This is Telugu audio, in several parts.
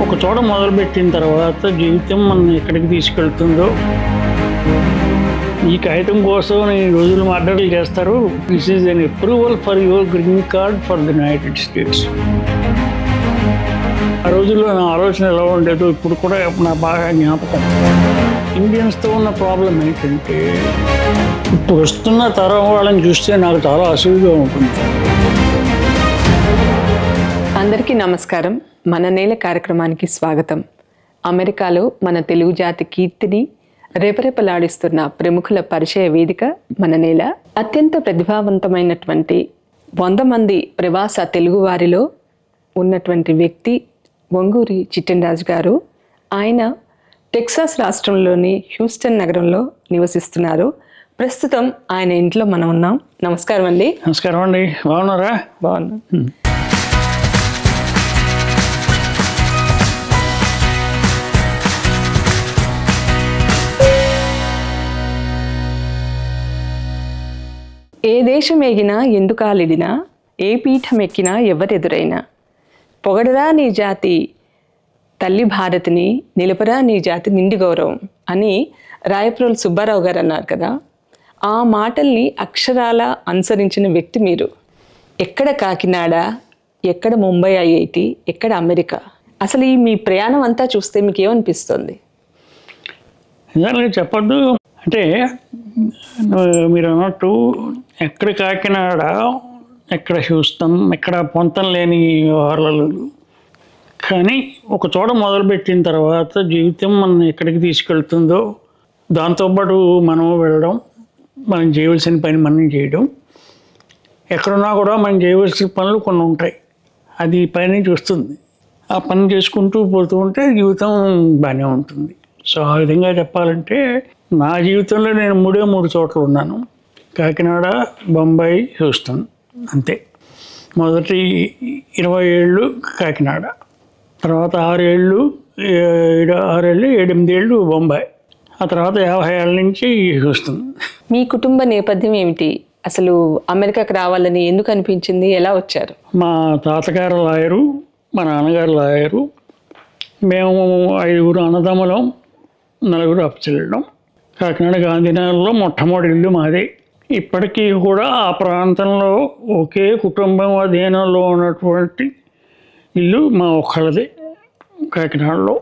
ఒక చోట మొదలుపెట్టిన తర్వాత జీవితం మనం ఎక్కడికి తీసుకెళ్తుందో, ఈ కాగితం కోసం ఈ రోజులు ఆర్డర్లు చేస్తారు. This is an approval for your green card for the United states. ఆ రోజుల్లో నా ఆలోచన ఎలా ఉండేదో ఇప్పుడు కూడా నా బాగా జ్ఞాపకం. ఇండియన్స్తో ఉన్న ప్రాబ్లం ఏంటంటే, ఇప్పుడు వస్తున్న తరం వాళ్ళని చూస్తే నాకు చాలా అసూయగా ఉంటుంది. అందరికీ నమస్కారం. మన నేల కార్యక్రమానికి స్వాగతం. అమెరికాలో మన తెలుగు జాతి కీర్తిని రేపరేపలాడిస్తున్న ప్రముఖుల పరిచయ వేదిక మన నేల. అత్యంత ప్రతిభావంతమైనటువంటి 100 మంది ప్రవాస తెలుగువారిలో ఉన్నటువంటి వ్యక్తి వంగూరి చిట్టెంరాజు గారు. ఆయన టెక్సాస్ రాష్ట్రంలోని హ్యూస్టన్ నగరంలో నివసిస్తున్నారు. ప్రస్తుతం ఆయన ఇంట్లో మనం ఉన్నాం. నమస్కారం అండి. నమస్కారం అండి. బాగున్నారా? బాగున్నాం. ఏ దేశం ఎగినా ఎందుకాలిడినా, ఏ పీఠం ఎక్కినా ఎవరెదురైనా, పొగడరా నీ జాతి తల్లి భారతిని, నిలపరా నీ జాతి నిండి గౌరవం అని రాయప్రోలు సుబ్బారావు గారు అన్నారు కదా. ఆ మాటల్ని అక్షరాల అనుసరించిన వ్యక్తి మీరు. ఎక్కడ కాకినాడ, ఎక్కడ ముంబై ఐఐటి, ఎక్కడ అమెరికా, అసలు ఈ మీ ప్రయాణం అంతా చూస్తే మీకు ఏమనిపిస్తుంది? చెప్పద్దు అంటే, మీరు అన్నట్టు ఎక్కడ కాకినాడ, ఎక్కడ హ్యూస్టన్, ఎక్కడ పొంతం లేని వ్యవహారాలు. కానీ ఒక చోట మొదలుపెట్టిన తర్వాత జీవితం మనం ఎక్కడికి తీసుకెళ్తుందో, దాంతోపాటు మనం వెళ్ళడం, మనం చేయవలసిన పని మనం చేయడం. ఎక్కడున్నా కూడా మనం చేయవలసిన పనులు కొన్ని ఉంటాయి, అది పని చూస్తుంది. ఆ పని చేసుకుంటూ పోతూ ఉంటే జీవితం బాగానే ఉంటుంది. సో ఆ విధంగా చెప్పాలంటే, నా జీవితంలో నేను 3 చోట్ల ఉన్నాను. కాకినాడ, బొంబాయి, హ్యూస్టన్, అంతే. మొదటి 20 ఏళ్ళు కాకినాడ, తర్వాత 6 ఏళ్ళు 8 ఏళ్ళు బొంబాయి, ఆ తర్వాత 50 ఏళ్ళ నుంచి హ్యూస్టన్. మీ కుటుంబ నేపథ్యం ఏమిటి? అసలు అమెరికాకి రావాలని ఎందుకు అనిపించింది? ఎలా వచ్చారు? మా తాతగారు లాయరు, మా నాన్నగారు లాయరు. మేము 5 అన్నదమ్ములం, 4 అప్పచెల్లెళ్ళం. కాకినాడ గాంధీనగర్లో మొట్టమొదటి ఇల్లు మాదే. ఇప్పటికీ కూడా ఆ ప్రాంతంలో ఒకే కుటుంబం అధీనంలో ఉన్నటువంటి ఇల్లు మా ఒక్కళ్ళదే కాకినాడలో.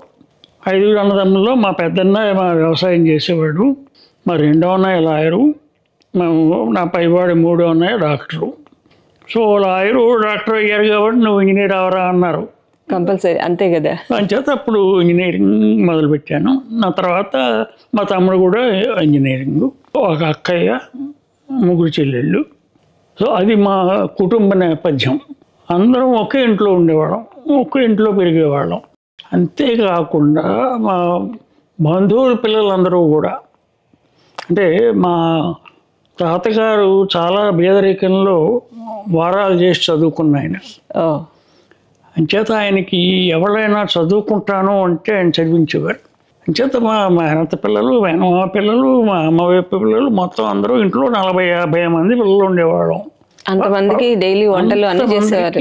5 అన్నదమ్ముల్లో మా పెద్దన్న మా వ్యవసాయం చేసేవాడు, మా రెండో అన్నయ్య లాయరు, నా పైవాడు 3వ అన్నయ్య డాక్టరు. సో లాయరు డాక్టర్ అయ్యారు కాబట్టి నువ్వు ఇంజనీర్ అవరా అన్నారు. కంపల్సరీ, అంతే కదా. అంచేత అప్పుడు ఇంజనీరింగ్ మొదలుపెట్టాను. నా తర్వాత మా తమ్ముడు కూడా ఇంజనీరింగ్, ఒక అక్కయ్య, 3 చెల్లెళ్ళు. సో అది మా కుటుంబ నేపథ్యం. అందరం ఒకే ఇంట్లో ఉండేవాళ్ళం, ఒకే ఇంట్లో పెరిగేవాళ్ళం. అంతేకాకుండా మా బంధువుల పిల్లలందరూ కూడా, అంటే మా తాతగారు చాలా పేదరికంలో వారాలు చేసి చదువుకున్న ఆయన. అంచేత ఆయనకి ఎవరైనా చదువుకుంటాను అంటే ఆయన చదివించేవారు. అంచేత మా మేనత్త పిల్లలు, మేనమామ పిల్లలు, మా అమ్మ వైపు పిల్లలు, మొత్తం అందరూ ఇంట్లో 40-50 మంది పిల్లలు ఉండేవాళ్ళం. అంతమందికి డైలీ వంటలు అన్నీ చేసేవారు.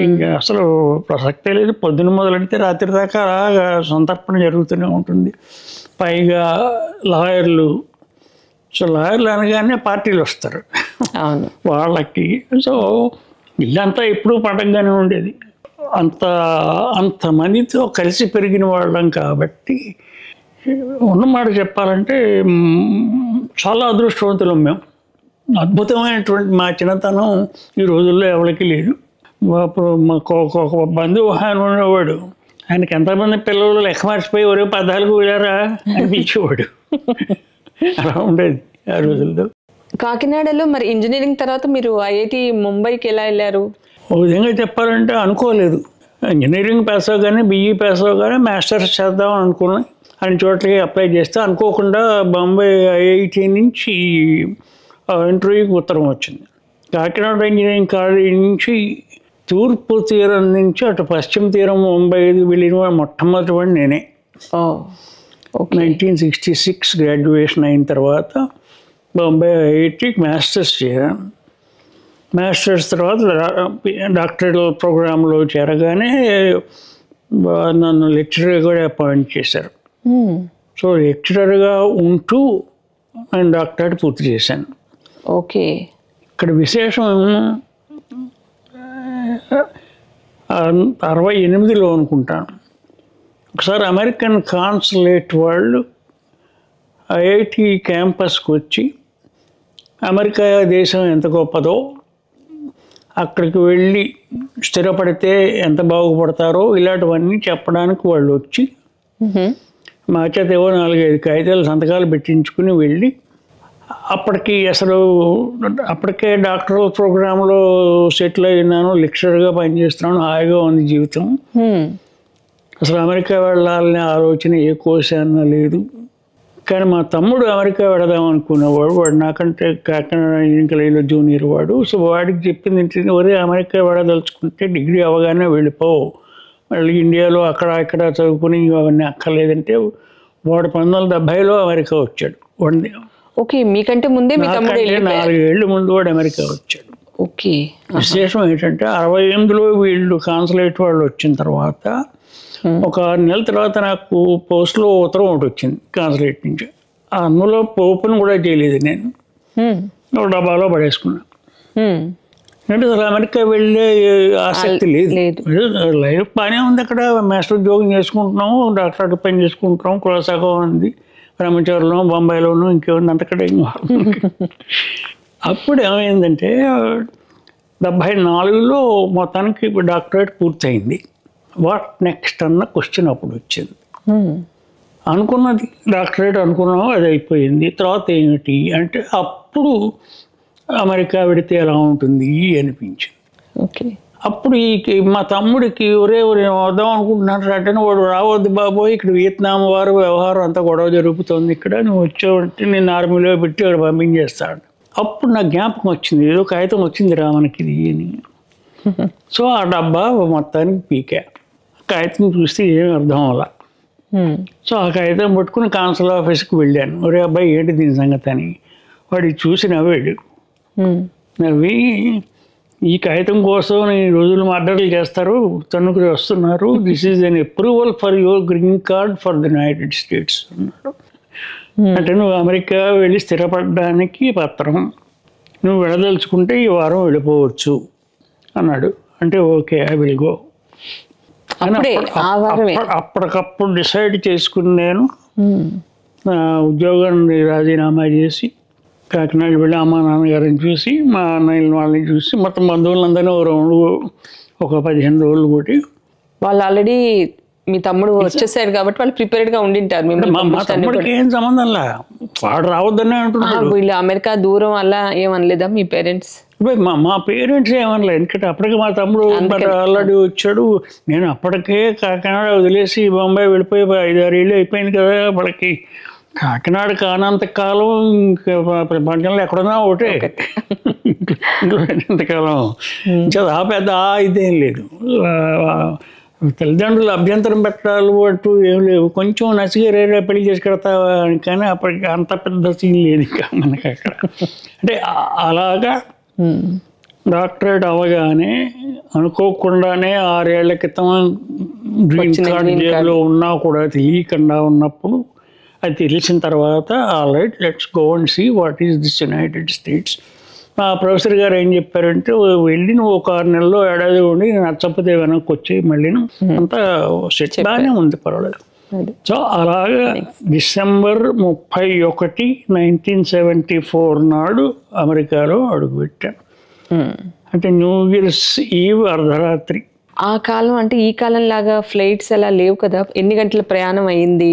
ఇంకా అసలు ప్రసక్తే లేదు. పొద్దున్న మొదలెడితే రాత్రి దాకా సంతర్పణ జరుగుతూనే ఉంటుంది. పైగా లాయర్లు. సో లాయర్లు అనగానే పార్టీలు వస్తారు వాళ్ళకి. సో ఇల్లంతా ఎప్పుడూ పండగగానే ఉండేది. అంతమందితో కలిసి పెరిగిన వాళ్ళం కాబట్టి, ఉన్నమాట చెప్పాలంటే చాలా అదృష్టవంతులం మేము. అద్భుతమైనటువంటి మా చిన్నతనం ఈ రోజుల్లో ఎవరికి లేదు. అప్పుడు మాకు ఒక బంధువు ఆయన ఉండేవాడు. ఆయనకి ఎంతమంది పిల్లలు లెక్క మర్చిపోయి 14 వెళ్ళారా అనిపించేవాడు. అలా ఉండేది ఆ రోజుల్లో. కాకినాడలో మరి ఇంజనీరింగ్ తర్వాత మీరు ఐఐటి ముంబైకి ఎలా వెళ్ళారు? ఒక విధంగా చెప్పాలంటే అనుకోలేదు. ఇంజనీరింగ్ పాస్ అవగానే, BE పాస్ అవగానే మాస్టర్స్ చేద్దామని అనుకున్నాను. అన్ని చోట్లకి అప్లై చేస్తే అనుకోకుండా బొంబాయి ఐఐటి నుంచి ఇంటర్వ్యూకి ఉత్తరం వచ్చింది. కాకినాడ ఇంజనీరింగ్ కాలేజ్ నుంచి తూర్పు తీరం నుంచి అటు పశ్చిమ తీరం ముంబై వెళ్ళిన మొట్టమొదటి వాడు నేనే. 1966 గ్రాడ్యుయేషన్ అయిన తర్వాత బొంబాయి ఐఐటికి మాస్టర్స్ చేశాను. మాస్టర్స్ తర్వాత డాక్టరల్ ప్రోగ్రాంలో చేరగానే నన్ను లెక్చరర్గా కూడా అపాయింట్ చేశారు. సో లెక్చరర్గా ఉంటూ నేను డాక్టరేట్ పూర్తి చేశాను. ఓకే. ఇక్కడ విశేషం 68లో అనుకుంటాను, ఒకసారి అమెరికన్ కాన్సులేట్ వాళ్ళు ఐఐటి క్యాంపస్కి వచ్చి అమెరికా దేశం ఎంత గొప్పదో, అక్కడికి వెళ్ళి స్థిరపడితే ఎంత బాగుపడతారో ఇలాంటివన్నీ చెప్పడానికి వాళ్ళు వచ్చి మా చేత ఏవో 4-5 కాగితాలు సంతకాలు పెట్టించుకుని వెళ్ళి, అప్పటికే డాక్టరల్ ప్రోగ్రాంలో సెటిల్ అయినాను, లెక్చరర్గా పనిచేస్తున్నాను, హాయిగా ఉంది జీవితం. అసలు అమెరికా వెళ్ళాలనే ఆలోచన ఏ కోశాన లేదు. కానీ మా తమ్ముడు అమెరికా వెళదాం అనుకునేవాడు. వాడు నాకంటే కాకినాడ ఇంకలైలో జూనియర్ వాడు. సో వాడికి చెప్పింది ఏంటంటే, ఒరే అమెరికా వెళ్ళదలుచుకుంటే డిగ్రీ అవగానే వెళ్ళిపో, మళ్ళీ ఇండియాలో అక్కడ ఇక్కడ చదువుకుని అవన్నీ అక్కర్లేదంటే వాడు 1970లో అమెరికా వచ్చాడు. ఓకే. మీకంటే ముందే మీ తమ్ముడు 4 ఏళ్ళు ముందు వాడు అమెరికా వచ్చాడు. ఓకే. విశేషం ఏంటంటే 68లో వీళ్ళు కాన్సులేట్ వాళ్ళు వచ్చిన తర్వాత ఒక 6 నెలల తర్వాత నాకు పోస్ట్లో ఉత్తరం ఒకటి వచ్చింది కాన్సులేట్ నుంచి. అందులో ఓపెన్ కూడా చేయలేదు నేను, డబ్బాలో పడేసుకున్నాను. అంటే అసలు అమెరికా వెళ్ళే ఆసక్తి లేదు. లైఫ్ బాగానే ఉంది, అక్కడ మాస్టర్ ఉద్యోగం చేసుకుంటున్నాము, డాక్టర్ పని చేసుకుంటున్నాం, కొనసాగా ఉంది, బ్రహ్మచారులో బొంబాయిలోనూ ఇంకేముంది అంతకడే. అప్పుడు ఏమైందంటే 74లో మొత్తానికి డాక్టరేట్ పూర్తయింది. వాట్ నెక్స్ట్ అన్న క్వశ్చన్ అప్పుడు వచ్చింది. అనుకున్నది డాక్టరేట్ అనుకున్నాము, అది అయిపోయింది. తర్వాత ఏమిటి అంటే అప్పుడు అమెరికా పెడితే ఎలా ఉంటుంది అనిపించింది. ఓకే. అప్పుడు మా తమ్ముడికి ఒరే వద్దాం అనుకుంటున్నాను అంటే, వాడు రావద్దు బాబోయ్, ఇక్కడ వియత్నాం వారు వ్యవహారం అంతా గొడవ జరుగుతుంది, ఇక్కడ నువ్వు వచ్చావంటే నేను ఆర్మీలో పెట్టి అక్కడ పంపించేస్తాడు. అప్పుడు నాకు జ్ఞాపకం వచ్చింది, ఏదో కాగితం వచ్చింది రా మనకి ఇది అని. సో ఆ డబ్బా మొత్తానికి పీకా. కాగితం చూస్తే ఏమి అర్థం అవ్వాల. సో ఆ కాగితం పట్టుకుని కాన్సుల్ ఆఫీస్కి వెళ్ళాను. ఒరే అబ్బాయి ఏంటి దీని సంగతి అని. వాడికి చూసి నవ్వాడు. నవ్వి, ఈ కాగితం కోసం ఈ రోజులు మర్డర్లు చేస్తారు, తణుకు వస్తున్నారు, this is an approval for your green card for the United states అన్నాడు. అంటే నువ్వు అమెరికా వెళ్ళి స్థిరపడడానికి పత్రం, నువ్వు వెళ్ళదలుచుకుంటే ఈ వారం వెళ్ళిపోవచ్చు అన్నాడు. అంటే ఓకే, ఐ విల్ గో అని అప్పటికప్పుడు డిసైడ్ చేసుకుని నేను నా ఉద్యోగాన్ని రాజీనామా చేసి కాకినాడ వెళ్ళి అమ్మ నాన్నగారిని చూసి, మా అన్నయ్య వాళ్ళని చూసి, మొత్తం బంధువులందరినీ ఒక 15 రోజులు కొట్టి. వాళ్ళు ఆల్రెడీ మీ తమ్ముడు వచ్చేసాడు కాబట్టి వాళ్ళు ప్రిపేర్డ్గా ఉండింటారు. మా తమ్ముడికి ఏం సంబంధంలా, వాడు రావద్దనే అంటున్నాడు. వీళ్ళు అమెరికా దూరం అలా ఏమనలేదా మీ పేరెంట్స్? మా పేరెంట్స్ ఏమనలేదు, ఎందుకంటే అప్పటికి మా తమ్ముడు ఆల్రెడీ వచ్చాడు. నేను అప్పటికే కాకినాడ వదిలేసి బొంబాయి వెళ్ళిపోయి 5-6 ఏళ్ళు అయిపోయింది కదా. అప్పటికి కాకినాడ కానంత కాలం ఇంకా ప్రపంచంలో ఎక్కడున్నా ఒకటే, ఎంతకాలం ఆ పెద్ద ఇదేం లేదు. తల్లిదండ్రులు అభ్యంతరం పెట్టాలి అంటూ ఏం లేవు, కొంచెం నసిగా పెళ్లి చేసి కడతావా అని. కానీ అప్పటికి అంత పెద్ద సీన్ లేదు ఇంకా మనకి అక్కడ. అంటే అలాగా డాక్టరేట్ అవగానే అనుకోకుండానే 6 ఏళ్ల క్రితం గ్రీన్ కార్డ్ జేబులో ఉన్నా కూడా తెలియకుండా ఉన్నప్పుడు, అది తెలిసిన తర్వాత all right let's go and see what is this United States. మా ప్రొఫెసర్ గారు ఏం చెప్పారంటే, వెళ్ళి నువ్వు ఒక 6 నెలల్లో ఏడాది ఉండి నచ్చకపోతే వెనక్కి వచ్చి మళ్ళీ అంతా సెట్ బాగానే ఉంది, పర్వాలేదు. సో అలాగా డిసెంబర్ 31, 1974 నాడు అమెరికాలో అడుగుపెట్టాను. అంటే న్యూ ఇయర్స్ ఈవ్ అర్ధరాత్రి. ఆ కాలం అంటే ఈ కాలం లాగా ఫ్లైట్స్ అలా లేవు కదా. ఎన్ని గంటల ప్రయాణం అయ్యింది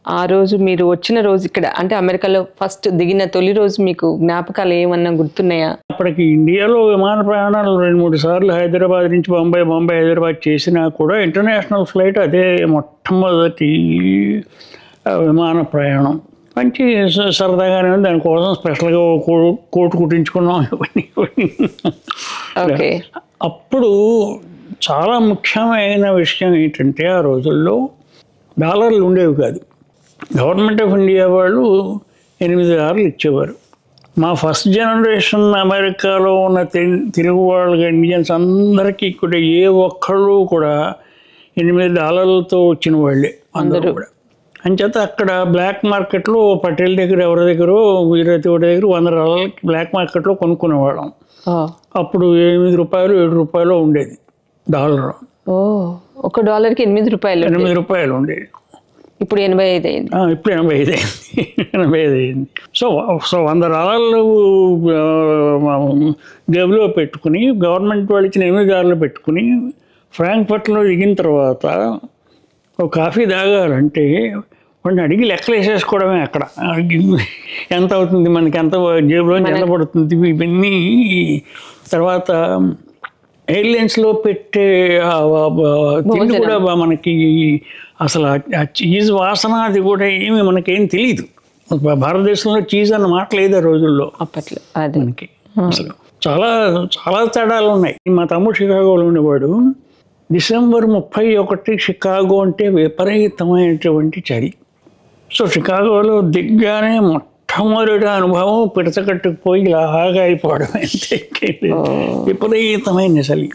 ఆ రోజు? మీరు వచ్చిన రోజు ఇక్కడ అంటే అమెరికాలో ఫస్ట్ దిగిన తొలి రోజు మీకు జ్ఞాపకాలు ఏమన్నా గుర్తున్నాయా? అప్పటికి ఇండియాలో విమాన ప్రయాణాలు 2-3 సార్లు హైదరాబాద్ నుంచి బొంబాయి హైదరాబాద్ చేసినా కూడా ఇంటర్నేషనల్ ఫ్లైట్ అదే మొట్టమొదటి విమాన ప్రయాణం. మంచి సరదాగానే ఉంది. దానికోసం స్పెషల్గా కోటు కుట్టించుకున్నాం. అప్పుడు చాలా ముఖ్యమైన విషయం ఏంటంటే, ఆ రోజుల్లో డాలర్లు ఉండేవి కాదు. గవర్నమెంట్ ఆఫ్ ఇండియా వాళ్ళు 8 ఇచ్చేవారు. మా ఫస్ట్ జనరేషన్ అమెరికాలో ఉన్న తెలుగు వాళ్ళకి, ఇండియన్స్ అందరికీ కూడా ఏ ఒక్కళ్ళు కూడా $8 వచ్చిన వాళ్ళే అందరూ కూడా. అంచేత అక్కడ బ్లాక్ మార్కెట్లో పటేల్ దగ్గర ఎవరి దగ్గర వీరి దగ్గర $100 బ్లాక్ మార్కెట్లో కొనుక్కునేవాళ్ళం. అప్పుడు $8 $7 ఉండేది డాలర్. $1కి $8 ఉండేది. ఇప్పుడు 85 అయింది. ఇప్పుడు 85 అయింది. సో $100 జేబులో పెట్టుకుని గవర్నమెంట్ వాళ్ళు ఇచ్చిన $8 పెట్టుకుని ఫ్రాంక్ఫర్ట్లో దిగిన తర్వాత ఒక కాఫీ తాగాలంటే వాడిని అడిగి లెక్కలు వేసేసుకోవడమే. అక్కడ ఎంత అవుతుంది, మనకి ఎంత జేబులో ఎంత పడుతుంది, ఇవన్నీ. తర్వాత ఎయిర్లైన్స్లో పెట్టే తిండి కూడా మనకి అసలు ఆ చీజ్ వాసన అది కూడా ఏమి మనకేం తెలియదు. భారతదేశంలో చీజ్ అన్న మాట లేదు ఆ రోజుల్లో అప్పట్లో. మనకి అసలు చాలా చాలా తేడాలు ఉన్నాయి. మా తమ్ముడు షికాగోలో ఉండేవాడు. December 31 షికాగో అంటే విపరీతమైనటువంటి చలి. సో షికాగోలో దిగ్గానే మొట్టమొదటి అనుభవం పిడచకట్టుకుపోయి ఇలాగా అయిపోవడం. విపరీతమైన చలి.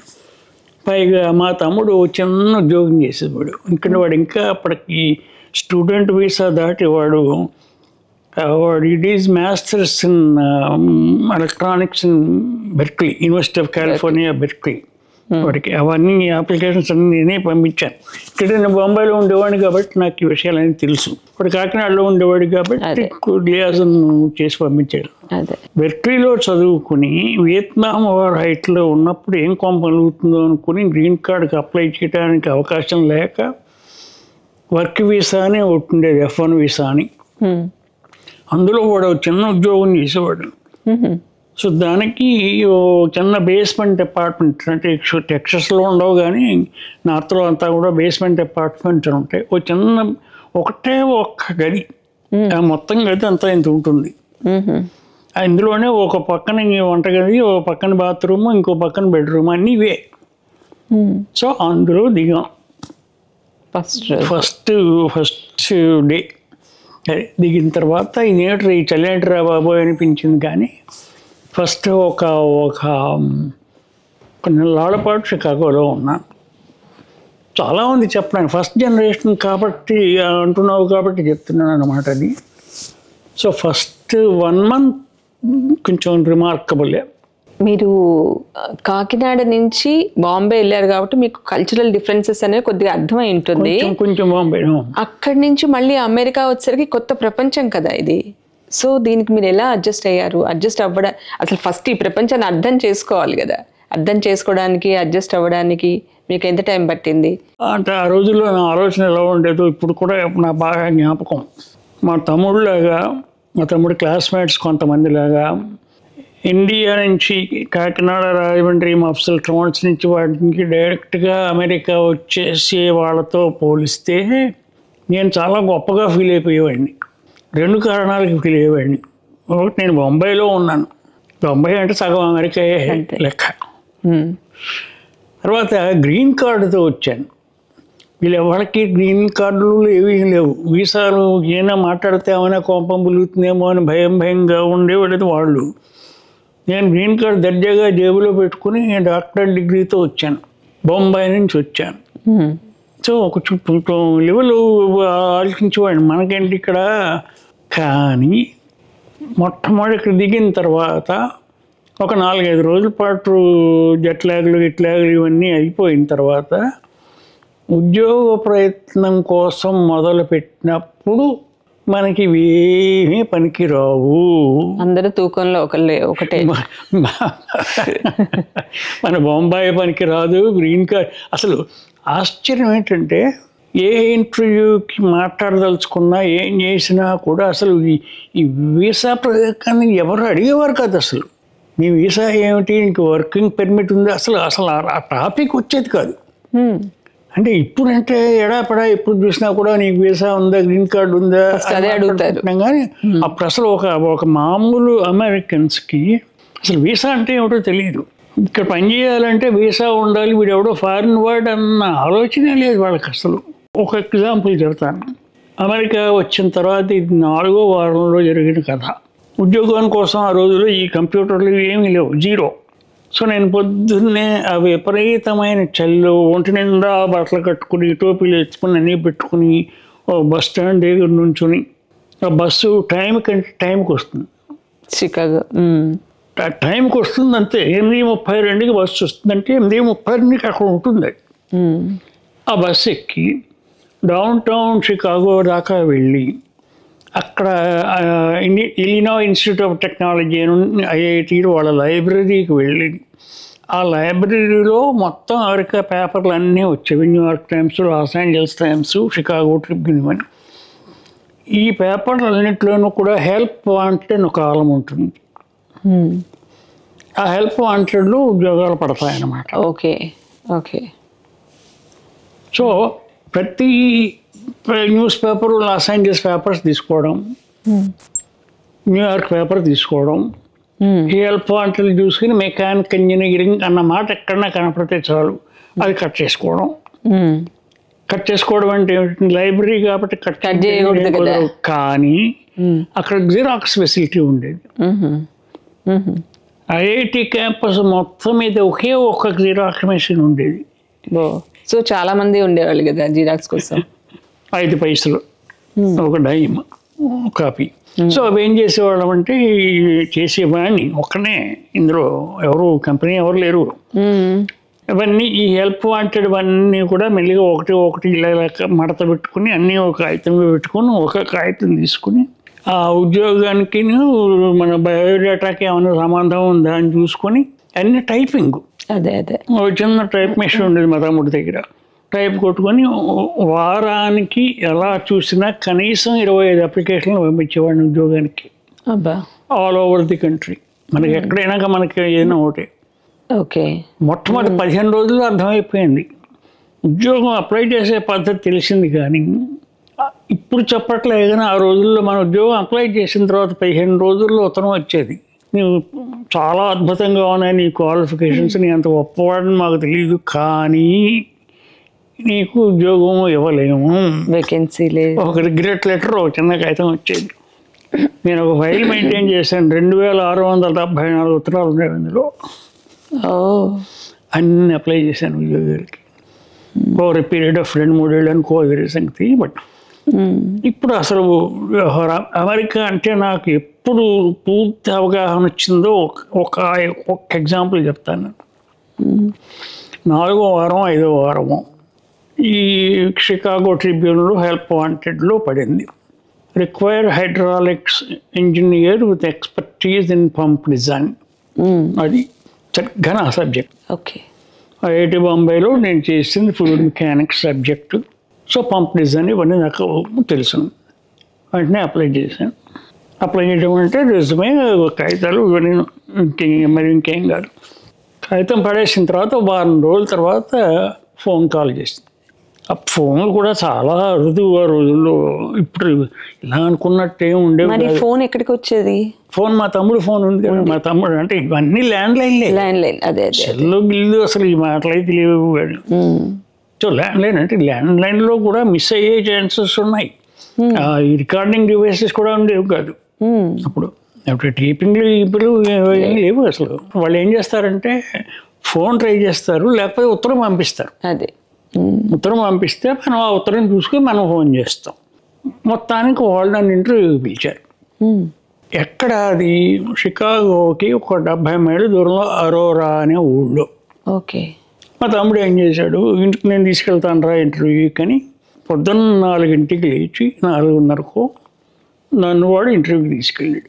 పైగా మా తమ్ముడు చిన్న ఉద్యోగం చేసేవాడు. ఎందుకంటే వాడు ఇంకా అప్పటికి స్టూడెంట్ వీసా దాటి వాడు it is masters in electronics in Berkeley, university of California Berkeley. వాడికి అవన్నీ అప్లికేషన్స్ అన్ని నేనే పంపించాను. ఇక్కడ నేను బొంబాయిలో ఉండేవాడిని కాబట్టి నాకు ఈ విషయాలన్నీ తెలుసు. వాడు కాకినాడలో ఉండేవాడు కాబట్టి లియాజన్ చేసి పంపించాడు. బెర్క్లీలో చదువుకుని వియత్నాం వార్ హైట్లో ఉన్నప్పుడు ఏం కొంపలుగుతుందో అనుకుని గ్రీన్ కార్డుకి అప్లై చేయడానికి అవకాశం లేక వర్క్ వీసా అని ఒకటి ఉండేది, F1 వీసా అని. అందులో వాడు చిన్న ఉద్యోగం చేసేవాడు. సో దానికి చిన్న బేస్మెంట్ అపార్ట్మెంట్, అంటే టెక్సస్లో ఉండవు కానీ నార్త్లో అంతా కూడా బేస్మెంట్ అపార్ట్మెంట్స్ ఉంటాయి. ఒక్క గది, మొత్తం గది అంతా ఇంత ఉంటుంది. ఇందులోనే ఒక పక్కన వంటగది, ఒక పక్కన బాత్రూమ్, ఇంకో పక్కన బెడ్రూమ్, అన్నీ ఇవే. సో అందులో దిగాం ఫస్ట్ డే. దిగిన తర్వాత ఇదేంటి ఈ చల్లేంటిరా బాబోయ్ అనిపించింది. కానీ ఫస్ట్ ఒక నెలల పాటు షికాగోలో ఉన్నాను. చాలామంది చెప్పడానికి ఫస్ట్ జనరేషన్ కాబట్టి అంటున్నావు కాబట్టి చెప్తున్నాను అన్నమాట అది. సో ఫస్ట్ 1 month కొంచెం రిమార్కబుల్. మీరు కాకినాడ నుంచి బాంబే వెళ్ళారు కాబట్టి మీకు కల్చరల్ డిఫరెన్సెస్ అనేవి కొద్దిగా అర్థమై ఉంటుంది. కొంచెం బాంబే. అక్కడి నుంచి మళ్ళీ అమెరికా వచ్చేసరికి కొత్త ప్రపంచం కదా ఇది. సో దీనికి మీరు ఎలా అడ్జస్ట్ అయ్యారు? అడ్జస్ట్ అవ్వడం, అసలు ఫస్ట్ ఈ ప్రపంచాన్ని అర్థం చేసుకోవాలి కదా. అర్థం చేసుకోవడానికి, అడ్జస్ట్ అవ్వడానికి మీకు ఎంత టైం పట్టింది? అంటే ఆ రోజుల్లో నా ఆలోచన ఎలా ఉండేదో ఇప్పుడు కూడా నా బాగా జ్ఞాపకం. మా తమ్ముడి క్లాస్మేట్స్ కొంతమందిలాగా ఇండియా నుంచి కాకినాడ, రాజమండ్రి, మఫ్సల్ టౌన్స్ నుంచి వాటికి డైరెక్ట్గా అమెరికా వచ్చేసి వాళ్ళతో పోలిస్తే నేను చాలా గొప్పగా ఫీల్ అయిపోయేవాడిని. 2 కారణాలకి ఫీల్ అయ్యేవాడిని. ఒకటి, నేను బొంబాయిలో ఉన్నాను. బొంబాయి అంటే సగం అమెరికాయే లెక్క. తర్వాత గ్రీన్ కార్డుతో వచ్చాను. వీళ్ళు ఎవరికి గ్రీన్ కార్డులు ఏమీ లేవు. వీసాలు ఏమైనా మాట్లాడితే ఏమైనా కోపం పులుగుతుందేమో అని భయంగా ఉండేవాళ్ళది వాళ్ళు. నేను గ్రీన్ కార్డు దర్జాగా జేబులో పెట్టుకుని డాక్టర్ డిగ్రీతో వచ్చాను. బొంబాయి నుంచి వచ్చాను. సో ఒక చుట్టూ లెవెల్ ఆలోచించేవాడిని మనకేంటి ఇక్కడ. కానీ మొట్టమొదటి ఇక్కడ దిగిన తర్వాత ఒక 4-5 రోజుల పాటు జట్లాగులు ఇవన్నీ అయిపోయిన తర్వాత ఉద్యోగ ప్రయత్నం కోసం మొదలుపెట్టినప్పుడు మనకి ఏమీ పనికిరావు. అందరూ తూకంలో ఒకటే. మన బొంబాయి పనికి రాదు, గ్రీన్ కార్డ్. అసలు ఆశ్చర్యం ఏంటంటే ఏ ఇంటర్వ్యూకి మాట్లాడదలుచుకున్నా ఏం చేసినా కూడా అసలు ఈ వీసా ప్రయోగాన్ని ఎవరు అడిగేవారు కాదు. అసలు నీ వీసా ఏమిటి, నీకు వర్కింగ్ పర్మిట్ ఉందా, అసలు ఆ టాపిక్ వచ్చేది కాదు. అంటే ఇప్పుడంటే ఎడాపడా ఎప్పుడు చూసినా కూడా నీకు వీసా ఉందా, గ్రీన్ కార్డు ఉందా అదే అడుగుతారు. కానీ అప్పుడు అసలు ఒక మామూలు అమెరికన్స్కి అసలు వీసా అంటే ఏమిటో తెలియదు. ఇక్కడ పనిచేయాలంటే వీసా ఉండాలి, వీడు ఎవడో ఫారిన్ వర్డ్ అన్న ఆలోచనే లేదు వాళ్ళకి అసలు. ఒక ఎగ్జాంపుల్ చెప్తాను. అమెరికా వచ్చిన తర్వాత ఇది 4వ వారంలో జరిగిన కథ. ఉద్యోగం కోసం ఆ రోజుల్లో ఈ కంప్యూటర్లు ఏమీ లేవు, 0. సో నేను పొద్దున్నే ఆ విపరీతమైన చలిలో ఒంటి నిండా బట్టలు కట్టుకుని టోపీలు ఎత్తుకుని అన్నీ పెట్టుకుని బస్ స్టాండ్ దగ్గర నుంచుని ఆ బస్సు టైంకి వస్తుంది. చికాగో ఆ టైంకి వస్తుంది అంతే. 8:32కి బస్సు వస్తుందంటే 8:32కి అక్కడ ఉంటుంది. ఆ బస్సు ఎక్కి డౌన్ టౌన్ షికాగో దాకా వెళ్ళి అక్కడ ఇలినాయ్ ఇన్స్టిట్యూట్ ఆఫ్ టెక్నాలజీ అని ఐఐటీలో వాళ్ళ లైబ్రరీకి వెళ్ళి ఆ లైబ్రరీలో మొత్తం అమెరికా పేపర్లు అన్నీ వచ్చేవి. New York times, Los Angeles times, Chicago Tribune అని. ఈ పేపర్లు అన్నింటిలోనూ కూడా హెల్ప్ వాంటెడ్ అని ఒక కాలం ఉంటుంది. ఆ హెల్ప్ వాంటెడ్లో ఉద్యోగాలు పడతాయన్నమాట. Okay okay. సో ప్రతి news paper Los Angeles papers తీసుకోవడం, న్యూయార్క్ పేపర్ తీసుకోవడం, ఈ హెల్ప్ వాంటెడ్ చూసుకుని మెకానిక్ ఇంజనీరింగ్ అన్న మాట ఎక్కడన్నా కనపడితే చాలు అది కట్ చేసుకోవడం. కట్ చేసుకోవడం అంటే లైబ్రరీ కాబట్టి కట్ చేయకూడదు. కానీ అక్కడ జిరాక్స్ ఫెసిలిటీ ఉండేది. ఐఐటి క్యాంపస్ మొత్తం మీద ఒకే ఒక్క జిరాక్స్ మెషిన్ ఉండేది. సో చాలా మంది ఉండేవాళ్ళు కదా జిరాక్స్ కోసం. 5 పైసలు ఒక డైమ్ కాపీ. సో అవి ఏం చేసేవాళ్ళం అంటే చేసేవాడిని ఒక్కనే, ఇందులో ఎవరు కంపెనీ ఎవరు లేరు. ఇవన్నీ ఈ హెల్ప్ వాంటెడ్ అన్నీ కూడా మెల్లిగా ఒకటి ఇలా మడత పెట్టుకుని అన్నీ ఒక కాగితంలో పెట్టుకుని ఒక కాగితం తీసుకుని ఆ ఉద్యోగానికి మన బయోడేటాకి ఏమైనా సంబంధం ఉందా అని చూసుకొని అన్ని టైపింగ్. అదే చిన్న టైప్ మెషిన్ ఉండేది మా తమ్ముడి దగ్గర. టైప్ కొట్టుకొని వారానికి ఎలా చూసినా కనీసం 25 అప్లికేషన్లు పంపించేవాడిని ఉద్యోగానికి. All over the country. మనకి ఎక్కడైనా మనకి ఏదైనా ఒకటే. ఓకే. మొట్టమొదటి 15 రోజుల్లో అర్థమైపోయింది. ఉద్యోగం అప్లై చేసే పద్ధతి తెలిసింది. కానీ ఇప్పుడు చెప్పట్లేదు. కానీ ఆ రోజుల్లో మన ఉద్యోగం అప్లై చేసిన తర్వాత 15 రోజుల్లో ఉత్తరం వచ్చేది. నువ్వు చాలా అద్భుతంగా ఉన్నాయి నీ క్వాలిఫికేషన్స్, నీ అంత గొప్పవాడని మాకు తెలియదు, కానీ నీకు ఉద్యోగం ఇవ్వలేము, వేకెన్సీ లేదు. ఒక రిగ్రెట్ లెటర్ ఒక చిన్న కాగితం వచ్చేది. నేను ఒక ఫైల్ మెయింటైన్ చేశాను. 2674 ఉత్తరాలు ఉన్నాయి అందులో. అన్నీ అప్లై చేశాను ఉద్యోగాలకి. ఓవర్ ఎ పీరియడ్ ఆఫ్ 2-3 ఏళ్ళు అనుకో, వేరే సంగతి. బట్ ఇప్పుడు అసలు అమెరికా అంటే నాకు ఎప్పుడు పూర్తి అవగాహన వచ్చిందో ఒక ఎగ్జాంపుల్ చెప్తాను. 4వ వారం 5వ వారము ఈ షికాగో ట్రిబ్యూన్లో హెల్ప్ వాంటెడ్లో పడింది. Require hydraulics engineer with expertise in pump design. అది సరిగ్గా నా సబ్జెక్ట్. ఓకే. ఐఐటి బాంబేలో నేను చేసింది fluid mechanics subject. So pump design ఇవన్నీ నాకు తెలుసు. వెంటనే అప్లై చేశాను. అప్లై చేయడం అంటే రెజ్యూమే, కాగితాలు ఇవన్నీ, ఇంకేం కాదు. కాగితం పడేసిన తర్వాత వారం రోజుల తర్వాత ఫోన్ కాల్ చేసింది. ఆ ఫోన్లు కూడా చాలా అరుదు ఆ రోజుల్లో. ఇప్పుడు ఇలా అనుకున్నట్టు ఏమి ఉండేవి. ఫోన్ ఎక్కడికి వచ్చేది? ఫోన్ మా తమ్ముడు ఫోన్ ఉంది కదా. మా తమ్ముడు అంటే ఇవన్నీ ల్యాండ్ లైన్. అదే సెల్లు గిల్లు అసలు ఈ మాటలైతే లేవు. సో ల్యాండ్ లైన్ అంటే ల్యాండ్ లైన్లో కూడా మిస్ అయ్యే ఛాన్సెస్ ఉన్నాయి. ఈ రికార్డింగ్ డివైసెస్ కూడా ఉండేవి కాదు అప్పుడు. టైపింగ్లు ఇప్పుడు ఏం లేవు అసలు. వాళ్ళు ఏం చేస్తారంటే ఫోన్ ట్రై చేస్తారు, లేకపోతే ఉత్తరం పంపిస్తారు. అదే ఉత్తరం పంపిస్తే మనం ఆ ఉత్తరం చూసుకొని మనం ఫోన్ చేస్తాం. మొత్తానికి వాళ్ళు నన్ను ఇంటర్వ్యూకి పిలిచారు. ఎక్కడ అది? షికాగోకి ఒక 70 మైళ్ళ దూరంలో అరోరా అనే ఊళ్ళో. ఓకే. మా తమ్ముడు ఏం చేశాడు, ఇంటికి నేను తీసుకెళ్తాను రా ఇంటర్వ్యూకి అని పొద్దున్న 4ంటికి లేచి 4:30కు నన్ను వాడు ఇంటర్వ్యూకి తీసుకెళ్ళాడు.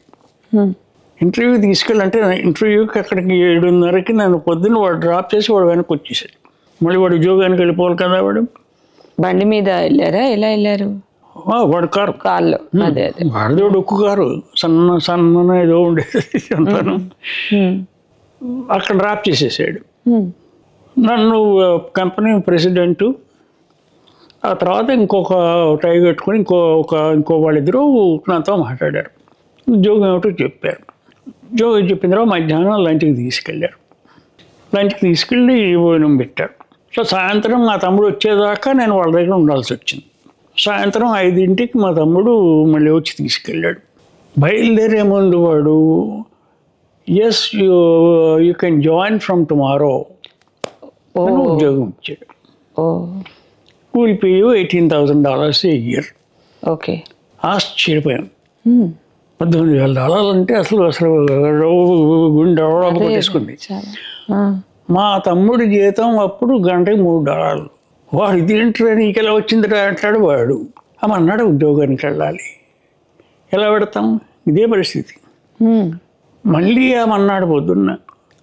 ఇంటర్వ్యూకి తీసుకెళ్ళంటే ఇంటర్వ్యూకి అక్కడికి 7:30కి నన్ను పొద్దున్న వాడు డ్రాప్ చేసి వాడు వెనక్కి వచ్చేసాడు. మళ్ళీ వాడు ఉద్యోగానికి వెళ్ళిపోవాలి కదా. వాడు బండి మీద వెళ్ళారా? ఎలా వెళ్ళారు? వాడు కార్లో. అదే వాడిదో డొక్కు కారు, సన్న ఏదో ఉండేది అంతాను. అక్కడ డ్రాప్ చేసేసాడు నన్ను. కంపెనీ ప్రెసిడెంటు, ఆ తర్వాత ఇంకొక టై కట్టుకొని ఇంకో వాళ్ళిద్దరూ నాతో మాట్లాడారు. ఉద్యోగం ఏమిటో చెప్పారు. ఉద్యోగం చెప్పిన తర్వాత మధ్యాహ్నం లంచ్కి తీసుకెళ్ళారు. లంచ్కి తీసుకెళ్ళి భోజనం పెట్టారు. సో సాయంత్రం మా తమ్ముడు వచ్చేదాకా నేను వాళ్ళ దగ్గర ఉండాల్సి వచ్చింది. సాయంత్రం 5ంటికి మా తమ్ముడు మళ్ళీ వచ్చి తీసుకెళ్ళాడు. బయలుదేరే ముందు వాడు yes you can join from tomorrow అని ఉద్యోగం ఇచ్చాడు. Will pay you $18,000 a year. Okay. ఆశ్చర్యపోయాం. $18,000 అంటే అసలు గుండె కొట్టేసుకుంది. మా తమ్ముడి జీతం అప్పుడు గంటకి $3. వాడు ఇదేంట్రా నీకు ఎలా వచ్చిందిరా అంటాడు వాడు. అన్నాడు ఉద్యోగానికి వెళ్ళాలి, ఎలా పెడతాం, ఇదే పరిస్థితి. మళ్ళీ అన్నాడు పొద్దున్న,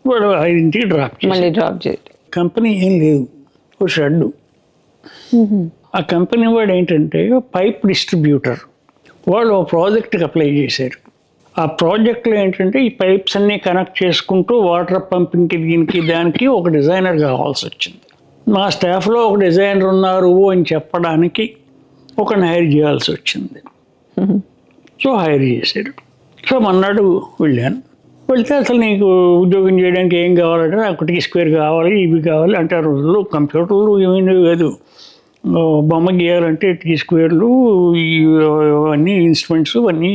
వాడు 5ంటికి డ్రాప్ చేయాలి. కంపెనీ ఏం లేదు, ఒక షెడ్డు. ఆ కంపెనీ వాడు ఏంటంటే పైప్ డిస్ట్రిబ్యూటర్. వాళ్ళు ఒక ప్రాజెక్ట్కి అప్లై చేశారు. ఆ ప్రాజెక్ట్లో ఏంటంటే ఈ పైప్స్ అన్నీ కనెక్ట్ చేసుకుంటూ వాటర్ పంపింగ్కి దీనికి దానికి ఒక డిజైనర్ కావాల్సి వచ్చింది. మా స్టాఫ్లో ఒక డిజైనర్ ఉన్నారు అని చెప్పడానికి ఒకరిని హైర్ చేయాల్సి వచ్చింది. సో హైర్ చేశారు. సో మన్నాడు వెళ్ళాను. వెళ్తే అసలు నీకు ఉద్యోగం చేయడానికి ఏం కావాలంటే నాకు T² కావాలి, ఇవి కావాలి అంటే ఆ రోజుల్లో కంప్యూటర్లు ఏమీ కాదు. బొమ్మ గీయాలంటే T²లు ఇవన్నీ ఇన్స్ట్రుమెంట్స్ అన్నీ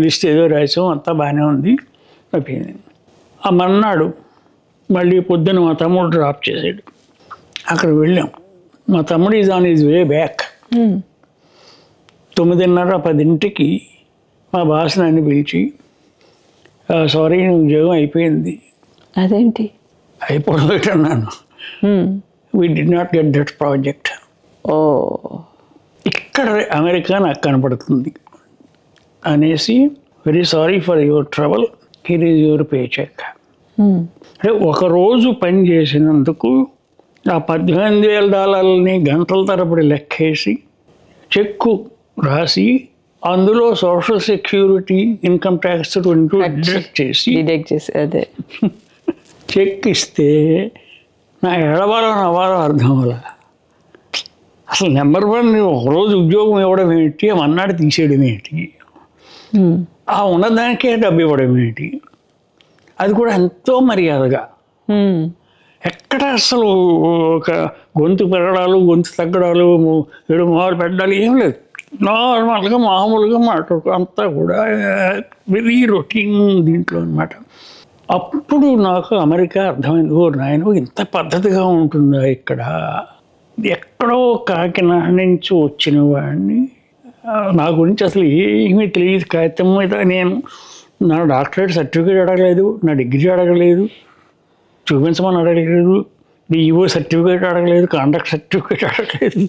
లిస్ట్ ఏదో రాసాం, అంతా బాగానే ఉంది అయిపోయింది. ఆ మన్నాడు మళ్ళీ పొద్దున్న మా తమ్ముడు డ్రాప్ చేసాడు. అక్కడ వెళ్ళాం. మా తమ్ముడు his on his way back. 9:30-10ంటికి మా బాస్ నన్ను పిలిచి, సారీ ఉద్యోగం అయిపోయింది. అదేంటి అయిపోతున్నాను, we did not get that project. ఇక్కడ అమెరికా నాకు కనపడుతుంది అనేసి, very sorry for your trouble, here is your pay cheque. అంటే ఒకరోజు పని చేసినందుకు ఆ $18,000 గంటల తరబడి లెక్కేసి చెక్కు రాసి అందులో social security, income tax deduct చేసి అదే చెక్ ఇస్తే నా ఎడవాలో నవ్వాలో అర్థం అవ్వాల. అసలు నెంబర్ 1 ఒకరోజు ఉద్యోగం ఇవ్వడం ఏంటి, అన్నాడు తీసేయడం ఏంటి, ఆ ఉన్నదానికే డబ్బు ఇవ్వడం ఏంటి, అది కూడా ఎంతో మర్యాదగా. ఎక్కడ అసలు ఒక గొంతు పెరగడాలు, గొంతు తగ్గడాలు, మొదలు పెట్టడాలు ఏం లేదు. నార్మల్గా మామూలుగా మాట్లాడుకో, అంతా కూడా వెరీ రొటీన్ దీంట్లో అనమాట. అప్పుడు నాకు అమెరికా అర్థమైంది, ఓ నాయన ఇంత పద్ధతిగా ఉంటుందా ఇక్కడ. ఎక్కడో కాకినాడ నుంచి వచ్చిన వాడిని, నా గురించి అసలు ఏమీ తెలియదు. కాగితం మీద నేను నా డాక్టరేట్ సర్టిఫికేట్ అడగలేదు, నా డిగ్రీ అడగలేదు, చూపించమని అడగలేదు, BEO సర్టిఫికేట్ అడగలేదు, కాండక్ట్ సర్టిఫికేట్ అడగలేదు.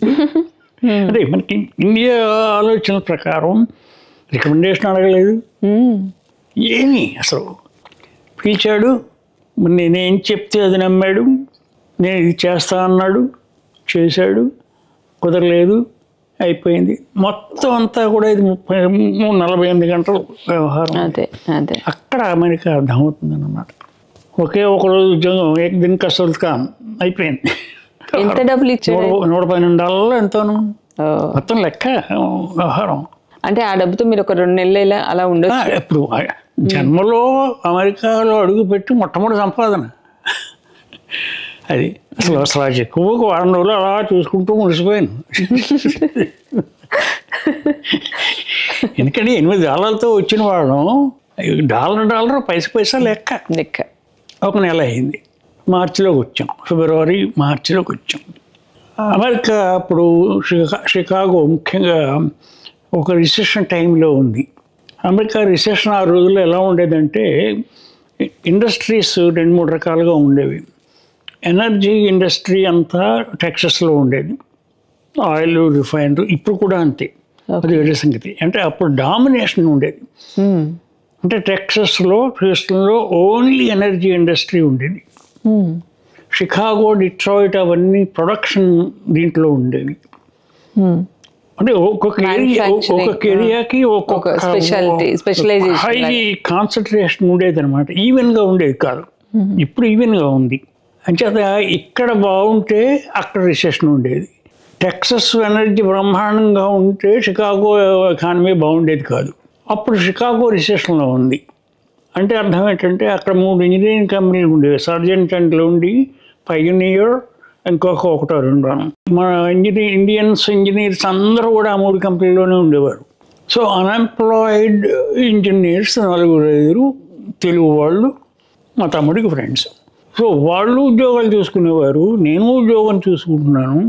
అంటే మనకి ఇండియా ఆలోచన ప్రకారం రికమెండేషన్ అడగలేదు, ఏమీ. అసలు పిలిచాడు, నేనేం చెప్తే అది నమ్మాడు, నేను ఇది చేస్తా అన్నాడు, చేశాడు, కుదరలేదు, అయిపోయింది. మొత్తం అంతా కూడా ఇది 40-48 గంటలు వ్యవహారం. అక్కడ అమెరికా అర్థమవుతుంది అన్నమాట. ఒకే ఒక రోజు ఉద్యోగం, దీనికి అసలు అయిపోయింది. ఎంత డబ్బులు ఇచ్చాడు? $112 ఎంతోను మొత్తం లెక్క వ్యవహారం. అంటే ఆ డబ్బుతో మీరు ఒక 2 నెలలు అలా ఉండొచ్చు. ఇప్పుడు జన్మలో అమెరికాలో అడుగుపెట్టి మొట్టమొదటి సంపాదన అది. అసలు ఎక్కువ ఒక 1 రోజులు అలా చూసుకుంటూ ముడిసిపోయాను. ఎందుకంటే $8 వచ్చిన వాడు $1 పైసా లెక్క. ఒక నెల అయింది. మార్చిలోకి వచ్చాం, మార్చిలోకి వచ్చాం. అమెరికా అప్పుడు షికాగో ముఖ్యంగా ఒక రిసెషన్ టైంలో ఉంది. అమెరికా రిసెషన్ ఆ రోజుల్లో ఎలా ఉండేదంటే ఇండస్ట్రీస్ 2-3 రకాలుగా ఉండేవి. ఎనర్జీ ఇండస్ట్రీ అంతా టెక్సస్లో ఉండేది, ఆయిల్ రిఫైనరీ, ఇప్పుడు కూడా అంతే, అది వేరే సంగతి. అంటే అప్పుడు డామినేషన్ ఉండేది. అంటే టెక్సస్లో, హ్యూస్టన్లో ఓన్లీ ఎనర్జీ ఇండస్ట్రీ ఉండేది. షికాగో, డిట్రాయిట్ అవన్నీ ప్రొడక్షన్ దీంట్లో ఉండేవి. అంటే ఒక్కొక్క ఏరియాకి ఒక్కొక్క హై కాన్సన్ట్రేషన్ ఉండేది అనమాట. ఈవెన్గా ఉండేది కాదు, ఇప్పుడు ఈవెన్గా ఉంది. అంచేత ఇక్కడ బాగుంటే అక్కడ రిసెషన్ ఉండేది. టెక్సస్ ఎనర్జీ బ్రహ్మాండంగా ఉంటే షికాగో ఎకానమీ బాగుండేది కాదు. అప్పుడు షికాగో రిసెషన్లో ఉంది. అంటే అర్థం ఏంటంటే అక్కడ 3 ఇంజనీరింగ్ కంపెనీలు ఉండేవి. సర్జెంట్ అండ్లో ఉండి, పయోనియర్, ఒకటో 2. మన ఇండియన్స్ అందరూ కూడా ఆ 3 కంపెనీలోనే ఉండేవారు. సో అన్ఎంప్లాయిడ్ ఇంజనీర్స్ 4-5 తెలుగు వాళ్ళు మా తమ్ముడికి ఫ్రెండ్స్. సో వాళ్ళు ఉద్యోగాలు చూసుకునేవారు, నేను ఉద్యోగం చూసుకుంటున్నాను.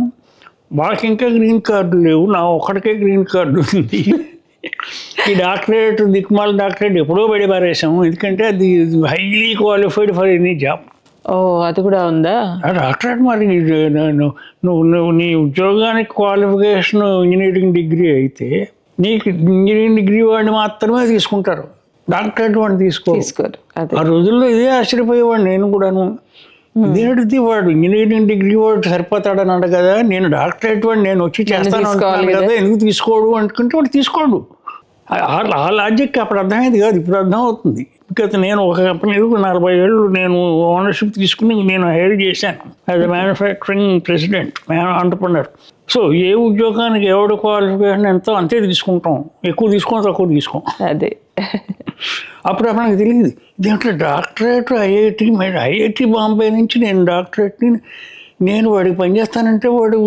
వాళ్ళకి ఇంకా గ్రీన్ కార్డు లేవు, నా ఒక్కడికే గ్రీన్ కార్డు ఉంది. ఈ డాక్టరేట్, దిక్మాల డాక్టరేట్ ఎప్పుడో బయట పారేసాము, ఎందుకంటే అది highly qualified for any job. అది కూడా ఉందా? డాక్టరేట్ మరి నువ్వు నీ ఉద్యోగానికి క్వాలిఫికేషన్ ఇంజనీరింగ్ డిగ్రీ అయితే నీకు ఇంజనీరింగ్ డిగ్రీ వాడిని మాత్రమే తీసుకుంటారు, డాక్టరేట్ వాడిని తీసుకోరు. ఆ రోజుల్లో ఇదే ఆశ్చర్యపోయేవాడు నేను కూడాను. ఇదేంటిది వాడు ఇంజనీరింగ్ డిగ్రీ వాడు సరిపోతాడని అంట కదా, నేను డాక్టరేట్ వాడు నేను వచ్చి చేస్తాను అనుకున్నాను కదా, ఎందుకు తీసుకోడు అనుకుంటే వాడు తీసుకోడు. ఆ లాజిక్ అప్పుడు అర్థమైంది కాదు, ఇప్పుడు అర్థం అవుతుంది. బికాజ్ నేను ఒక కంపెనీలో 40 ఏళ్ళు నేను ఓనర్షిప్ తీసుకుని నేను హైర్ చేశాను as a manufacturing president, entrepreneur. So ఏ ఉద్యోగానికి ఎవడు క్వాలిఫికేషన్ ఎంతో అంతే తీసుకుంటాం, ఎక్కువ తీసుకోం తక్కువ తీసుకోం. అదే అప్పుడు మనకు తెలియదు దీంట్లో డాక్టరేట్ ఐఐటి బాంబే నుంచి నేను డాక్టరేట్ని నేను వాడికి పనిచేస్తానంటే వాడు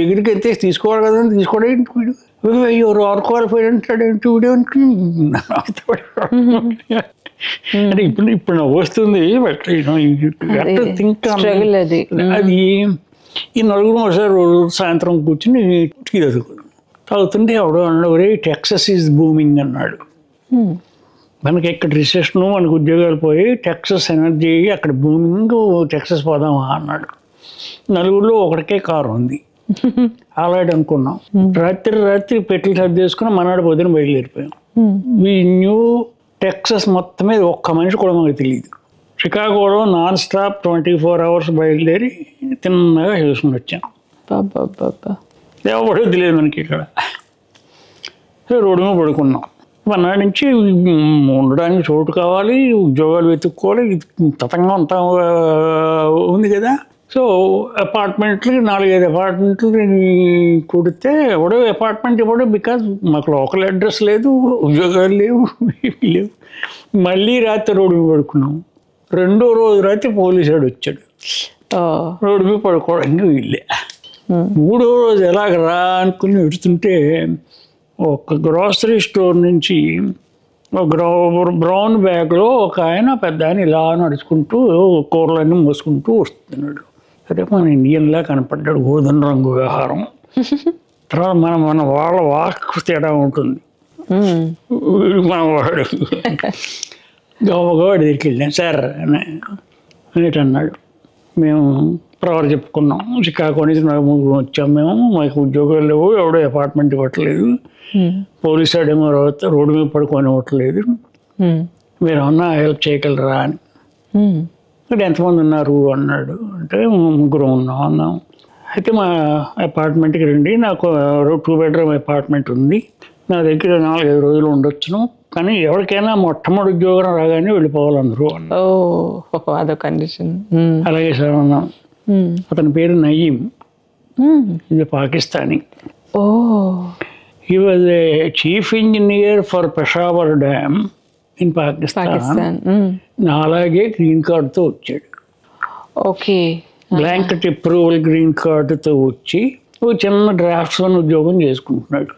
ఎగిరికి అయితే తీసుకోవాలి కదా, తీసుకోవడం వీడు ఎవరు ఆర్ క్వాలిఫైడ్ అంటాడేంటి వీడియో అంటే ఇప్పుడు వస్తుంది. అది ఈ నలుగురు ఒకసారి రోజు సాయంత్రం కూర్చుని టీ తాగుతుంటే ఎవడో అన్నాడు, ఒరే టెక్సస్ ఈజ్ బూమింగ్ అన్నాడు. మనకి ఎక్కడ రిసెషన్, మనకు ఉద్యోగాలు పోయి టెక్సస్ ఎనర్జీ అక్కడ బూమింగ్, టెక్సస్ పోదామా అన్నాడు. నలుగురిలో ఒకటికే కారు ఉంది, అలాంటి అనుకున్నాం. రాత్రి పెట్లు సర్దేసుకుని మనాడు పొద్దున బయలుదేరిపోయాం. ఈ న్యూ టెక్సస్ మొత్తం మీద ఒక్క మనిషి కూడా మనకు తెలియదు. షికాగోలో నాన్ స్టాప్ 24 hours బయలుదేరి తిన్నగా చూసుకుని వచ్చాం. ఎవడో తెలియదు మనకి ఇక్కడ. రోడ్డు మీద పడుకున్నాం. మన్నాడు నుంచి ఉండడానికి చోటు కావాలి, ఉద్యోగాలు వెతుక్కోవాలి, తతంగా అంతా ఉంది కదా. సో అపార్ట్మెంట్లు 4-5 అపార్ట్మెంట్లు కుడితే ఎవడో అపార్ట్మెంట్ ఇవ్వడు, బికాజ్ మాకు లోకల్ అడ్రస్ లేదు, ఉద్యోగాలు లేవు. మళ్ళీ రాత్రి రోడ్డు మీద పడుకున్నాం. 2వ రోజు రాత్రి పోలీసు వాడు వచ్చాడు, రోడ్డు మీద పడుకోవడానికి వీళ్ళే. 3వ రోజు ఎలాగ రా అనుకుని వెడుతుంటే ఒక గ్రాసరీ స్టోర్ నుంచి బ్రౌన్ బ్యాగ్లో ఒక ఆయన పెద్ద ఆయన ఇలా నడుచుకుంటూ కూరలన్నీ మోసుకుంటూ వస్తున్నాడు. సరే మన ఇండియన్లా కనపడ్డాడు, గోధుమ రంగు వ్యవహారం. తర్వాత మన వాళ్ళ వాక్ తేడా ఉంటుంది. మన వాడు గవ్వగా దగ్గరికి వెళ్ళాం. సార్ అనేటి అన్నాడు. మేము ప్రవర్ చెప్పుకున్నాం, షికాగో నుంచి వచ్చాం మేము, మాకు ఉద్యోగాలు లేవు, ఎవడో అపార్ట్మెంట్ ఇవ్వట్లేదు, పోలీసు వాడేమో రోడ్డు మీద పడుకొని ఇవ్వట్లేదు, మీరు ఏమన్నా హెల్ప్ చేయగలరా అని. ఇక్కడ ఎంతమంది ఉన్నారు అన్నాడు. అంటే 3 ఉన్నాం అన్నాం. అయితే మా అపార్ట్మెంట్కి రండి, నాకు 2 bedroom అపార్ట్మెంట్ ఉంది, నా దగ్గర 4-5 రోజులు ఉండొచ్చును, కానీ ఎవరికైనా మొట్టమొదటి ఉద్యోగం రాగానే వెళ్ళిపోవాలి అందరూ అన్నారు. అదో కండిషన్. అలాగే సార్ అన్నాం. అతని పేరు నయీం, ఇది Pakistani. He was a chief engineer for Peshawar dam in Pakistan. అలాగే గ్రీన్ కార్డుతో వచ్చాడు. ఓకే, బ్లాంకెట్ అప్రూవల్ గ్రీన్ కార్డుతో వచ్చి ఓ చిన్న డ్రాఫ్ట్స్మన్ ఉద్యోగం చేసుకుంటున్నాడు.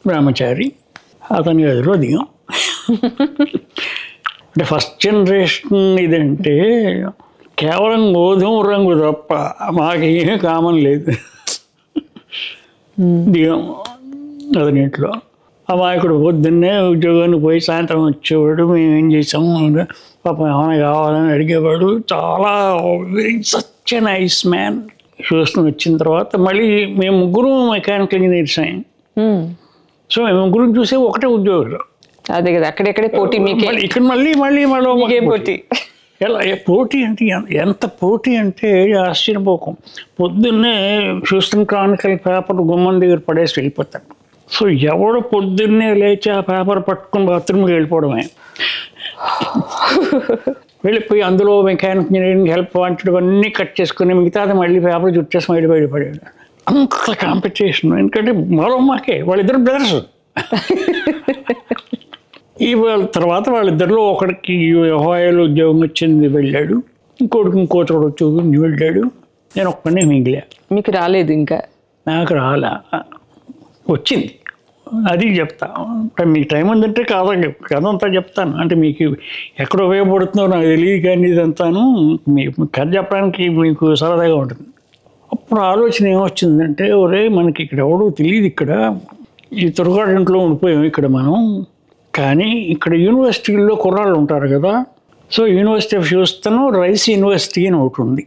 బ్రహ్మచారి. అతని ఎదురు దిగాం. అంటే ఫస్ట్ జనరేషన్ ఇదంటే కేవలం గోధుమ రంగు తప్ప మాకేమీ కామన్ లేదు. దిగాం అతనింట్లో. అమాయకుడు పొద్దున్నే ఉద్యోగానికి పోయి సాయంత్రం వచ్చేవాడు. మేము ఏం చేసాము, పాపం ఏమైనా కావాలని అడిగేవాడు. చాలా సచ్ ఎ నైస్ మ్యాన్. చూసుకుని వచ్చిన తర్వాత మళ్ళీ మేము 3 మెకానికల్ ఇంజనీర్స్ అయ్యాం. సో మేము 3 చూసే ఒకటే ఉద్యోగులు. అదే కదా, అక్కడెక్కడే పోటీ. ఇక్కడ మళ్ళీ పోటీ. ఎలా పోటీ అంటే ఎంత పోటీ అంటే ఆశ్చర్యపోకం. పొద్దున్నే హ్యూస్టన్ క్రానికల్ పేపర్ గుమ్మం దగ్గర పడేసి వెళ్ళిపోతాడు. సో ఎవడు పొద్దున్నే లేచి ఆ పేపర్ పట్టుకుని బాత్రూమ్కి వెళ్ళిపోవడమే. వెళ్ళిపోయి అందులో మెకానిక్ ఇంజనీరింగ్ హెల్ప్ వాంటెడ్ అన్నీ కట్ చేసుకుని మిగతాది మళ్ళీ పేపర్ చుట్టేసి బయటపడాడు. అంత కాంపిటీషన్. ఎందుకంటే మరో మాకే వాళ్ళిద్దరు బ్రదర్స్. వాళ్ళ తర్వాత వాళ్ళిద్దరిలో ఒకడికి హోయాలో ఉద్యోగం వచ్చింది, వెళ్ళాడు. ఇంకో చోట ఉద్యోగం వెళ్ళాడు. నేను ఒక్కనే మిగిలా. మీకు రాలేదు? ఇంకా నాకు రాలా. వచ్చింది అది చెప్తా. మీకు టైం ఉందంటే కథ అంతా చెప్తాను. అంటే మీకు ఎక్కడ ఉపయోగపడుతుందో నాకు తెలియదు, కానీ ఇదంతాను మీకు కథ చెప్పడానికి మీకు సరదాగా ఉంటుంది. అప్పుడు ఆలోచన ఏమొచ్చిందంటే, ఒరే మనకి ఇక్కడ ఎవడో తెలియదు, ఇక్కడ ఈ తురగాడు ఇంట్లో ఉండిపోయాం ఇక్కడ మనం. కానీ ఇక్కడ యూనివర్సిటీల్లో కుర్రాళ్ళు ఉంటారు కదా. So university of Houston rice university అని ఒకటి ఉంది.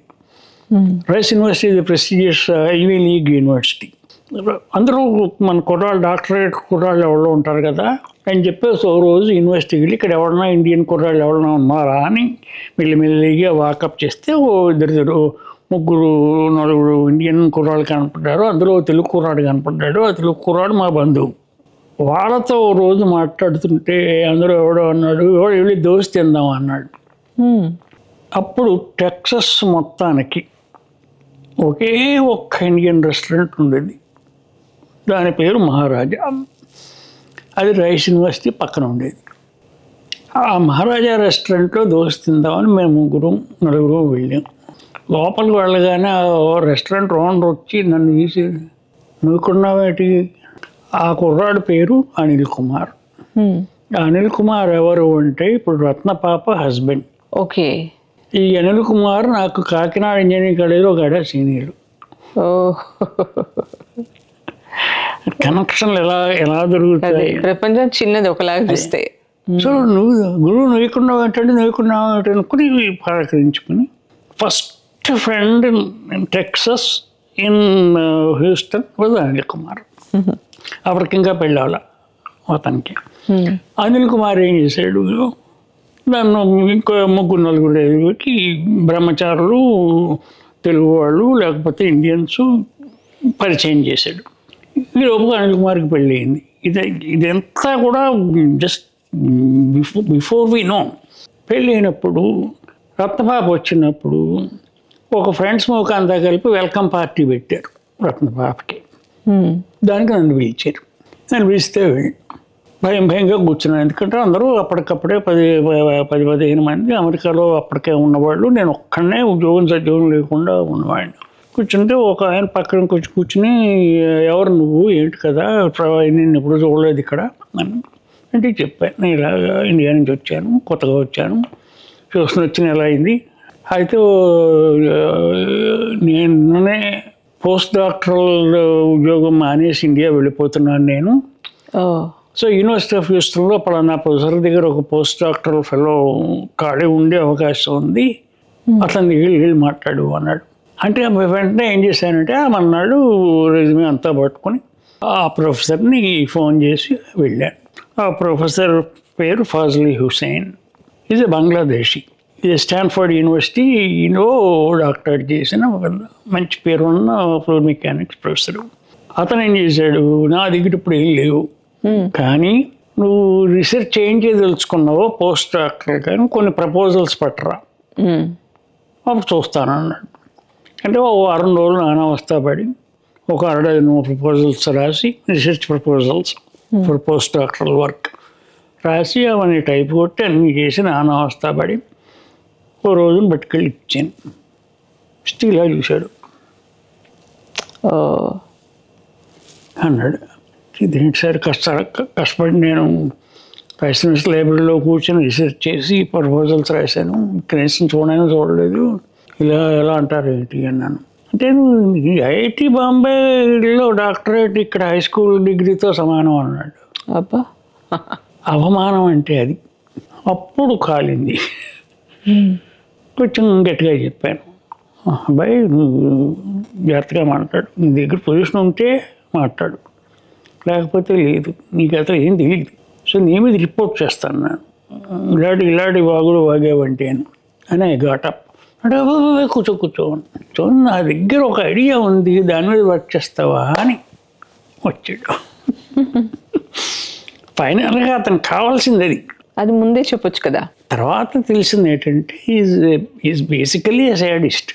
రైస్ యూనివర్సిటీ ఇది ప్రెస్టీజియస్ ఐవీ లీగ్ యూనివర్సిటీ. అందరూ మన కుర్రాళ్ళు డాక్టరేట్ కుర్రాళ్ళు ఎవరో ఉంటారు కదా అని చెప్పేసి ఓ రోజు యూనివర్సిటీకి వెళ్ళి ఇక్కడ ఎవరన్నా ఇండియన్ కుర్రాళ్ళు ఎవరన్నా ఉన్నారా అని మెల్లిమెల్లిగా వాకప్ చేస్తే ఓ ఇద్దరు ముగ్గురు నలుగురు ఇండియన్ కుర్రాళ్ళు కనపడ్డారు. అందులో తెలుగు కుర్రాడు కనపడ్డాడు. ఆ తెలుగు కుర్రాడు మా బంధువు. వాళ్ళతో ఓ రోజు మాట్లాడుతుంటే అందరూ ఎవడో అన్నాడు, ఎవడు వెళ్ళి దోశ తిందాం అన్నాడు. అప్పుడు టెక్సస్ మొత్తానికి ఒకే ఒక్క ఇండియన్ రెస్టారెంట్ ఉండేది. దాని పేరు మహారాజా. అది రైస్ యూనివర్సిటీ పక్కన ఉండేది. ఆ మహారాజా రెస్టారెంట్లో దోశ తిందామని మేము నలుగురు వెళ్ళాం. లోపలికి వెళ్ళగానే ఆ రెస్టారెంట్ ఓనర్ వచ్చి నన్ను తీసి, నువ్వుకున్నావేటి? ఆ కుర్రాడు పేరు అనిల్ కుమార్. అనిల్ కుమార్ ఎవరు అంటే ఇప్పుడు రత్నపాప హస్బెండ్. ఓకే. ఈ అనిల్ కుమార్ నాకు కాకినాడ ఇంజనీరింగ్ కాలేజీలో ఒక సీనియర్. కనెక్షన్లు ఎలా దొరుకుతాయి? ప్రపంచం చిన్నది ఒకలాగా చూస్తే. సో గురువు నువ్వుకున్నావు ఏంటంటే నువ్వుకున్నావు ఏంటంటే అనుకుని పలకరించుకుని first friend in Texas in Houston was Anil Kumar. అప్పటికి ఇంకా పెళ్ళాల అతనికి. అనిల్ కుమార్ ఏం చేశాడు, నన్ను ఇంకో ముగ్గురు నలుగురికి బ్రహ్మచారులు తెలుగు వాళ్ళు లేకపోతే ఇండియన్స్ పరిచయం చేశాడు. ఈ లోపు అనిల్ కుమార్కి పెళ్ళి అయింది. ఇదంతా కూడా జస్ట్ బిఫోర్ వి నో. పెళ్ళి అయినప్పుడు రత్నపాప వచ్చినప్పుడు ఒక ఫ్రెండ్స్ అంతా కలిపి వెల్కమ్ పార్టీ పెట్టారు రత్నపాపకి. దానికి నన్ను పిలిచారు. నన్ను పిలిస్తే భయంగా కూర్చున్నాను. ఎందుకంటే అందరూ అప్పటికప్పుడే 10-15 మంది అమెరికాలో అప్పటికే ఉన్నవాళ్ళు. నేను ఒక్కడనే ఉద్యోగం లేకుండా ఉన్నవాడిని. కూర్చుంటే ఒక ఆయన పక్కన కూర్చుని, ఎవరు నువ్వు ఏంటి కదా, నేను ఎప్పుడు చూడలేదు ఇక్కడ అంటే చెప్పాను. నేను ఇలాగా ఇండియా నుంచి వచ్చాను, కొత్తగా వచ్చాను, చూసిన ఎలా అయింది. అయితే నేనే పోస్ట్ డాక్టరల్ ఉద్యోగం మానేసి ఇండియా వెళ్ళిపోతున్నాను నేను. సో యూనివర్సిటీ ఆఫ్ హ్యూస్టన్లో పలానా ప్రొఫెసర్ దగ్గర ఒక పోస్ట్ డాక్టరల్ ఫెలో ఖాళీ ఉండే అవకాశం ఉంది, అతన్ని వెళ్ళి మాట్లాడు అన్నాడు. అంటే వెంటనే ఏం చేశానంటే అన్నాడు రెజ్యూమే అంతా పట్టుకొని ఆ ప్రొఫెసర్ని ఫోన్ చేసి వెళ్ళాను. ఆ ప్రొఫెసర్ పేరు ఫాజ్లీ హుసేన్. ఇది బంగ్లాదేశీ. ఇది స్టాన్ఫర్డ్ యూనివర్సిటీలో డాక్టరేట్ చేసిన ఒక మంచి పేరు ఉన్న ఫ్లూయిడ్ మెకానిక్స్ ప్రొఫెసర్. అతను ఏం చేశాడు, నా దగ్గర ఇప్పుడు ఏం లేవు, కానీ నువ్వు రీసెర్చ్ ఏం చేయదలుచుకున్నావో పోస్ట్ డాక్టర్ కానీ కొన్ని ప్రపోజల్స్ పట్టరా, అప్పుడు చూస్తానన్నాడు. అంటే ఓ 6 రోజులు నానావస్థ పడి ఒక 6 ప్రపోజల్స్ రాసి, research proposals for post doctoral work రాసి అవన్నీ టైప్ కొట్టి అన్నీ చేసి నానావస్థ పడి ఓ రోజును పట్టుకెళ్ళి ఇచ్చాను. ఇలా చూశాడు అన్నాడు, ఇదేంటి సార్ కష్టపడి నేను రైస్ లైబ్రరీలో కూర్చొని రీసెర్చ్ చేసి ప్రపోజల్స్ రాశాను, కనీసం చూడలేదు, ఇలా ఎలా అంటారు ఏంటి అన్నాను. అంటే ఐఐటి బాంబేలో డాక్టరేట్ ఇక్కడ హై స్కూల్ డిగ్రీతో సమానం అన్నాడు. అబ్బా, అవమానం అంటే అది. అప్పుడు కాలింది. కొంచెం గట్టిగా చెప్పాను, అబ్బాయి జాగ్రత్తగా మాట్లాడు, నీ దగ్గర పొజిషన్ ఉంటే మాట్లాడు, లేకపోతే లేదు, నీకు అసలు ఏం తెలియదు. సో నీ మీద రిపోర్ట్ చేస్తాను నేను, ఇలాంటి వాగుడు వాగేవంటే అని ఘాటప్ అంటే కూర్చో నా దగ్గర ఒక ఐడియా ఉంది, దాని మీద వర్క్ చేస్తావా అని వచ్చాడు. ఫైనల్గా అతనికి కావాల్సింది అది ముందే చెప్పొచ్చు కదా. తర్వాత తెలిసింది ఏంటంటే ఈజ్ బేసికలీ ఎ సైడిస్ట్.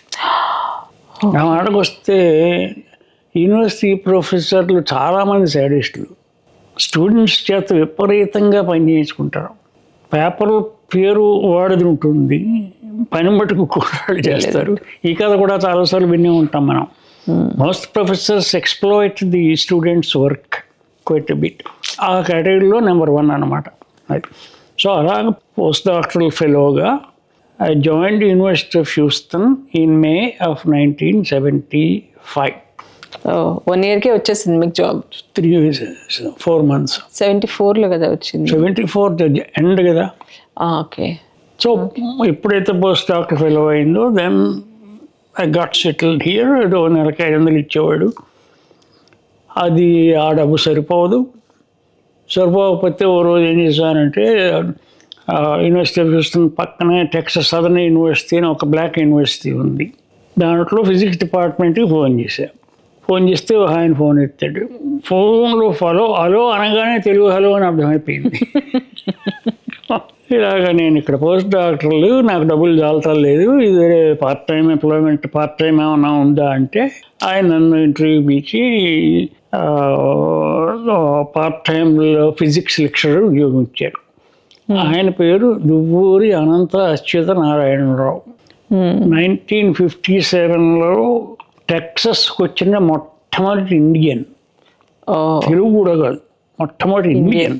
నా మాటకు వస్తే యూనివర్సిటీ ప్రొఫెసర్లు చాలామంది సైడిస్టులు స్టూడెంట్స్ చేత విపరీతంగా పనిచేయించుకుంటారు. పేపర్ పేరు వాడిది ఉంటుంది, పని మట్టుకు కూడా చేస్తారు. ఈ కథ కూడా చాలాసార్లు వినే ఉంటాం మనం. Most professors exploit the students work. Quite bit. ఆ కేటగిరీలో నెంబర్ 1 అన్నమాట అది. సో అలాగ పోస్ట్ డాక్టరల్ ఫెలోగా I joined university of Houston in May of 1975. 1 yearకే వచ్చేసింది మీకు జాబ్? 3 years 4 months. 74లో కదా వచ్చింది? 74 ఎండ్ కదా. ఓకే. సో ఎప్పుడైతే పోస్ట్ డాక్టర్ ఫెలో అయిందో then I got settled here. ఏదో నెలకి 500 ఇచ్చేవాడు. అది ఆ డబ్బు సరిపోదు. సరిపోకపోతే ఓ రోజు ఏం చేశానంటే యూనివర్సిటీ ఆఫ్ హ్యూస్టన్ పక్కనే టెక్సస్ సదర్న్ యూనివర్సిటీ అని ఒక బ్లాక్ యూనివర్సిటీ ఉంది. దాంట్లో ఫిజిక్స్ డిపార్ట్మెంట్కి ఫోన్ చేస్తే ఆయన ఫోన్ ఎత్తాడు. ఫోన్లో హలో అనగానే తెలుగు హలో అని అర్థమైపోయింది. ఇలాగ నేను ఇక్కడ పోస్ట్ డాక్టర్లు, నాకు డబ్బులు చాలతలేదు, ఇది వేరే part time employment part time ఏమైనా ఉందా అంటే ఆయన నన్ను ఇంటర్వ్యూ పిలిచి పార్ట్ టైంలో ఫిజిక్స్ లెక్చరర్ ఉద్యోగం ఇచ్చారు. ఆయన పేరు దువ్వూరి అనంత అచ్యుత నారాయణరావు. 1957లో టెక్సస్కి వచ్చిన మొట్టమొదటి ఇండియన్, తెలుగు కూడా కాదు, మొట్టమొదటి ఇండియన్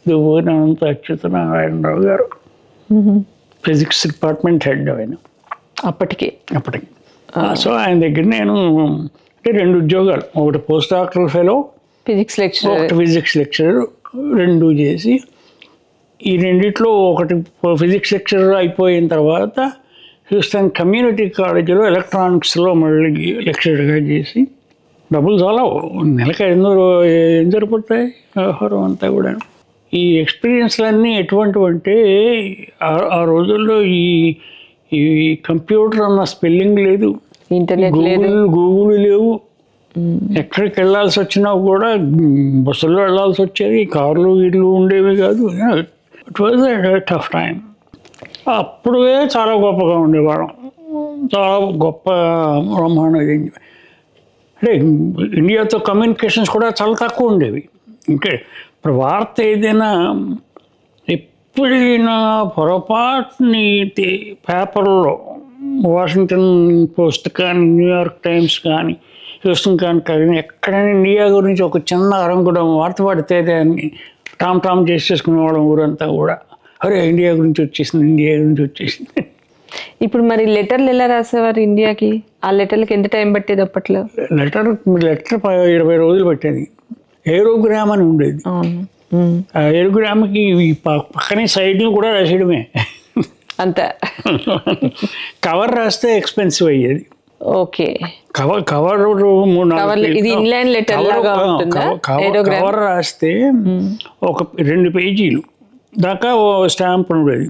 దువ్వూరి అనంత అచ్యుత నారాయణరావు గారు. ఫిజిక్స్ డిపార్ట్మెంట్ హెడ్ ఆయన అప్పటికి. సో ఆయన దగ్గర నేను అంటే 2 ఉద్యోగాలు, ఒకటి post doctoral fellow, physics lecturer, ఒకటి ఫిజిక్స్ లెక్చరర్, 2 చేసి ఈ రెండిట్లో ఒకటి ఫిజిక్స్ లెక్చరర్ అయిపోయిన తర్వాత హ్యూస్టన్ కమ్యూనిటీ కాలేజీలో ఎలక్ట్రానిక్స్లో మళ్ళీ లెక్చరర్గా చేసి డబ్బులు చాలా నెలకి 500 ఏం సరిపోతాయి వ్యవహారం అంతా కూడా. ఈ ఎక్స్పీరియన్స్లన్నీ ఎటువంటివి అంటే ఆ రోజుల్లో ఈ కంప్యూటర్ అన్న స్పెల్లింగ్ లేదు, ఇంటర్నెట్ లేదు, గూగుల్ లేవు. ఎక్కడికి వెళ్ళాల్సి వచ్చినా కూడా బస్సుల్లో వెళ్ళాల్సి వచ్చేది, కార్లు ఇళ్ళు ఉండేవి కాదు. It was tough time. అప్పుడే చాలా గొప్పగా ఉండేవాళ్ళం, చాలా గొప్ప బ్రహ్మాండంగా. అంటే ఇండియాతో కమ్యూనికేషన్స్ కూడా చాలా తక్కువ ఉండేవి. ఇంకా ఇప్పుడు వార్త ఏదైనా ఎప్పుడైనా పొరపాటుని పేపర్లో వాషింగ్టన్ పోస్ట్ కానీ, న్యూయార్క్ టైమ్స్ కానీ, హ్యూస్టన్ కానీ ఎక్కడైనా ఇండియా గురించి ఒక చిన్న అరంగుడం వార్త పడితే దాన్ని టామ్ చేసేసుకునేవాళ్ళం ఊరంతా కూడా. అరే ఇండియా గురించి వచ్చేసింది. ఇప్పుడు మరి లెటర్లు ఎలా రాసేవారు ఇండియాకి? ఆ లెటర్లకి ఎంత టైం పట్టేది అప్పట్లో? లెటర్ 20 రోజులు పట్టేది. ఏరోగ్రామ్ అని ఉండేది. ఆ ఏరోగ్రామ్కి పక్కనే సైడ్లు కూడా రాసేయడమే అంత. కవర్ రాస్తే ఎక్స్పెన్సివ్ అయ్యేది. ఓకే. కవర్ ఇది ఇన్లైన్ లెటర్ లాగా ఉంటుందా? కవర్ రాస్తే ఒక 2 పేజీలు దాకా స్టాంప్ ఉండేది.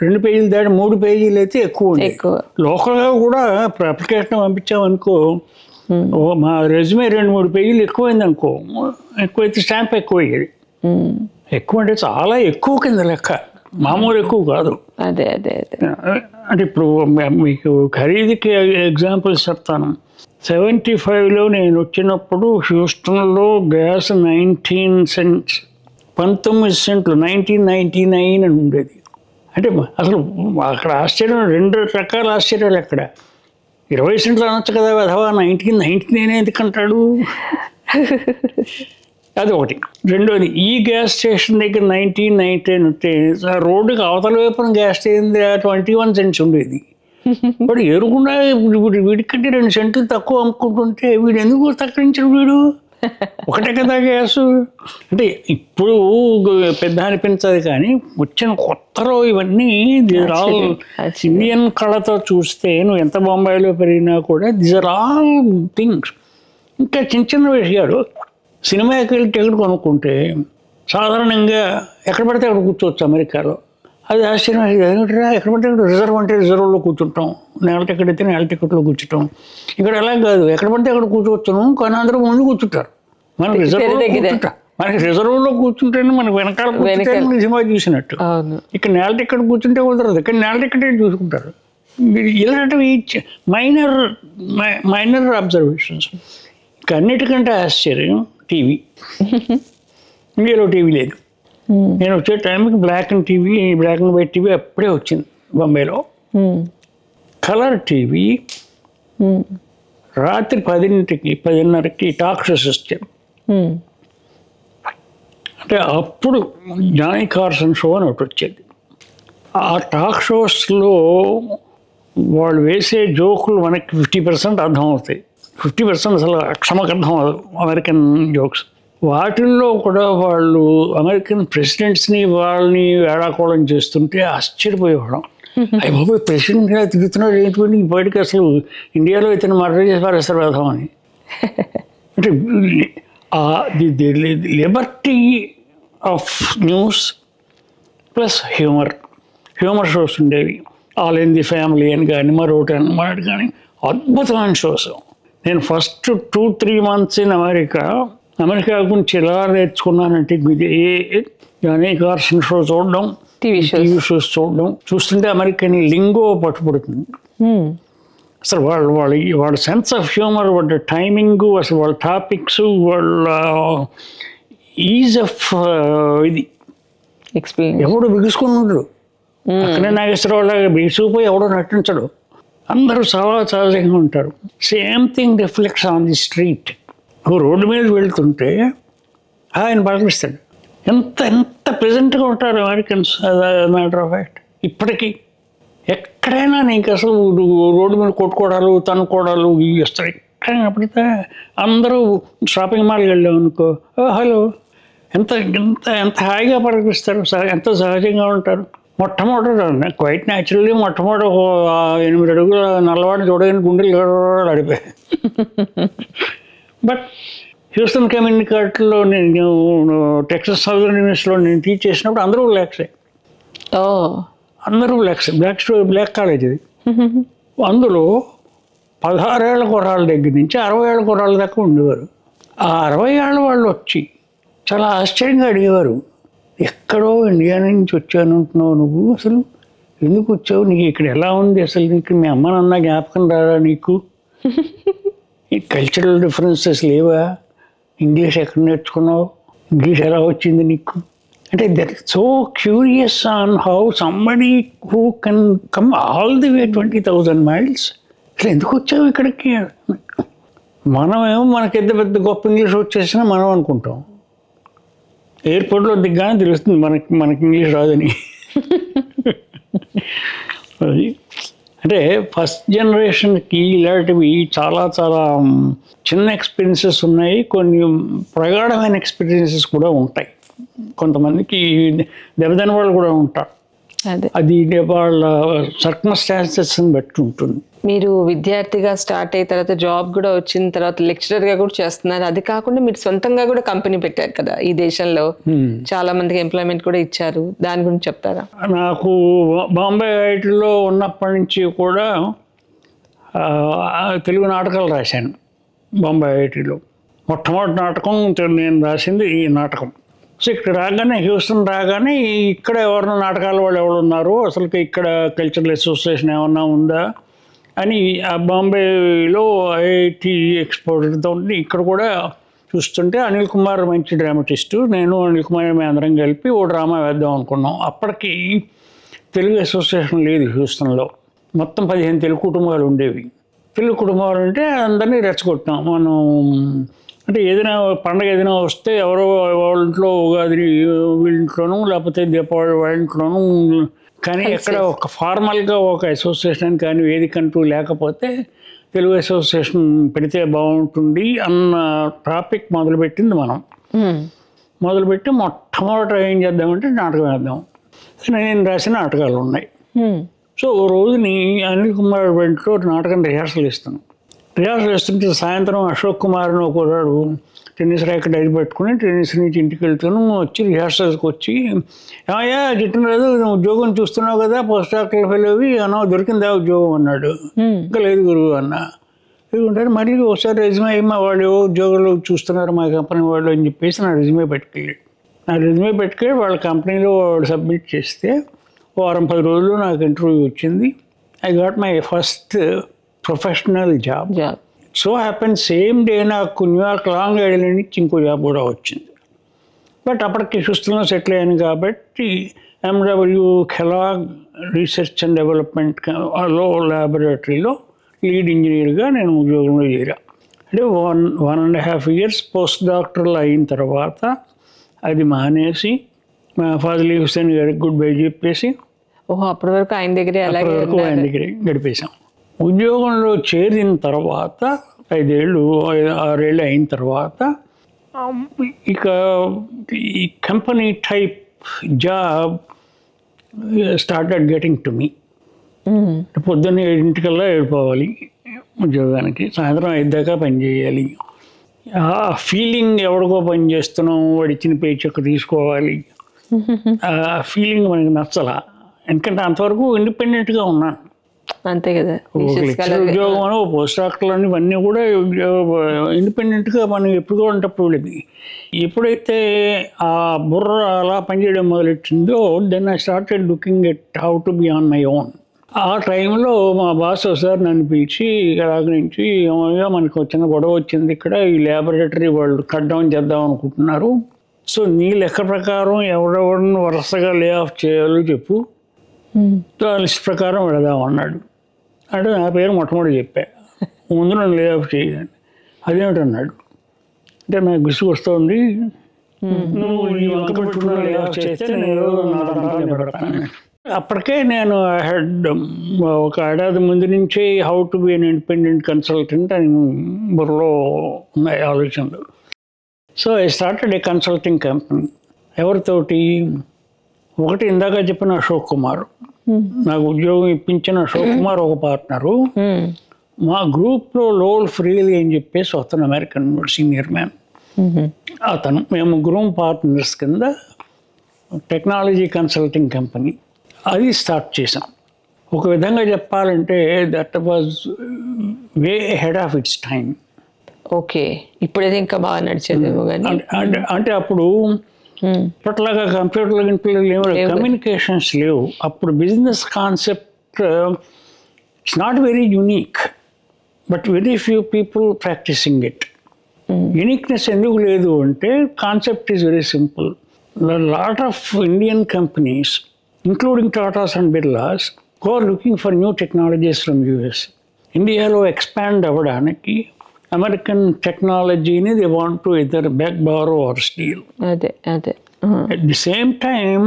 2 పేజీలు దాటి 3 పేజీలు అయితే ఎక్కువ ఉండేది. లోకల్గా కూడా అప్లికేషన్ పంపించామనుకో, మా రెజ్యూమే 2-3 పేజీలు ఎక్కువైంది అనుకో, ఎక్కువైతే స్టాంప్ ఎక్కువ అయ్యేది. ఎక్కువ అంటే చాలా ఎక్కువ కింద లెక్క, మామూలు ఎక్కువ కాదు. అదే అంటే ఇప్పుడు మీకు ఖరీదుకి ఎగ్జాంపుల్స్ చెప్తాను. 75లో నేను వచ్చినప్పుడు హ్యూస్టన్లో గ్యాస్ 19 cents, 19 cents, 1999 అని ఉండేది. అంటే అసలు అక్కడ ఆశ్చర్యం, 2 రకాల ఆశ్చర్యాలు. అక్కడ 20 cents అనొచ్చు కదా, అథవా 1999 ఎందుకంటాడు. అది ఒకటి. రెండోది, ఈ గ్యాస్ స్టేషన్ దగ్గర 1999 ఉంటే రోడ్డుకి అవతల వైపున గ్యాస్ స్టేషన్ 21 cents ఉండేది. వాడు ఎరుగుండా వీడికంటే 2 cents తక్కువ అమ్ముకుంటుంటే వీడు ఎందుకు తక్కువించడు? వీడు ఒకటే కదా గ్యాస్. అంటే ఇప్పుడు పెద్ద అనిపించదు కానీ వచ్చిన కొత్తలో ఇవన్నీ ఇండియన్ కళతో చూస్తే నువ్వు ఎంత బొంబాయిలో పెరిగినా కూడా దీస్ ఆర్ ఆల్ థింగ్స్. ఇంకా చిన్న విషయాలు. సినిమాకి వెళ్ళి టికెట్ కొనుక్కుంటే సాధారణంగా ఎక్కడ పడితే అక్కడ కూర్చోవచ్చు అమెరికాలో. అది ఆశ్చర్యం. ఏమిటరా ఎక్కడ పడితే అక్కడ రిజర్వ్ అంటే రిజర్వ్లో కూర్చుంటాం, నెల టికెట్ అయితే నెల టికెట్లో కూర్చుంటాం. ఇక్కడ ఎలా కాదు, ఎక్కడ పడితే అక్కడ కూర్చోవచ్చును, కానీ అందరూ ముందు కూర్చుంటారు. మనకి రిజర్వ్లో కూర్చుంటేనే మనకి వెనకాల కూర్చుంటే మనకి సినిమా చూసినట్టు. ఇక్కడ నెల టికెట్ కూర్చుంటే కుదరదు, ఇక్కడ నెల టికెట్ చూసుకుంటారు. ఇలాంటివి మైనర్ అబ్జర్వేషన్స్. ఇక అన్నిటికంటే ఆశ్చర్యం టీవీ. ఇండియాలో టీవీ లేదు. నేను వచ్చే టైంకి బ్లాక్ అండ్ వైట్ టీవీ అప్పుడే వచ్చింది బొంబాయిలో. కలర్ టీవీ రాత్రి 10:30కి 10:30కి టాక్ షోస్ వచ్చాయి. అంటే అప్పుడు జానీ కార్సన్ షో అని ఒకటి వచ్చేది. ఆ టాక్ షోస్లో వాళ్ళు వేసే జోకులు మనకి 50% అర్థం అవుతాయి, 50% అసలు అక్షమకు అర్థం అవ్వదు అమెరికన్ జోక్స్. వాటిల్లో కూడా వాళ్ళు అమెరికన్ ప్రెసిడెంట్స్ని వాళ్ళని వేళాకోళం చేస్తుంటే ఆశ్చర్యపోయేవాళ్ళం. అయ్యి బాబు ప్రెసిడెంట్ తిరుగుతున్నాడు ఏంటి బయటకి, అసలు ఇండియాలో ఇతను మర్డర్ చేసి పారేస్తారు వేద్దాం అని. అంటే Liberty of news plus humour shows ఉండేవి. ఆల్ ఇన్ ది ఫ్యామిలీ అని కానీ మరొకటి అన్నమాట కానీ అద్భుతమైన షోస్. నేను ఫస్ట్ 2-3 months ఇన్ అమెరికా గురించి ఎలా నేర్చుకున్నానంటే జానీ కార్సన్ షో చూడడం, టీవీ షోస్ చూడడం, చూస్తుంటే అమెరికన్ లింగో పట్టుబడుతుంది. అసలు వాళ్ళ సెన్స్ ఆఫ్ హ్యూమర్, వాళ్ళ టైమింగ్, అసలు వాళ్ళ టాపిక్స్, వాళ్ళ ఈజ్ ఆఫ్ ఇది ఎక్స్పీరియన్స్. ఎవడు బిగుసుకుని ఉండడు. అక్కడే నాగేశ్వరరావు బిగుసుకుపోయి ఎవడో నటించడు. అందరూ చాలా సహజంగా ఉంటారు. Same thing reflects on the street. Road మీద వెళ్తుంటే ఆయన పలకరిస్తాడు. ఎంత ఎంత ప్రెజెంట్గా ఉంటారు అమెరికన్స్. మ్యాటర్ ఆఫ్ ఫ్యాక్ట్ ఇప్పటికీ ఎక్కడైనా నీకు అసలు రోడ్డు మీద కొట్టుకోవడాలు తనుకోవడాలు వస్తాయి. ఎక్కడైనా అప్పటితే అందరూ షాపింగ్ మాల్కి వెళ్ళాం అనుకో, హలో ఎంత ఎంత ఎంత హాయిగా పలకరిస్తారు, ఎంత సహజంగా ఉంటారు. మొట్టమొదటి క్వైట్ న్యాచురల్లీ మొట్టమొదటి 8 అడుగుల నల్లవాడిని చూడగానే గుండెలు అడిపోయాయి. బట్ హ్యూస్టన్ కమ్యూనికేట్లో నేను టెక్సస్ సౌదర్న్ యూనివర్సిటీలో నేను టీచ్ చేసినప్పుడు అందరూ బ్లాక్సే. అందరూ బ్లాక్ కాలేజ్ అది. అందులో 16 ఏళ్ల కుర్రాళ్ళ దగ్గర నుంచి 60 ఏళ్ల కుర్రాళ్ళ దాకా ఉండేవారు. ఆ 60 ఏళ్ళ వాళ్ళు వచ్చి చాలా ఆశ్చర్యంగా అడిగేవారు, ఎక్కడో ఇండియా నుంచి వచ్చాను అంటున్నావు నువ్వు, అసలు ఎందుకు వచ్చావు, నీకు ఇక్కడ ఎలా ఉంది, అసలు నీకు మీ అమ్మ నాన్న జ్ఞాపకం రారా నీకు, ఈ కల్చరల్ డిఫరెన్సెస్ లేవా, ఇంగ్లీష్ ఎక్కడ నేర్చుకున్నావు, ఇంగ్లీష్ ఎలా వచ్చింది నీకు. అంటే that is so curious on how somebody who can come all the way 20,000 miles. అసలు ఎందుకు వచ్చావు ఇక్కడికి. మనమేమో మనకి ఎంత పెద్ద గొప్ప ఇంగ్లీష్ వచ్చేసినా మనం అనుకుంటాం, ఎయిర్పోర్ట్లో దిగ్గానే తెలుస్తుంది మనకి ఇంగ్లీష్ రాదని. అది అంటే ఫస్ట్ జనరేషన్కి ఇలాంటివి చాలా చాలా చిన్న ఎక్స్పీరియన్సెస్ ఉన్నాయి, కొన్ని ప్రగాఢమైన ఎక్స్పీరియన్సెస్ కూడా ఉంటాయి. కొంతమందికి దెబ్బతిన వాళ్ళు కూడా ఉంటారు. అది వాళ్ళ సర్కమ్స్టాన్సెస్ని బట్టి ఉంటుంది. మీరు విద్యార్థిగా స్టార్ట్ అయిన తర్వాత జాబ్ కూడా వచ్చిన తర్వాత లెక్చరర్గా కూడా చేస్తున్నారు. అది కాకుండా మీరు సొంతంగా కూడా కంపెనీ పెట్టారు కదా ఈ దేశంలో, చాలా మందికి ఎంప్లాయ్మెంట్ కూడా ఇచ్చారు, దాని గురించి చెప్తారా. నాకు బాంబే ఐటీలో ఉన్నప్పటి నుంచి కూడా తెలుగు నాటకాలు రాశాను. బాంబే ఐటీలో మొట్టమొదటి నాటకం నేను రాసింది ఈ నాటకం. సో ఇక్కడ రాగానే హ్యూస్టన్ రాగానే ఇక్కడ ఎవరైనా నాటకాల వాళ్ళు ఎవరు ఉన్నారు, అసలు ఇక్కడ కల్చరల్ అసోసియేషన్ ఏమన్నా ఉందా అని ఆ బాంబేలో ఐఐటి ఎక్స్పోర్ట్తో ఇక్కడ కూడా చూస్తుంటే అనిల్ కుమార్ మంచి డ్రామటిస్టు, నేను అనిల్ కుమార్ మేము అందరం కలిపి ఓ డ్రామా వేద్దాం అనుకున్నాం. అప్పటికి తెలుగు అసోసియేషన్ లేదు హ్యూస్టన్లో. మొత్తం 15 తెలుగు కుటుంబాలు ఉండేవి. తెలుగు కుటుంబాలు అంటే అందరినీ రెచ్చగొట్టాం మనం. అంటే ఏదైనా పండగ ఏదైనా వస్తే ఎవరో వాళ్ళ ఇంట్లో ఉగాది వీళ్ళింట్లోనూ లేకపోతే దీపావళి వాళ్ళ ఇంట్లోనూ, కానీ ఎక్కడ ఒక ఫార్మల్గా ఒక అసోసియేషన్ కానీ వేదికంటూ లేకపోతే తెలుగు అసోసియేషన్ పెడితే బాగుంటుంది అన్న టాపిక్ మొదలుపెట్టింది మనం. మొదలుపెట్టి మొట్టమొదట ఏం చేద్దామంటే నాటకం వేద్దాం. నేను రాసిన నాటకాలు ఉన్నాయి. సో ఓ రోజుని అనిల్ కుమార్ వెంటలో నాటకం రిహార్సల్ ఇస్తుంటే సాయంత్రం అశోక్ కుమార్ అని ఒకడు టెన్నిస్ ర్యాకెట్ అది పెట్టుకుని టెన్నిస్ నుంచి ఇంటికి వెళ్తాను వచ్చి రిహార్సల్స్కి వచ్చి, ఏమయ్యా జిట్టరాజు నువ్వు ఉద్యోగం చూస్తున్నావు కదా, పోస్ట్ డాక్టర్ ఫెలోవి అన్నా, దొరికిందా ఉద్యోగం అన్నాడు. ఇంకా లేదు గురువు అన్న. ఎందుకంటే మళ్ళీ ఒకసారి రెజ్యూమే మా వాళ్ళు ఏవో ఉద్యోగాలు చూస్తున్నారు మా కంపెనీ వాళ్ళు అని చెప్పేసి నా రెజ్యూమే పెట్టుకెళ్ళి వాళ్ళ కంపెనీలో వాళ్ళు సబ్మిట్ చేస్తే 10 రోజులు నాకు ఇంటర్వ్యూ వచ్చింది. I got my first professional job. So happen same day నాకు న్యూయార్క్ లాంగ్ ఐలాండ్ నుంచి ఇంకో జాబ్ కూడా వచ్చింది. బట్ అప్పటికి హ్యూస్టన్లో సెటిల్ అయ్యాను కాబట్టి ఎండబ్ల్యూ కెలాగ్ రీసెర్చ్ అండ్ డెవలప్మెంట్లో ల్యాబొరేటరీలో లీడ్ ఇంజనీర్గా నేను ఉద్యోగంలో చేరా. అంటే 1.5 years పోస్ట్ డాక్టర్లు అయిన తర్వాత అది మానేసి మా ఫాజల్ హుస్సేన్ గారికి గుడ్ బై చెప్పేసి ఓహో, అప్పటి వరకు ఆయన దగ్గరే అలాగే వరకు ఆయన దగ్గర గడిపేశాం. ఉద్యోగంలో చేరిన తర్వాత 5 ఏళ్ళు 6 ఏళ్ళు అయిన తర్వాత ఇక ఈ company type job started getting to me. పొద్దున్న 7 వెళ్ళిపోవాలి ఉద్యోగానికి, సాయంత్రం 5 దాకా పని చేయాలి. ఆ ఫీలింగ్ ఎవరికో పని చేస్తున్నాం, వాడు ఇచ్చిన పే చెక్ తీసుకోవాలి, ఆ ఫీలింగ్ మనకి నచ్చలా. ఎందుకంటే అంతవరకు ఇండిపెండెంట్గా ఉన్నాను. అంతే కదా, ఒక లెక్చర్ ఉద్యోగం అని, ఒక పోస్ట్ డాక్టర్లు ఇవన్నీ కూడా ఇండిపెండెంట్గా మనం ఎప్పుడు ఉంటప్పుడు వెళ్ళింది. ఎప్పుడైతే ఆ బుర్ర అలా పనిచేయడం మొదలెట్టిందో then I started looking at how to be on my own. ఆ టైంలో మా బాస్ ఒకసారి నన్ను పిలిచి ఇలాగ నుంచి, ఏమోగా మనకు వచ్చిన గొడవ వచ్చింది, ఇక్కడ ఈ ల్యాబొరేటరీ వాళ్ళు కట్ డౌన్ చేద్దాం అనుకుంటున్నారు, సో నీ లెక్క ప్రకారం ఎవరెవరిని వరుసగా లే ఆఫ్ చేయాలో చెప్పు, లిస్ట్ ప్రకారం వెళదాం అన్నాడు. అంటే నా పేరు మొట్టమొదటి చెప్పా, ముందు నన్ను లే ఆఫ్ చేయాలి. అదేమిటన్నాడు, అంటే నాకు విసుగు వస్తుంది, నువ్వు ఈ వంక పెట్టుకున్న లే ఆఫ్ చేస్తే నేను పెడతాను. అప్పటికే నేను హెడ్ ఒక ఏడాది ముందు నుంచి how to be an independent consultant అని బుర్రలో ఉన్నాయి ఆలోచనలు. So I started a consulting company. ఎవరితోటి? ఒకటి ఇందాక చెప్పిన అశోక్ కుమార్, నాకు ఉద్యోగం ఇప్పించిన అశోక్ కుమార్ ఒక పార్ట్నరు. మా గ్రూప్లో లోల్ ఫ్రీలీ అని చెప్పేసి అతను అమెరికన్ సీనియర్ మ్యాన్, అతను, మేము ముగ్గురం పార్ట్నర్స్ కింద టెక్నాలజీ కన్సల్టింగ్ కంపెనీ అది స్టార్ట్ చేసాం. ఒక విధంగా చెప్పాలంటే that was way head of it's time. Okay, ఇప్పుడైతే ఇంకా బాగా నడిచేదేమో కానీ. అంటే అప్పుడు ఇప్పట్లాగా కంప్యూటర్లు లేవు, కమ్యూనికేషన్స్ లేవు. అప్పుడు business concept it's not very unique, but very few people practising it. యునీక్నెస్ ఎందుకు లేదు అంటే concept is very simple. Lot of Indian companies including Tatas and Birlas, who are looking for new technologies from US. ఇండియాలో ఎక్స్పాండ్ అవ్వడానికి అమెరికన్ టెక్నాలజీని they want to either beg borrow or steal. అదే అదే అట్ ది సేమ్ టైం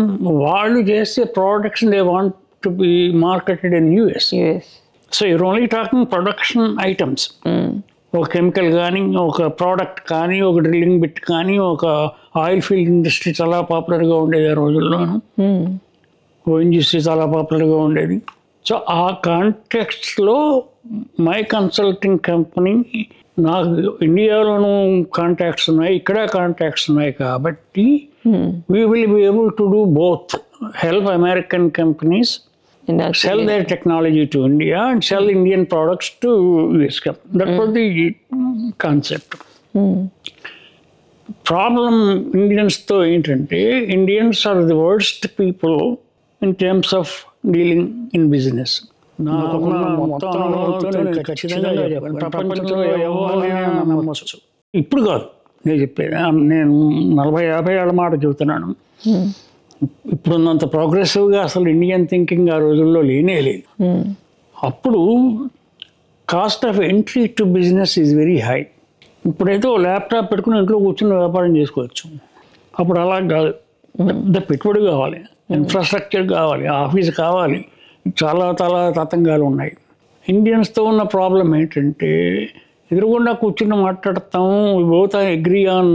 వాళ్ళు చేసే products they want to be marketed in US. So your only talking production items. ఒక కెమికల్ కానీ, ఒక ప్రోడక్ట్ కానీ, ఒక డ్రిల్లింగ్ బిట్ కానీ, ఒక ఆయిల్ ఫీల్డ్ ఇండస్ట్రీ చాలా పాపులర్గా ఉండేది ఆ రోజుల్లోనూ. ఓఎన్జీసీ చాలా పాపులర్గా ఉండేది. సో ఆ కాంటెక్స్ట్లో మై కన్సల్టింగ్ కంపెనీ, నాకు ఇండియాలోనూ కాంటాక్ట్స్ ఉన్నాయి, ఇక్కడ కాంటాక్ట్స్ ఉన్నాయి కాబట్టి we will be able to do both, help American companies sell their technology to India and sell Indian products to US company. That was the concept. Problem Indians తో ఏంటంటే, Indians are the worst people in terms of dealing in business. ప్రపంచంలో ఎవరైనా నమ్మచ్చు. ఇప్పుడు కాదు నేను చెప్పేది, నేను 40-50 ఏళ్ళ మాట చెబుతున్నాను. ఇప్పుడున్నంత ప్రోగ్రెసివ్గా అసలు ఇండియన్ థింకింగ్ ఆ రోజుల్లో లేనే లేదు. అప్పుడు cost of entry to business is very high. ఇప్పుడైతే ఓ ల్యాప్టాప్ పెట్టుకుని ఇంట్లో కూర్చుని వ్యాపారం చేసుకోవచ్చు. అప్పుడు అలా కాదు, పెద్ద పెట్టుబడి కావాలి, ఇన్ఫ్రాస్ట్రక్చర్ కావాలి, ఆఫీస్ కావాలి, చాలా చాలా తతంగాలు ఉన్నాయి. ఇండియన్స్తో ఉన్న ప్రాబ్లం ఏంటంటే, ఎదురుగుండా కూర్చుని మాట్లాడతాం, both agree on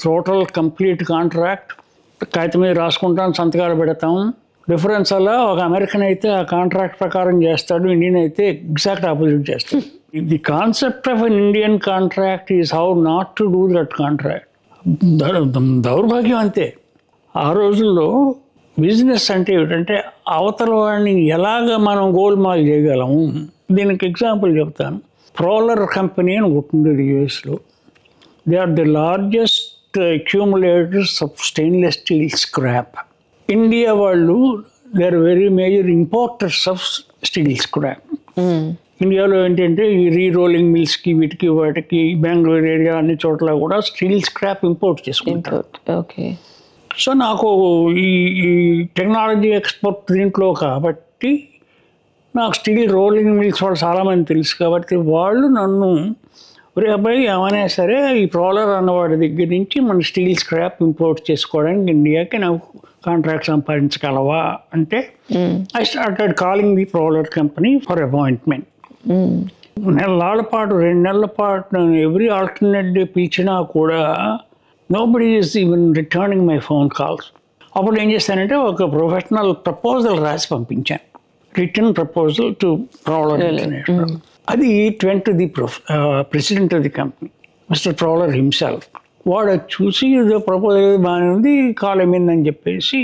total complete contract, కాగితం మీద రాసుకుంటాం, సంతకాలు పెడతాం. డిఫరెన్స్ అలా ఒక అమెరికన్ అయితే ఆ కాంట్రాక్ట్ ప్రకారం చేస్తాడు, ఇండియన్ అయితే ఎగ్జాక్ట్ ఆపోజిట్ చేస్తాడు. The concept of an Indian contract is how not to do that contract. దౌర్భాగ్యం అంతే. ఆ రోజుల్లో బిజినెస్ అంటే ఏమిటంటే, అవతల వాడిని ఎలాగ మనం గోల్మాల్ చేయగలము. దీనికి ఎగ్జాంపుల్ చెప్తాను. ప్రోలర్ కంపెనీ అని ఒకటి ఉండేది యూఎస్లో. They are the largest accumulators of stainless steel scrap. India వాళ్ళు they are very major importers of steel scrap. ఇండియాలో ఏంటంటే ఈ రీరోలింగ్ మిల్స్కి, వీటికి వాటికి, బెంగళూరు ఏరియా అన్ని చోట్ల కూడా స్టీల్ స్క్రాప్ ఇంపోర్ట్ చేసుకుంటారు. సో నాకు ఈ టెక్నాలజీ ఎక్స్పోర్ట్ దీంట్లో కాబట్టి నాకు స్టీల్ రోలింగ్ మిల్స్ వాళ్ళు చాలామంది తెలుసు. కాబట్టి వాళ్ళు నన్ను ఒరే అబ్బాయి ఏమైనా సరే ఈ ప్రోలర్ అన్నవాడి దగ్గర నుంచి మన స్టీల్ స్క్రాప్ ఇంపోర్ట్ చేసుకోవడానికి ఇండియాకి నాకు కాంట్రాక్ట్ సంపాదించగలవా అంటే I started calling the prowler company for appointment. నెలల పాటు 2 నెలల పాటు నేను ఎవ్రీ ఆల్టర్నేట్ డే పిలిచినా కూడా nobody is even returning my phone calls. అప్పుడు ఏం చేశానంటే ఒక ప్రొఫెషనల్ ప్రపోజల్ రాసి పంపించాను, రిటర్న్ ప్రపోజల్ టు ప్రోలర్ ఇంటర్నేషనల్. అది went to the president of the company, Mr. Prowler himself. వాడు చూసి ఏదో ప్రపోజల్ బాగానే ఉంది, కాల్ ఏమైందని చెప్పేసి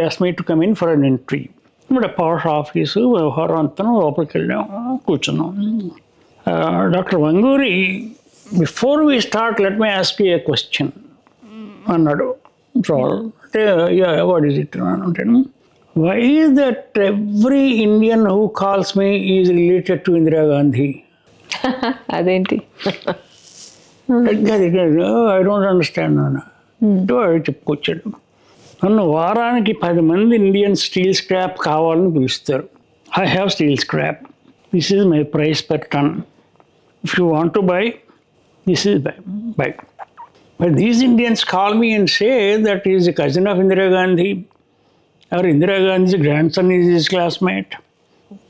asked me to come in for an interview. ఇప్పుడు పాష్ ఆఫీసు వ్యవహారం అంతా లోపలికి వెళ్ళాం, కూర్చున్నాం. Doctor Vanguri, before we start let me ask you a question అన్నాడు. అంటే వాట్ ఈజ్ ఇట్ అంటే, why is that every Indian who calls me is related to Indira Gandhi? అదేంటి? I don't understand నాన్న. చెప్పుకొచ్చాడు. నన్ను వారానికి 10 మంది ఇండియన్ స్టీల్ స్క్రాప్ కావాలని పిలుస్తారు. I have steel scrap. This is my price per ton. If you want to buy, this is buy. But these Indians call me and say that he is a cousin of Indira Gandhi, or Indira Gandhi's grandson is his classmate.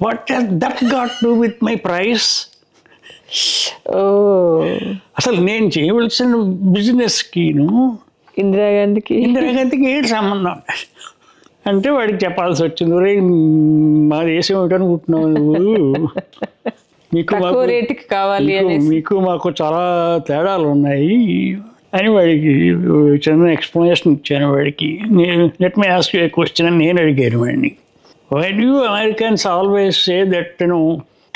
What has that got to do with my price? అసలు నేను చేయవలసిన బిజినెస్కి ఇందిరాగాంధీకి ఏంటి సంబంధం అంటే వాడికి చెప్పాల్సి వచ్చింది. ఒరే మా దేశం ఏమిటనుకుంటున్నావు నువ్వు, రేటుకి కావాలి, మీకు మాకు చాలా తేడాలు ఉన్నాయి అని వాడికి చిన్న ఎక్స్ప్లెనేషన్ ఇచ్చాను. వాడికి let me ask you a question అని నేను అడిగాను వాడిని. Why do Americans always say that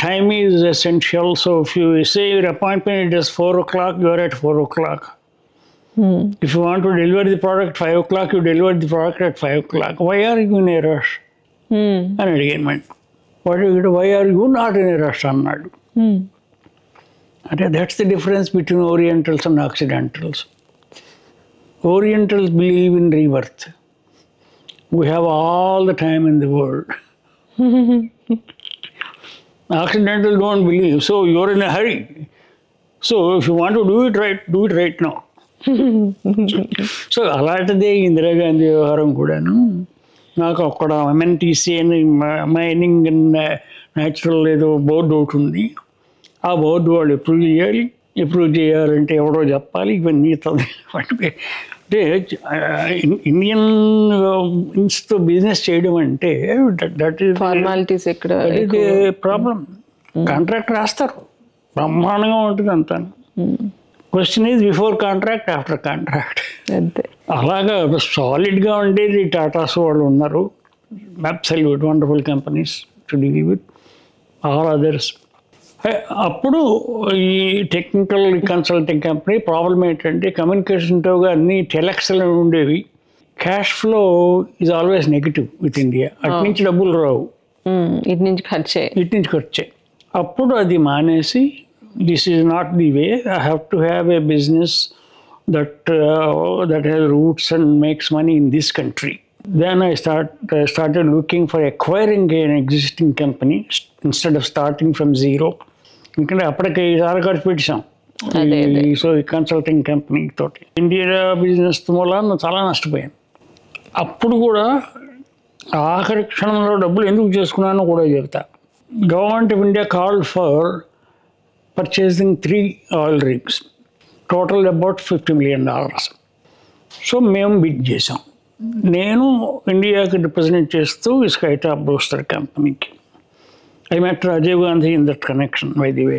time is essential, so if you say your appointment it is 4 o'clock, you are at 4 o'clock. If you want to deliver the product 5 o'clock, you deliver the product at 5 o'clock. Why are you in a rush? అని అడిగాను. Why are you not in a rush అన్నాడు. అంటే that's the difference between orientals and occidentals. Orientals believe in rebirth. We have all the time in the world. Occidentals don't believe, so you're in a hurry. So if you want to do it right now. So అలాంటిదే ఇందిరాగాంధీ వ్యవహారం కూడాను. నాకు అక్కడ MNTC అని మైనింగ్ అండ్ న్యాచురల్ ఏదో బోర్డు ఒకటి ఉంది. ఆ బోర్డు వాళ్ళు ఎప్రూవ్ చేయాలంటే ఎవడో చెప్పాలి. ఇవన్నీ అంటే ఇండియన్స్తో బిజినెస్ చేయడం అంటే దట్ ఈస్ ఫార్మాలిటీస్. ఎక్కడ ప్రాబ్లం. కాంట్రాక్ట్ రాస్తారు, బ్రహ్మాండంగా ఉంటుంది అంతా. Question is before contract, after contract. అంతే. అలాగా సాలిడ్గా ఉండేది టాటాస్ వాళ్ళు ఉన్నారు. Absolute wonderful companies to deal with. All others. అప్పుడు ఈ టెక్నికల్ కన్సల్టింగ్ కంపెనీ ప్రాబ్లం ఏంటంటే కమ్యూనికేషన్తో అన్ని టెలెక్స్లో ఉండేవి. Cash flow is always negative with India. అటు నుంచి డబ్బులు రావు, ఇటు నుంచి ఖర్చే. అప్పుడు అది మానేసి, this is not the way. I have to have a business that has roots and makes money in this country. Then I started looking for acquiring an existing company instead of starting from zero. ఎందుకంటే అప్పటికి చాలా ఖర్చు పెట్టాం. సో ఈ కన్సల్టింగ్ కంపెనీ తోటి ఇండియా బిజినెస్ మూలాన చాలా నష్టపోయాను. అప్పుడు కూడా ఆఖరి క్షణంలో డబ్బులు ఎందుకు చేసుకున్నానో కూడా చెప్తా. Government of India called for purchasing 3 oil rigs, total about $50 million. So మేము బిడ్ చేసాం. నేను ఇండియాకి రిప్రజెంట్ చేస్తూ ఈ స్కైటాప్ బ్రూస్టర్ కంపెనీకి. I met Rajiv Gandhi in that connection by the way.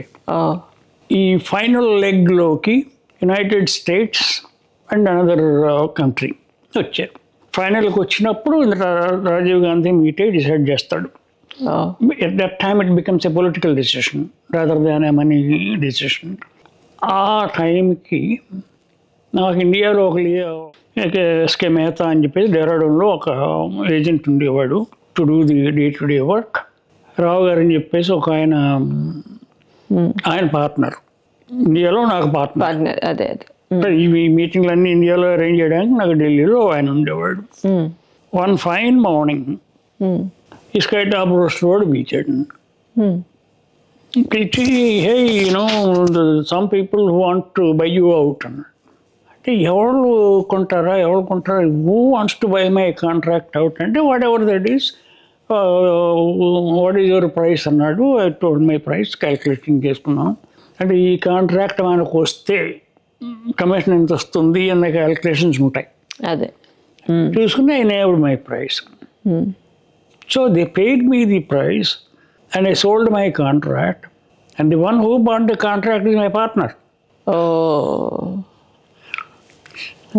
ఈ ఫైనల్ లెగ్లోకి United States and another country వచ్చారు. ఫైనల్కి వచ్చినప్పుడు రాజీవ్ గాంధీ మీటే డిసైడ్ చేస్తాడు. At that time it becomes a political decision rather than a money decision. ఆ టైంకి నాకు ఇండియాలో ఒక ఎస్కే మెహతా అని చెప్పేసి డెహ్రాడూన్లో ఒక ఏజెంట్ ఉండేవాడు to do the day to day work. Rao గారు అని చెప్పేసి ఒక ఆయన పార్ట్నర్, ఇండియాలో నాకు పార్ట్నర్. అదే ఈ మీటింగ్లన్నీ ఇండియాలో అరేంజ్ చేయడానికి నాకు ఢిల్లీలో ఆయన ఉండేవాడు. వన్ ఫైన్ మార్నింగ్ ఈ స్కైటాప్ రోస్ట్ వాడు పిలిచాడు. పిలిచి hey some people want to buy you out అన్నాడు. అంటే ఎవరు కొంటారా who wants to buy my contract out అంటే whatever that is, what is your price అన్నాడు. I told my price, calculating చేసుకున్నాం. అంటే ఈ కాంట్రాక్ట్ మనకు వస్తే కమిషన్ ఎంత వస్తుంది అన్న క్యాల్కులేషన్స్ ఉంటాయి. అదే చూసుకుని I named my price. So they paid me the price and I sold my contract and the one who bought the contract is my partner. Oh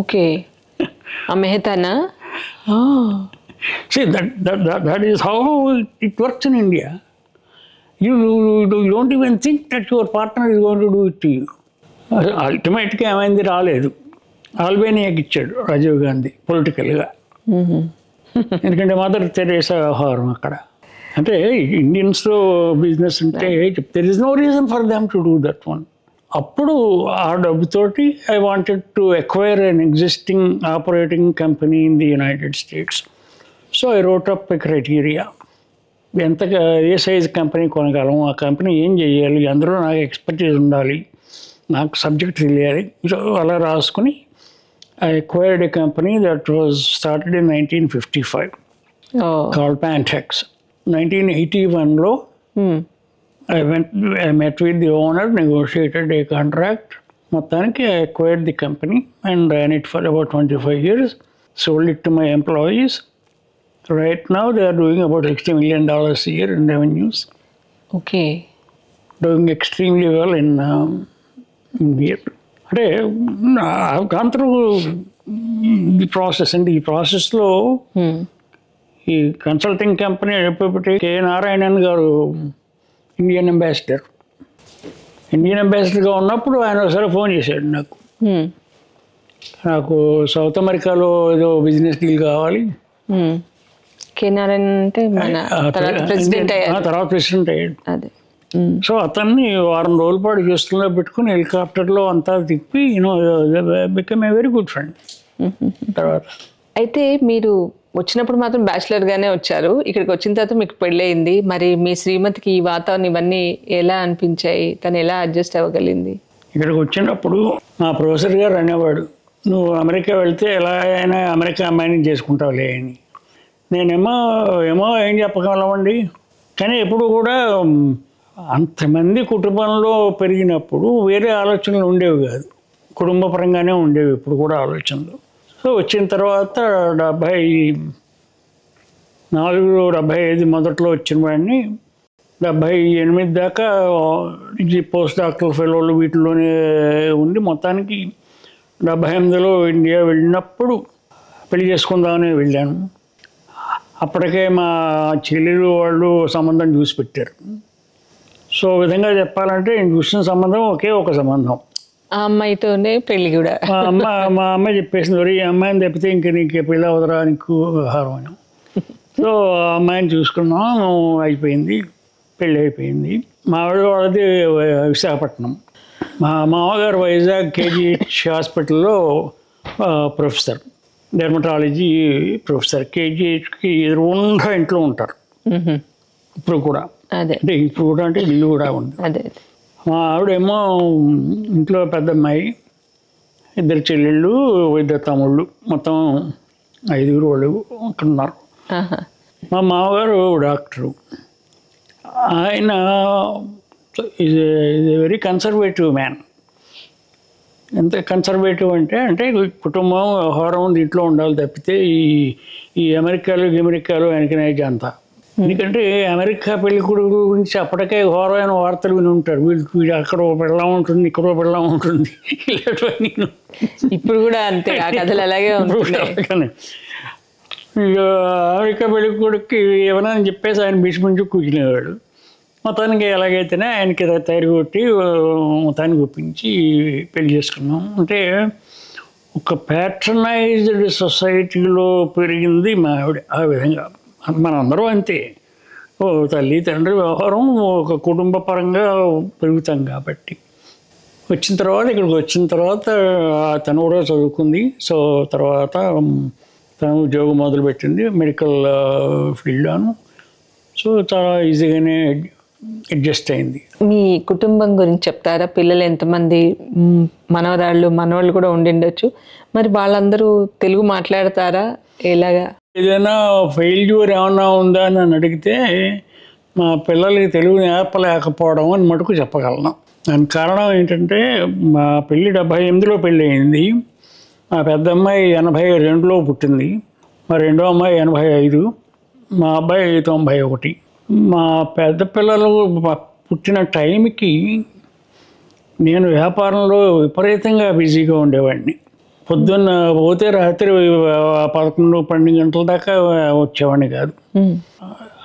okay. ఆ మెహతానా? See, that is how it works in India. You don't even think that your partner is going to do it to you. అల్టిమేట్గా ఏమైంది, రాలేదు. ఆల్బేనియాకి ఇచ్చాడు రాజీవ్ గాంధీ పొలిటికల్గా. ఎందుకంటే మదర్ తెరేసా వ్యవహారం అక్కడ. అంటే ఇండియన్స్లో బిజినెస్ అంటే there is no reason for them to do that one. అప్పుడు ఆ డబ్బుతోటి I wanted to acquire an existing operating company in the United States. So I wrote up a criteria, ఏ సైజ్ కంపెనీ కొనగలం, ఆ కంపెనీ ఏం చేయాలి, అందులో నాకు ఎక్స్పర్టీస్ ఉండాలి, నాకు సబ్జెక్ట్ తెలియాలి. సో అలా రాసుకుని I acquired a company that was started in 1955 called Pantex. 1981లో I met with the owner, negotiated a contract. మొత్తానికి I acquired the company and ran it for about 25 years, sold it to my employees. Right now they are doing about $60 million a year in revenues. Okay. Doing extremely well in here. అంటే I've gone through the process, and ఈ ప్రాసెస్లో ఈ కన్సల్టింగ్ కంపెనీ చెప్పేపటి కె నారాయణన్ గారు ఇండియన్ అంబాసిడర్గా ఉన్నప్పుడు ఆయన ఒకసారి ఫోన్ చేశాడు నాకు సౌత్ అమెరికాలో ఏదో బిజినెస్ డీల్ కావాలి. తర్వాత ప్రెసిడెంట్ అయ్యాడు. సో అతన్ని వారం రోజుల పాటు చూస్తున్నా పెట్టుకుని హెలికాప్టర్లో అంతా తిప్పి become a very good friend. తర్వాత అయితే మీరు వచ్చినప్పుడు మాత్రం బ్యాచిలర్గానే వచ్చారు, ఇక్కడికి వచ్చిన తర్వాత మీకు పెళ్ళయింది. మరి మీ శ్రీమతికి ఈ వాతావరణం ఇవన్నీ ఎలా అనిపించాయి, తను ఎలా అడ్జస్ట్ అవ్వగలిగింది? ఇక్కడికి వచ్చినప్పుడు మా ప్రొఫెసర్ గారు అనేవాడు, నువ్వు అమెరికా వెళ్తే ఎలా అయినా అమెరికా అమ్మాయిని చేసుకుంటావులే అని. నేనేమో ఏం చెప్పగలమండి, కానీ ఎప్పుడు కూడా అంతమంది కుటుంబంలో పెరిగినప్పుడు వేరే ఆలోచనలు ఉండేవి కాదు, కుటుంబ పరంగానే ఉండేవి ఇప్పుడు కూడా ఆలోచనలు. సో వచ్చిన తర్వాత 74, 75 మొదట్లో వచ్చిన వాడిని 78 దాకా పోస్ట్ డాక్టర్ ఫెలోలు వీటిలోనే ఉండి మొత్తానికి 78లో ఇండియా వెళ్ళినప్పుడు పెళ్లి చేసుకుందామని వెళ్ళాను. అప్పటికే మా చెల్లెలు వాళ్ళు సంబంధం చూసి పెట్టారు. సో విధంగా చెప్పాలంటే నేను చూసిన సంబంధం ఒకే ఒక సంబంధం, ఆ అమ్మాయితోనే పెళ్ళి కూడా. మా అమ్మాయి చెప్పేసింది, ఈ అమ్మాయిని తప్పితే ఇంక నీకు పెళ్ళి అవదరా నీకు వ్యవహారం అని. సో ఆ అమ్మాయిని చూసుకున్నాం, అయిపోయింది, పెళ్ళి అయిపోయింది. మా ఆవిడ వాళ్ళది విశాఖపట్నం. మా మామగారు వైజాగ్ కేజీహెచ్ హాస్పిటల్లో ప్రొఫెసర్, డెర్మటాలజీ ప్రొఫెసర్. కేజీహెచ్కి ఎదురుగుండా ఇంట్లో ఉంటారు ఇప్పుడు కూడా. అంటే ఇప్పుడు కూడా అంటే ఇల్లు కూడా ఉంది. మా ఆవిడేమో ఇంట్లో పెద్ద అమ్మాయి, 2 చెల్లెళ్ళు, 2 తమ్ముళ్ళు, మొత్తం 5 వాళ్ళు అక్కడ ఉన్నారు. మా మామగారు డాక్టరు. ఆయన is a very conservative man. ఎంత కన్సర్వేటివ్ అంటే కుటుంబం వ్యవహారం దీంట్లో ఉండాలి తప్పితే ఈ అమెరికాలు ఆయనకి నైజ్ అంతా. ఎందుకంటే అమెరికా పెళ్లి కొడుకు గురించి అప్పటికే ఘోరమైన వార్తలు విని ఉంటారు. వీడు అక్కడ పెళ్ళం ఉంటుంది, ఇక్కడ పెళ్ళం ఉంటుంది, ఇలాంటివన్నీ ఇప్పుడు కూడా అంతే. అలాగే ఇక అమెరికా పెళ్లి కొడుకు ఏమైనా అని చెప్పేసి ఆయన భీష్మించి కూర్చునేవాడు. మొత్తానికి ఎలాగైతేనే ఆయనకి తయారు కొట్టి మొత్తానికి ఒప్పించి పెళ్లి చేసుకున్నాం. అంటే ఒక ప్యాట్రనైజ్డ్ సొసైటీలో పెరిగింది మా ఆవిడ. ఆ విధంగా మనందరూ అంతే, తల్లి తండ్రి వ్యవహారం ఒక కుటుంబ పరంగా పెరుగుతాం కాబట్టి. ఇక్కడికి వచ్చిన తర్వాత తను కూడా చదువుకుంది. సో తర్వాత తను ఉద్యోగం మొదలుపెట్టింది మెడికల్ ఫీల్డ్లోను. సో చాలా ఈజీగానే అడ్జస్ట్ అయింది. మీ కుటుంబం గురించి చెప్తారా? పిల్లలు ఎంతమంది? మనవరాళ్ళు మనవాళ్ళు కూడా ఉండిండొచ్చు. మరి వాళ్ళందరూ తెలుగు మాట్లాడతారా? ఎలాగా? ఏదైనా ఫెయిల్యూర్ ఏమన్నా ఉందా అని నన్ను అడిగితే మా పిల్లలకి తెలుగు నేర్పలేకపోవడం అని మటుకు చెప్పగలను. దానికి కారణం ఏంటంటే మా పెళ్ళి 78లో పెళ్ళి అయింది. మా పెద్ద అమ్మాయి 82లో పుట్టింది. మా రెండో అమ్మాయి 85, మా అబ్బాయి 91. మా పెద్ద పిల్లలు పుట్టిన టైంకి నేను వ్యాపారంలో విపరీతంగా బిజీగా ఉండేవాడిని. పొద్దున్న పోతే రాత్రి 11-12 గంటల దాకా వచ్చేవాడిని కాదు.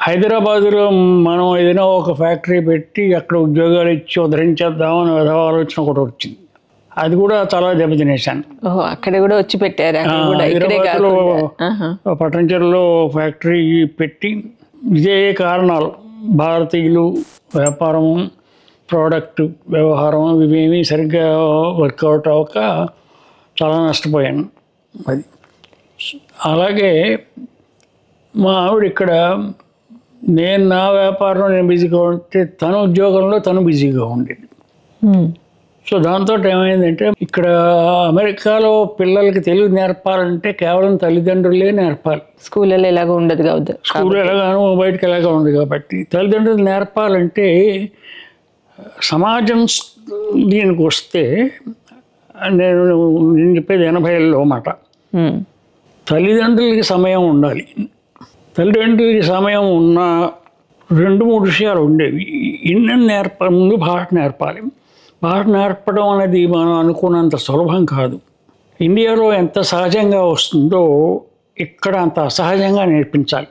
హైదరాబాదులో మనం ఏదైనా ఒక ఫ్యాక్టరీ పెట్టి అక్కడ ఉద్యోగాలు ఇచ్చి ఉద్ధరించేద్దామని ఆలోచన ఒకటి వచ్చింది. అది కూడా చాలా దెబ్బతినేశాను. అక్కడ కూడా వచ్చి పెట్టారు. హైదరాబాద్లో పట్టణచెరులో ఫ్యాక్టరీ పెట్టి ఇదే కారణాలు, భారతీయులు, వ్యాపారం, ప్రోడక్ట్ వ్యవహారం ఇవేమీ సరిగ్గా వర్కౌట్ అవ్వక చాలా నష్టపోయాను. అది అలాగే మా ఆవిడ ఇక్కడ, నేను నా వ్యాపారంలో నేను బిజీగా ఉంటే తన ఉద్యోగంలో తను బిజీగా ఉండేది. సో దాంతో ఏమైందంటే ఇక్కడ అమెరికాలో పిల్లలకి తెలుగు నేర్పాలంటే కేవలం తల్లిదండ్రులే నేర్పాలి. స్కూళ్ళలో ఎలాగో ఉండదు కాదు, స్కూల్ ఎలాగానో బయటకు ఎలాగా ఉంది కాబట్టి తల్లిదండ్రులు నేర్పాలంటే సమాజం దీనికి వస్తే నేను చెప్పేది 80ల్లో మాట. తల్లిదండ్రులకి సమయం ఉండాలి. తల్లిదండ్రులకి సమయం ఉన్న 2-3 విషయాలు ఉండేవి. ముందు భాష నేర్పాలి. భాష నేర్పడం అనేది మనం అనుకున్నంత సులభం కాదు. ఇండియాలో ఎంత సహజంగా వస్తుందో ఇక్కడ అంత అసహజంగా నేర్పించాలి.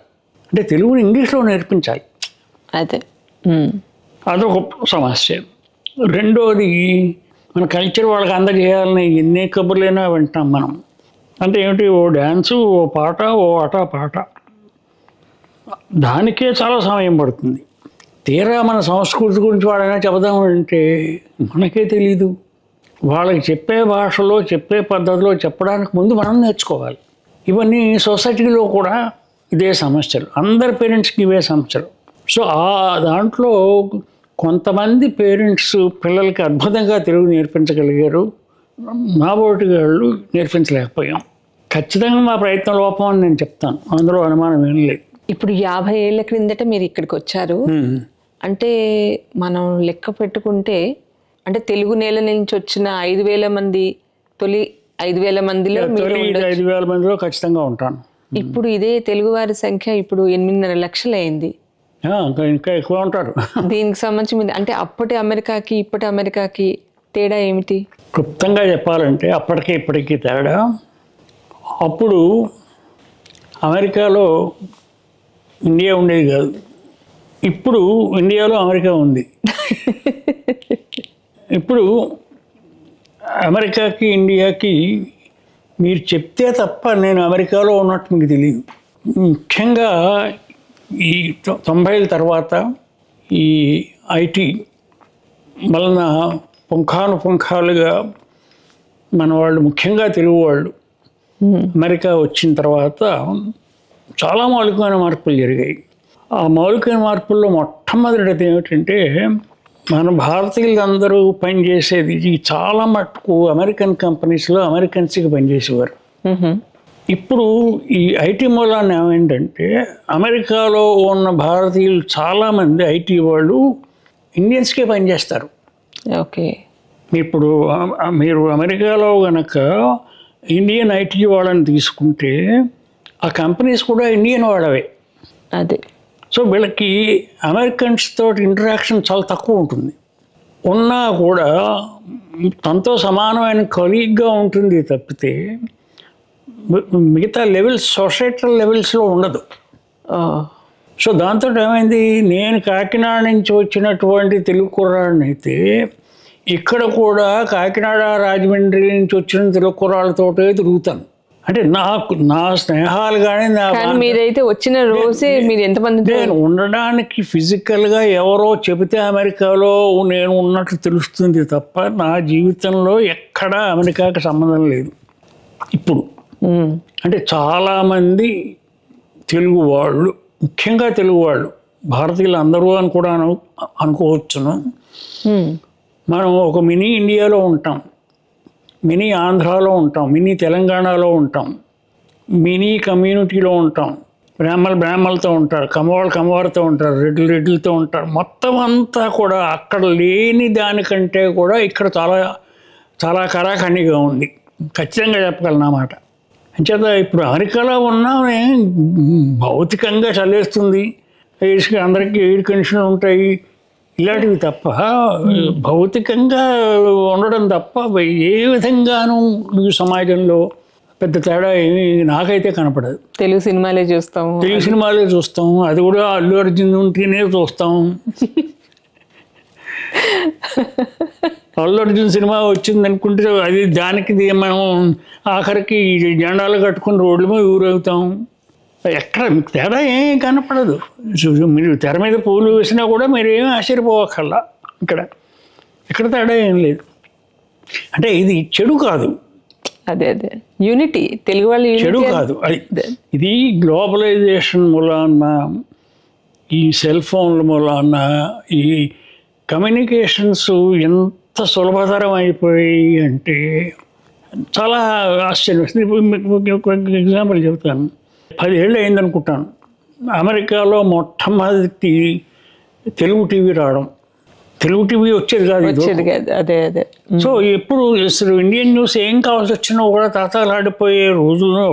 అంటే తెలుగుని ఇంగ్లీష్లో నేర్పించాలి. అదే అదొక సమస్య. రెండోది, మన కల్చర్ వాళ్ళకి అందజేయాలని ఎన్ని కబుర్లైనా వింటాం మనం. అంటే ఏమిటి, ఓ డ్యాన్సు, ఓ పాట, ఓ పాట, దానికే చాలా సమయం పడుతుంది. తీరా మన సంస్కృతి గురించి వాడైనా చెబుదామంటే మనకే తెలీదు. వాళ్ళకి చెప్పే భాషలో, చెప్పే పద్ధతిలో చెప్పడానికి ముందు మనం నేర్చుకోవాలి. ఇవన్నీ సొసైటీలో కూడా ఇదే సమస్యలు, అందరి పేరెంట్స్కి ఇవే సమస్యలు. సో దాంట్లో కొంతమంది పేరెంట్స్ పిల్లలకి అద్భుతంగా తెలుగు నేర్పించగలిగారు, మా బోటి వాళ్ళు నేర్పించలేకపోయాం. ఖచ్చితంగా మా ప్రయత్న లోపం అని నేను చెప్తాను, అందులో అనుమానం ఏం లేదు. ఇప్పుడు 50 ఏళ్ల క్రిందట మీరు ఇక్కడికి వచ్చారు అంటే మనం లెక్క పెట్టుకుంటే, అంటే తెలుగు నేల నుంచి వచ్చిన 5,000 మంది, తొలి 5,000 మందిలో 5,000 మందిలో ఖచ్చితంగా ఉంటాను. ఇప్పుడు ఇదే తెలుగువారి సంఖ్య ఇప్పుడు 8.5 లక్షలు అయింది. ఇంకా ఎక్కువ ఉంటారు. దీనికి సంబంధించి అంటే అప్పటి అమెరికాకి ఇప్పటి అమెరికాకి తేడా ఏమిటి? క్లుప్తంగా చెప్పాలంటే అప్పటికి ఇప్పటికీ తేడా, అప్పుడు అమెరికాలో ఇండియా ఉండేది కాదు, ఇప్పుడు ఇండియాలో అమెరికా ఉంది. ఇప్పుడు అమెరికాకి ఇండియాకి మీరు చెప్తే తప్ప నేను అమెరికాలో ఉన్నట్టు మీకు తెలియదు. ముఖ్యంగా ఈ 90ల తర్వాత ఈ ఐటీ వలన పుంఖానుపుంఖాలుగా మన వాళ్ళు, ముఖ్యంగా తెలుగు వాళ్ళు అమెరికా వచ్చిన తర్వాత చాలా మౌలికమైన మార్పులు జరిగాయి. ఆ మౌలికమైన మార్పుల్లో మొట్టమొదటిది ఏమిటంటే, మన భారతీయులందరూ పనిచేసేది చాలా మటుకు అమెరికన్ కంపెనీస్లో అమెరికన్స్కి పనిచేసేవారు. ఇప్పుడు ఈ ఐటీ మూలాన్ని ఏమైందంటే, అమెరికాలో ఉన్న భారతీయులు చాలామంది ఐటీ వాళ్ళు ఇండియన్స్కే పనిచేస్తారు. ఓకే, ఇప్పుడు మీరు అమెరికాలో కనుక ఇండియన్ ఐటీ వాళ్ళని తీసుకుంటే ఆ కంపెనీస్ కూడా ఇండియన్ వాళ్ళవే. అదే. సో వీళ్ళకి అమెరికన్స్ తోటి ఇంటరాక్షన్ చాలా తక్కువ ఉంటుంది. ఉన్నా కూడా తనతో సమానమైన కొలీగ్గా ఉంటుంది తప్పితే మిగతా లెవెల్స్, సొసైటల్ లెవెల్స్లో ఉండదు. సో దాంతో ఏమైంది, నేను కాకినాడ నుంచి వచ్చినటువంటి తెలుగు కుర్రాడిని అయితే ఇక్కడ కూడా కాకినాడ, రాజమండ్రి నుంచి వచ్చిన తెలుగు కుర్రాళ్ళతోటే తిరుగుతాను. అంటే నా స్నేహాలు కానీ మీరైతే వచ్చిన రోజే మీరు ఎంతమంది, నేను ఉండడానికి ఫిజికల్గా ఎవరో చెబితే అమెరికాలో నేను ఉన్నట్లు తెలుస్తుంది తప్ప నా జీవితంలో ఎక్కడా అమెరికాకి సంబంధం లేదు. ఇప్పుడు అంటే చాలామంది తెలుగు వాళ్ళు, ముఖ్యంగా తెలుగు వాళ్ళు, భారతీయులు అందరూ అని కూడా అనుకోవచ్చును. మనం ఒక మినీ ఇండియాలో ఉంటాం, మినీ ఆంధ్రాలో ఉంటాం, మినీ తెలంగాణలో ఉంటాం, మినీ కమ్యూనిటీలో ఉంటాం. బ్రాహ్మలతో ఉంటారు, కమ్మవారితో ఉంటారు, రెడ్లతో ఉంటారు. మొత్తం అంతా కూడా అక్కడ లేని దానికంటే కూడా ఇక్కడ చాలా చాలా కరాఖండిగా ఉంది. ఖచ్చితంగా చెప్పగలను అన్నమాట. అంచేత ఇప్పుడు అమెరికాలో ఉన్నామే భౌతికంగా చల్లేస్తుంది, అందరికీ ఎయిర్ కండిషన్లు ఉంటాయి, ఇలాంటివి తప్ప భౌతికంగా ఉండడం తప్ప ఏ విధంగానూ ఈ సమాజంలో పెద్ద తేడా ఏమి నాకైతే కనపడదు. తెలుగు సినిమాలే చూస్తాం, అది కూడా అల్లు అర్జున్ ఉంటేనే చూస్తాం. అల్లు అర్జున్ సినిమా వచ్చింది అనుకుంటే అది దానికి మనం ఆఖరికి జెండాలు కట్టుకుని రోడ్ల మీద ఊరవుతాం. ఎక్కడ మీకు తేడా ఏం కనపడదు. మీరు తెర మీద పూలు వేసినా కూడా మీరు ఏమీ ఆశ్చర్యపోవక్కర్లా. ఇక్కడ తేడా ఏం లేదు. అంటే ఇది చెడు కాదు, అదే యూనిటీ, తెలుగు వాళ్ళు చెడు కాదు. ఇది గ్లోబలైజేషన్ మూలాన, ఈ సెల్ ఫోన్ల మూలాన ఈ కమ్యూనికేషన్స్ ఎంత సులభతరం అయిపోయాయి అంటే చాలా ఆశ్చర్యం. మీకు ఎగ్జాంపుల్ చెప్తాను. 10 ఏళ్ళు అయిందనుకుంటాను అమెరికాలో మొట్టమొదటి తెలుగు టీవీ రావడం. తెలుగు టీవీ వచ్చేది కాదు. అదే సో ఎప్పుడు అసలు ఇండియన్ న్యూస్ ఏం కావాల్సి వచ్చినా కూడా తాతాలాడిపోయే రోజుల్లో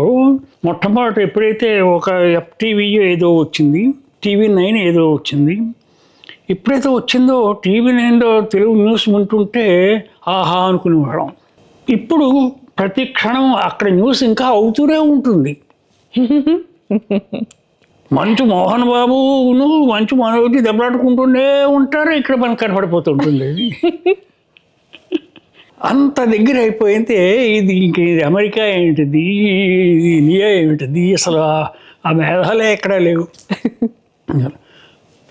మొట్టమొదటి ఎప్పుడైతే ఒక FTV ఏదో వచ్చింది, TV9 ఏదో వచ్చింది, ఎప్పుడైతే వచ్చిందో TV9లో తెలుగు న్యూస్ వింటుంటే ఆహా అనుకునేవాళ్ళం. ఇప్పుడు ప్రతి క్షణం అక్కడ న్యూస్ ఇంకా అవుతూనే ఉంటుంది. మంచు మోహన్ బాబును మంచు మనోజ్ దెబ్బలాడుకుంటూనే ఉంటారు, ఇక్కడ మనకు కనపడిపోతుంటుంది. అంత దగ్గర అయిపోయితే ఇది ఇంక అమెరికా ఏంటిది, ఇండియా ఏమిటిది, అసలు ఆ మేధాలే ఎక్కడా లేవు.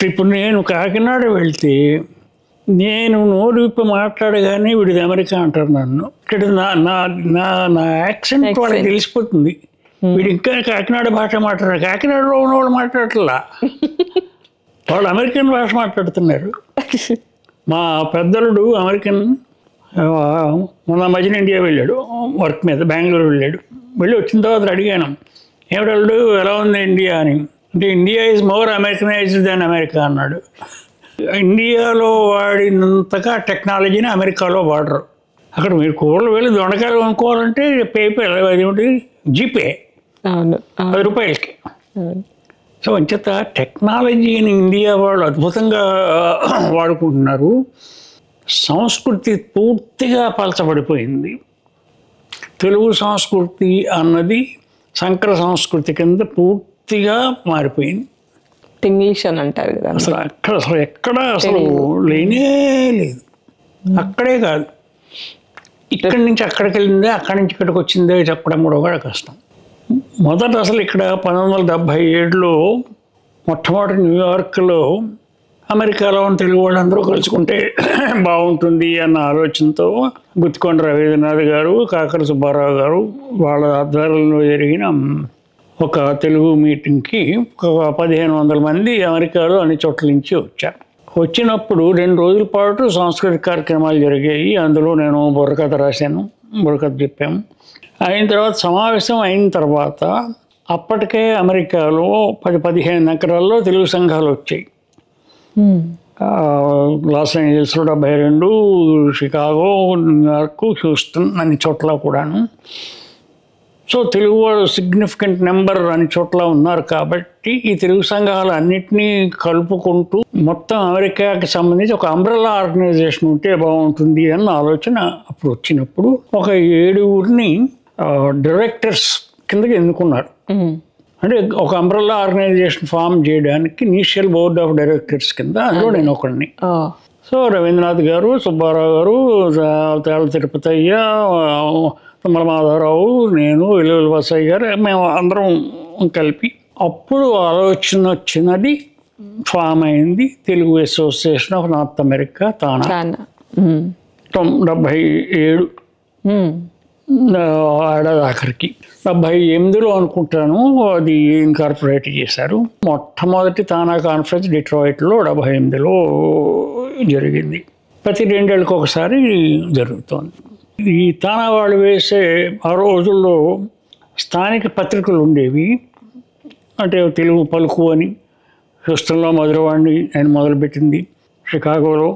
ఇప్పుడు నేను కాకినాడ వెళ్తే నేను నోరు విప్పి మాట్లాడగానే వీడిది అమెరికా అంటారు నన్ను. ఇక్కడ నా యాక్సెంట్ వాళ్ళకి తెలిసిపోతుంది. వీడు ఇంకా కాకినాడ భాష మాట్లాడారు. కాకినాడలో ఉన్న వాళ్ళు మాట్లాడట్లా, వాళ్ళు అమెరికన్ భాష మాట్లాడుతున్నారు. మా పెద్దలుడు అమెరికన్ మొన్న మధ్యన ఇండియా వెళ్ళాడు వర్క్ మీద, బెంగళూరు వెళ్ళాడు. వెళ్ళి వచ్చిన తర్వాత అడిగాను, ఏమిటల్లుడు ఎలా ఉంది ఇండియా అని. అంటే India is more Americanised than America అన్నాడు. ఇండియాలో వాడినంతగా టెక్నాలజీని అమెరికాలో వాడరు. అక్కడ మీరు కూరలు వెళ్ళి దొండకాయలు కొనుక్కోవాలంటే పేపర్ అదేమిటి జీపే, 10 రూపాయలకి. సో అంచేత టెక్నాలజీని ఇండియా వాళ్ళు అద్భుతంగా వాడుకుంటున్నారు. సంస్కృతి పూర్తిగా పలచబడిపోయింది. తెలుగు సంస్కృతి అన్నది సంకర సంస్కృతి కింద పూర్తిగా మారిపోయింది. ఇంగ్లీష్ అని అంటారు కదా, అసలు ఎక్కడ లేనే లేదు. అక్కడే కాదు, ఇక్కడి నుంచి అక్కడికి వెళ్ళిందే, అక్కడి నుంచి ఇక్కడికి వచ్చిందే చెప్పడం కూడా కష్టం. మొదట అసలు ఇక్కడ 1977లో మొట్టమొదటి న్యూయార్క్లో అమెరికాలో ఉన్న తెలుగు వాళ్ళందరూ కలుసుకుంటే బాగుంటుంది అన్న ఆలోచనతో గుత్తికొండ రవీంద్రనాథ్ గారు, కాకర సుబ్బారావు గారు వాళ్ళ ఆధ్వర్యంలో జరిగిన ఒక తెలుగు మీటింగ్కి 1500 మంది అమెరికాలో అన్ని చోట్ల నుంచి వచ్చారు. వచ్చినప్పుడు 2 రోజుల పాటు సాంస్కృతిక కార్యక్రమాలు జరిగాయి. అందులో నేను బుర్రకథ రాశాను, బుర్రకథ చెప్పాము. అయిన తర్వాత సమావేశం అయిన తర్వాత అప్పటికే అమెరికాలో 10-15 నగరాల్లో తెలుగు సంఘాలు వచ్చాయి. లాస్ ఏంజల్స్లో 72, షికాగో, న్యూయార్క్, హ్యూస్టన్ అన్ని చోట్ల కూడాను. సో తెలుగు వాళ్ళు సిగ్నిఫికెంట్ నెంబర్ అన్ని చోట్ల ఉన్నారు కాబట్టి ఈ తెలుగు సంఘాలు అన్నిటినీ కలుపుకుంటూ మొత్తం అమెరికాకి సంబంధించి ఒక అంబ్రెల్లా ఆర్గనైజేషన్ ఉంటే బాగుంటుంది అన్న ఆలోచన అప్పుడు వచ్చినప్పుడు ఒక 7 డైరెక్టర్స్ కిందకి ఎన్నుకున్నారు. అంటే ఒక అంబ్రెల్లా ఆర్గనైజేషన్ ఫామ్ చేయడానికి ఇనీషియల్ బోర్డ్ ఆఫ్ డైరెక్టర్స్ కింద అందులో నేను ఒకడిని. సో రవీంద్రనాథ్ గారు, సుబ్బారావు గారు, తేళ్ల తిరుపతయ్య, తుమ్మల మాధవరావు, నేను, వెల్లుల్లి బసయ్య గారు, మేము అందరం కలిపి అప్పుడు ఆలోచన వచ్చినది, ఫామ్ అయింది Telugu association of North America, TANA. 77 ఏడాది ఆఖరికి 78లో అనుకుంటాను అది ఇన్కార్పొరేట్ చేశారు. మొట్టమొదటి తానా కాన్ఫరెన్స్ డిట్రాయిట్లో 78లో జరిగింది. ప్రతి 2 ఏళ్ళకి ఒకసారి జరుగుతోంది. ఈ తానా వాళ్ళు వేసే ఆ రోజుల్లో స్థానిక పత్రికలు ఉండేవి. అంటే తెలుగు పలుకు అని హ్యూస్టన్లో మధురవాణి ఆయన మొదలుపెట్టింది, షికాగోలో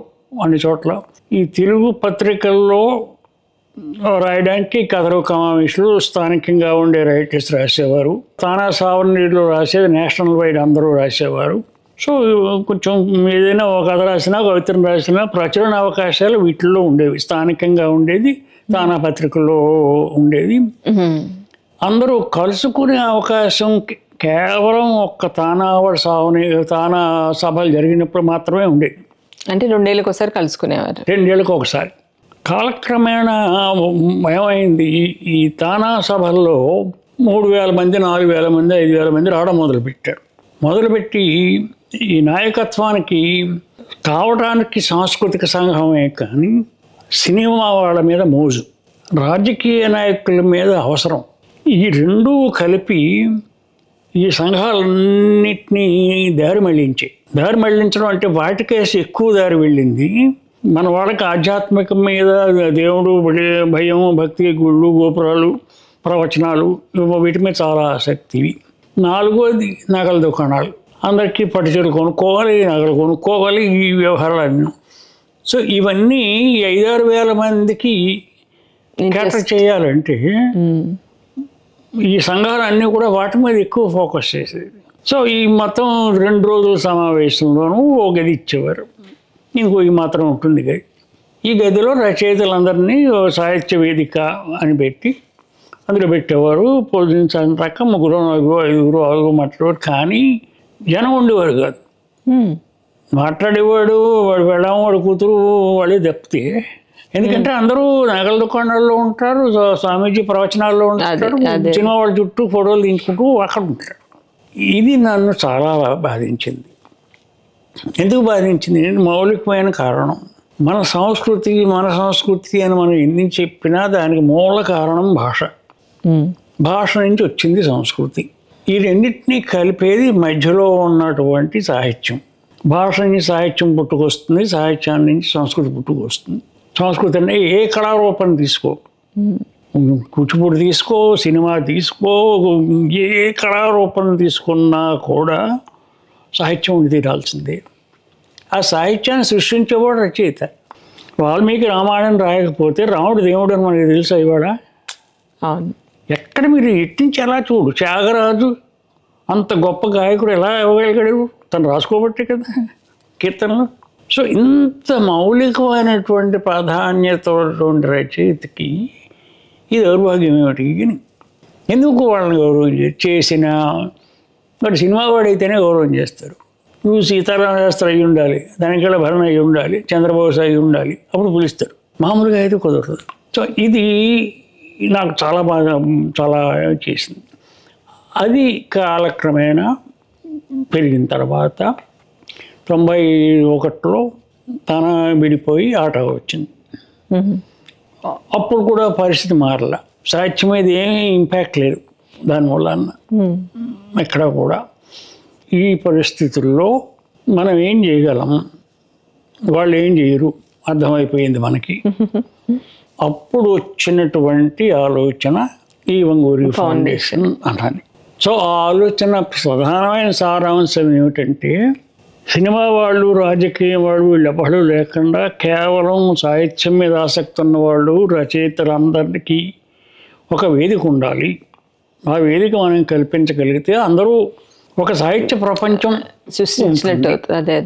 అన్ని చోట్ల. ఈ తెలుగు పత్రికల్లో రాయడానికి కథలు కమామిషులు స్థానికంగా ఉండే రైటర్స్ రాసేవారు. తానా సావర్ణీలో రాసేది నేషనల్ వైడ్ అందరూ రాసేవారు. సో కొంచెం ఏదైనా ఒక కథ రాసినా కవితను రాసినా ప్రచురణ అవకాశాలు వీటిల్లో ఉండేవి. స్థానికంగా ఉండేది, తానా పత్రికల్లో ఉండేది. అందరూ కలుసుకునే అవకాశం కేవలం ఒక్క తానా సభలు జరిగినప్పుడు మాత్రమే ఉండేది. అంటే 2 ఏళ్ళకి ఒకసారి కలుసుకునేవారు. 2 ఏళ్ళకి ఒకసారి. కాలక్రమేణా ఏమైంది, ఈ తానా సభల్లో 3000 మంది, 4000 మంది, 5000 మంది రావడం మొదలుపెట్టి ఈ నాయకత్వానికి కావడానికి సాంస్కృతిక సంఘమే కానీ సినిమా వాళ్ళ మీద మోజు, రాజకీయ నాయకుల మీద అవసరం, ఈ రెండూ కలిపి ఈ సంఘాలన్నింటినీ దారి మళ్లించడం అంటే వాటికేసి ఎక్కువ దారి వెళ్ళింది. మన వాళ్ళకి ఆధ్యాత్మికం మీద దేవుడు, భయం, భక్తి, గుళ్ళు, గోపురాలు, ప్రవచనాలు వీటి మీద చాలా ఆసక్తి. 4వది నగల దుకాణాలు. అందరికీ పట్టుచీరలు కొనుక్కోవాలి, నగలు కొనుక్కోవాలి, ఈ వ్యవహారాలన్నీ. సో ఇవన్నీ 5-6 వేల మందికి క్యాటర్ చేయాలంటే ఈ సంఘాలన్నీ కూడా వాటి మీద ఎక్కువ ఫోకస్ చేసేది. సో ఈ మొత్తం 2 రోజుల సమావేశంలోనూ ఓ గది ఇచ్చేవారు. ఇంకో ఈ మాత్రం ఉంటుంది గది. ఈ గదిలో రచయితలందరినీ సాహిత్య వేదిక అని పెట్టి అందులో పెట్టేవారు. పొద్దుంచాక 3, 4, 5, 6 మాట్లాడేవారు. కానీ జనం ఉండేవారు కాదు. మాట్లాడేవాడు వాడు వెళ్ళాము, వాడు కూతురు వాళ్ళే తప్పితే. ఎందుకంటే అందరూ నగల దుకాణాల్లో ఉంటారు, స్వామీజీ ప్రవచనాల్లో ఉంటారు, సినిమా వాళ్ళ చుట్టూ ఫోటోలు తీయించుకుంటూ అక్కడ ఉంటారు. ఇది నన్ను చాలా బాధించింది. ఎందుకు బాధించింది? మౌలికమైన కారణం, మన సంస్కృతి అని మనం ఎన్ని చెప్పినా దానికి మూల కారణం భాష నుంచి వచ్చింది సంస్కృతి. ఈ రెండింటినీ కలిపేది మధ్యలో ఉన్నటువంటి సాహిత్యం. భాష నుంచి సాహిత్యం పుట్టుకొస్తుంది, సాహిత్యాన్ని నుంచి సంస్కృతి పుట్టుకొస్తుంది. సంస్కృతి అంటే ఏ కళారూపం తీసుకో, కూచిపూడి తీసుకో, సినిమా తీసుకో, ఏ కళారూపం తీసుకున్నా కూడా సాహిత్యం ఉండి తీరాల్సిందే. ఆ సాహిత్యాన్ని సృష్టించేవాడు రచయిత. వాల్మీకి రామాయణం రాయకపోతే రాముడు దేవుడు అని మనకి తెలుసా ఇవాళ? ఎక్కడ మీరు ఎట్టించి ఎలా చూడు, త్యాగరాజు అంత గొప్ప గాయకుడు ఎలా ఇవ్వగలిగాడు? తను రాసుకోబట్టే కదా కీర్తనలు. సో ఇంత మౌలికమైనటువంటి ప్రాధాన్యత రచయితకి ఈ దౌర్భాగ్యం ఏమిటి? ఎందుకు వాళ్ళని గౌరవం చేసిన వాడు సినిమా వాడైతేనే గౌరవం చేస్తారు. నువ్వు సీతారామ శాస్త్రి అయి ఉండాలి, దానికల్లా భరణ అయి ఉండాలి, చంద్రబోస్ అయి ఉండాలి, అప్పుడు పిలుస్తారు. మామూలుగా అయితే కుదరదు. సో ఇది నాకు చాలా చేసింది. అది కాలక్రమేణా పెరిగిన తర్వాత 91లో తన విడిపోయి ఆట వచ్చింది. అప్పుడు కూడా పరిస్థితి మారల. సాహిత్యం మీద ఏమీ ఇంపాక్ట్ లేదు దానివల్ల ఎక్కడ కూడా. ఈ పరిస్థితుల్లో మనం ఏం చేయగలం, వాళ్ళు ఏం చేయరు అర్థమైపోయింది మనకి. అప్పుడు వచ్చినటువంటి ఆలోచన ఈ వంగూరి ఫౌండేషన్ అనాలి. సో ఆ ఆలోచన ప్రధానమైన సారాంశం ఏమిటంటే, సినిమా వాళ్ళు, రాజకీయ వాళ్ళు వీళ్ళెవళ్ళు లేకుండా కేవలం సాహిత్యం మీద ఆసక్తి ఉన్నవాళ్ళు, రచయితలందరికీ ఒక వేదిక ఉండాలి. ఆ వేదిక మనం కల్పించగలిగితే అందరూ ఒక సాహిత్య ప్రపంచం సృష్టించినట్టు. అదే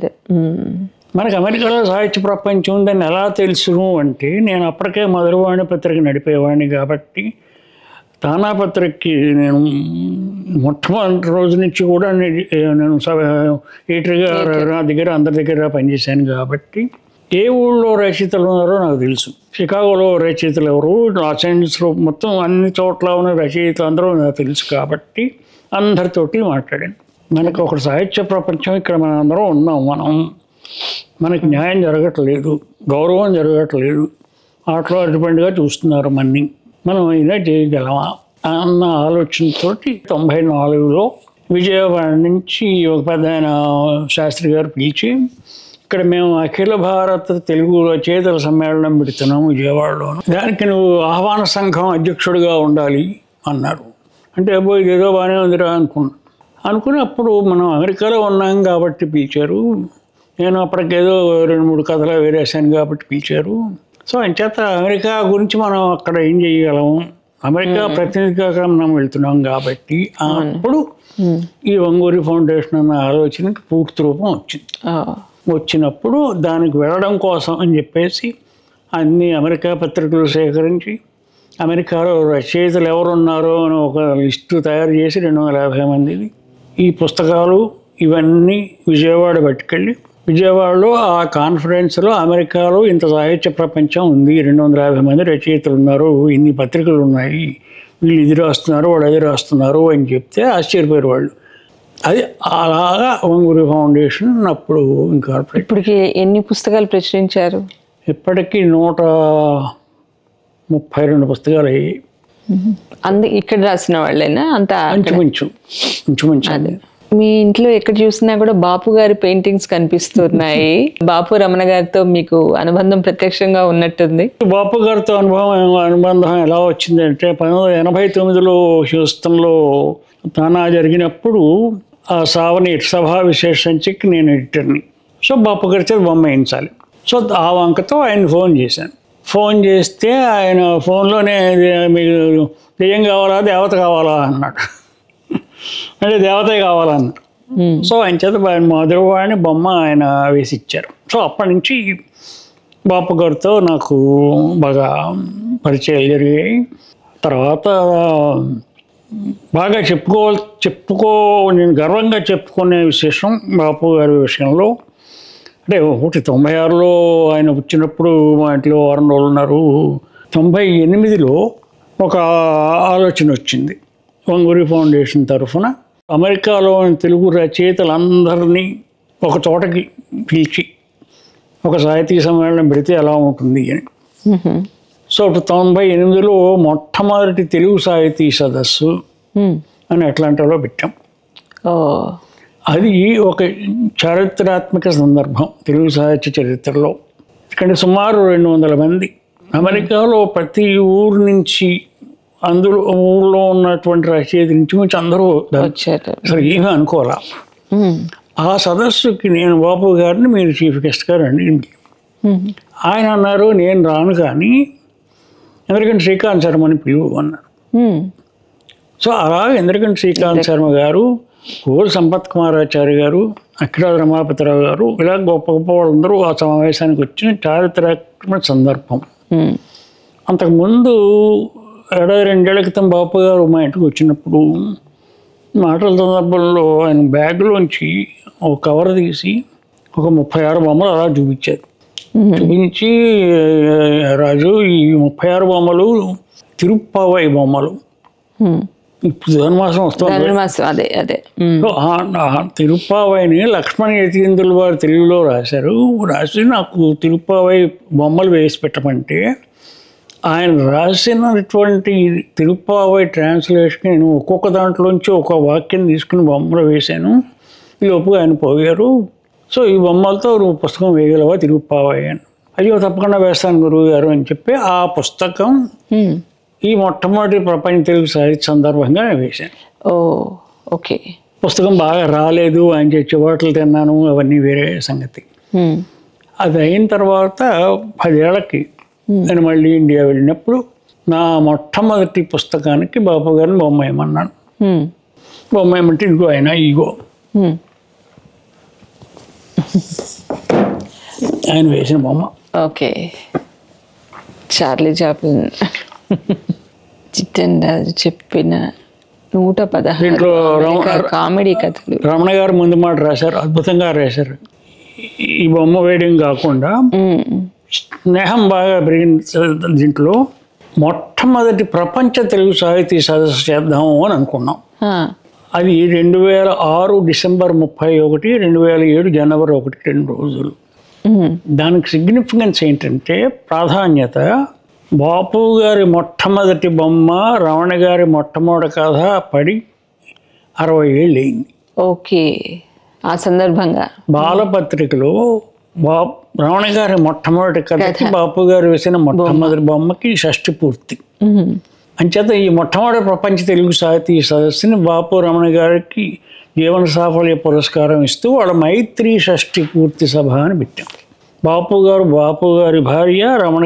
మనకి అమెరికాలో సాహిత్య ప్రపంచం ఉందని ఎలా తెలుసును అంటే, నేను అప్పటికే మధురవాణి పత్రిక నడిపేవాడిని కాబట్టి తానా పత్రికకి నేను మొట్టమొదటి రోజు నుంచి కూడా నేను ఎడిటర్గా నా దగ్గర అందరి దగ్గర పనిచేశాను కాబట్టి ఏ ఊళ్ళో రచయితలు ఉన్నారో నాకు తెలుసు. షికాగోలో రచయితలు ఎవరు, లాస్ ఏంజల్స్లో మొత్తం అన్ని చోట్ల ఉన్న రచయితలు అందరూ నాకు తెలుసు కాబట్టి అందరితోటి మాట్లాడాను. మనకు ఒక సాహిత్య ప్రపంచం ఇక్కడ మనం అందరం ఉన్నాం. మనకి న్యాయం జరగట్లేదు, గౌరవం జరగట్లేదు, ఆటలో అడ్డుపండుగా చూస్తున్నారు. మనం ఇలా చేయగలమా అన్న ఆలోచనతో 94లో విజయవాడ నుంచి ఒక పెద్ద ఆయన శాస్త్రి గారు పిలిచి, ఇక్కడ మేము అఖిల భారత తెలుగు రచయితల సమ్మేళనం పెడుతున్నాం విజయవాడలో, దానికి నువ్వు ఆహ్వాన సంఘం అధ్యక్షుడిగా ఉండాలి అన్నారు. అంటే అబ్బో ఇదేదో బాగానే ఉందిరా అనుకుని అప్పుడు మనం అమెరికాలో ఉన్నాం కాబట్టి పిలిచారు. నేను అప్పటికేదో 2-3 కథలు వేరేసాను కాబట్టి పిలిచారు. సో అంచేత అమెరికా గురించి మనం అక్కడ ఏం చేయగలము, అమెరికా ప్రతినిధిగా మనం వెళ్తున్నాం కాబట్టి అప్పుడు ఈ వంగూరి ఫౌండేషన్ అన్న ఆలోచనకి పూర్తి రూపం వచ్చింది. వచ్చినప్పుడు దానికి వెళ్ళడం కోసం అని చెప్పేసి అన్ని అమెరికా పత్రికలు సేకరించి అమెరికాలో రచయితలు ఎవరున్నారో అని ఒక లిస్టు తయారు చేసి 250 మందిని ఈ పుస్తకాలు ఇవన్నీ విజయవాడ పట్టుకెళ్ళి, విజయవాడలో ఆ కాన్ఫరెన్స్లో అమెరికాలో ఇంత సాహిత్య ప్రపంచం ఉంది, 250 మంది రచయితలు ఉన్నారు, ఇన్ని పత్రికలు ఉన్నాయి, వీళ్ళు ఇది రాస్తున్నారు వాడు అది రాస్తున్నారు అని చెప్తే ఆశ్చర్యపోయారు వాళ్ళు. అది అలాగా వంగూరి ఫౌండేషన్ అప్పుడు ఇన్కార్పొరేట్. ఇప్పటికి ఎన్ని పుస్తకాలు ప్రచురించారు? ఇప్పటికీ 132 పుస్తకాలు అయ్యాయి. ఇక్కడ రాసిన వాళ్ళైనా? అంత ఇంచుమించు అదే. మీ ఇంట్లో ఎక్కడ చూసినా కూడా బాపు గారి పెయింటింగ్స్ కనిపిస్తున్నాయి. బాపు రమణ గారితో మీకు అనుబంధం ప్రత్యక్షంగా ఉన్నట్టుంది. బాపు గారితో అనుబంధం ఎలా వచ్చిందంటే 1989లో హ్యూస్టన్లో తానా జరిగినప్పుడు ఆ సావనీర్ సభా విశేషంచికి నేను ఎడిటర్ని. సో బాపు గారితో బొమ్మ వేయించాలి. సో ఆ వంకతో ఆయన ఫోన్ చేశాను. ఫోన్ చేస్తే ఆయన ఫోన్లోనే మీకు దెయ్యం కావాలా దేవత కావాలా అన్నాడు. అంటే దేవతే కావాలన్నారు. సో ఆయన చేత మధురవాణి బొమ్మ ఆయన వేసి ఇచ్చారు. సో అప్పటి నుంచి బాపు గారితో నాకు బాగా పరిచయాలు జరిగాయి. తర్వాత బాగా నేను గర్వంగా చెప్పుకునే విశేషం బాపు గారి విషయంలో అంటే 96లో ఆయన వచ్చినప్పుడు మా ఇంట్లో 6 రోజులు ఉన్నారు. 98లో ఒక ఆలోచన వచ్చింది. వంగూరి ఫౌండేషన్ తరఫున అమెరికాలో తెలుగు రచయితలందరినీ ఒక చోటకి పిలిచి ఒక సాహితీ సమ్మేళనం పెడితే ఎలా ఉంటుంది అని. సో 98లో మొట్టమొదటి తెలుగు సాహితీ సదస్సు అని అట్లాంటాలో పెట్టాం. అది ఒక చారిత్రాత్మక సందర్భం తెలుగు సాహిత్య చరిత్రలో. ఇక్కడ సుమారు 200 మంది అమెరికాలో ప్రతి ఊరు నుంచి, అందులో ఊళ్ళో ఉన్నటువంటి రచయిత నుంచి అందరూ అసలు ఏమీ అనుకోవాలా. ఆ సదస్సుకి నేను బాపు గారిని మీరు చీఫ్ గెస్ట్గా రండి. ఆయన అన్నారు నేను రాను కానీ ఎందుకంటే శ్రీకాంత్ శర్మ అని పిలువు అన్నారు. సో అలాగే ఎందుకంటే శ్రీకాంత్ శర్మ గారు, కోల్ సంపత్ కుమారాచార్య గారు, అఖిల రమాపతిరావు గారు, ఇలా గొప్ప గొప్ప వాళ్ళందరూ ఆ సమావేశానికి వచ్చిన చారిత్రాత్మక సందర్భం. అంతకుముందు 2 ఏళ్ల క్రితం బాపు గారు మా ఇంటికి వచ్చినప్పుడు మాటల సందర్భంలో ఆయన బ్యాగ్లోంచి ఒక కవర్ తీసి ఒక 36 బొమ్మలు అలా చూపించారు. చూపించి రాజు ఈ 36 బొమ్మలు తిరుప్పావై బొమ్మలు. ఇప్పుడు ధనుమాసం వస్తుంది. తిరుప్పావైని లక్ష్మణ యతీంద్రుల వారు తెలుగులో రాసి నాకు తిరుప్పావై బొమ్మలు వేసి పెట్టమంటే ఆయన రాసినటువంటి తిరుప్పావై ట్రాన్స్లేషన్ నేను ఒక్కొక్క దాంట్లోంచి ఒక వాక్యం తీసుకుని బొమ్మలు వేశాను. ఈ లోపు ఆయన పోయారు. సో ఈ బొమ్మలతో నువ్వు పుస్తకం వేయగలవా తిరుప్పావై అని. అయ్యో తప్పకుండా వేస్తాను గురువు గారు అని చెప్పి ఆ పుస్తకం ఈ మొట్టమొదటి ప్రపంచ తెలుగు సాహిత్య సందర్భంగా వేశాను. ఓకే. పుస్తకం బాగా రాలేదు, ఆయన చివాట్లు తిన్నాను, అవన్నీ వేరే సంగతి. అది అయిన తర్వాత 10 ఏళ్ళకి నేను మళ్ళీ ఇండియా వెళ్ళినప్పుడు నా మొట్టమొదటి పుస్తకానికి బాపు గారిని బొమ్మ వేయమన్నాను. బొమ్మ వేయమంటే ఇదిగో ఆయన ఇగో ఆయన వేసిన బొమ్మ. ఓకే. చార్లీ చాప్లిన్ చిట్టంరాజు చెప్పిన 116 కామెడీ కథలు. రమణ గారు ముందు మాట రాశారు, అద్భుతంగా రాశారు. ఈ బొమ్మ వేయడం కాకుండా స్నేహం బాగా పెరిగిన దీంట్లో మొట్టమొదటి ప్రపంచ తెలుగు సాహితీ సదస్సు చేద్దాము అని అనుకున్నాం. అది 2006 డిసెంబర్ 31, 2007 జనవరి 1, 2 రోజులు. దానికి సిగ్నిఫికెన్స్ ఏంటంటే ప్రాధాన్యత బాపు గారి మొట్టమొదటి బొమ్మ, రమణ గారి మొట్టమొదటి కథ పడి 60 ఏళ్ళు అయింది. ఓకే, ఆ సందర్భంగా బాలపత్రికలో రమణ గారి మొట్టమొదటి కథకి బాపు గారు వేసిన మొట్టమొదటి బొమ్మకి షష్టి పూర్తి. అంచేత ఈ మొట్టమొదటి ప్రపంచ తెలుగు సాహితీ సదస్సుని బాపు రమణ గారికి జీవన సాఫల్య పురస్కారం ఇస్తూ వాళ్ళ మైత్రి షష్టి పూర్తి సభ అని పెట్టాం. బాపు గారి భార్య, రమణ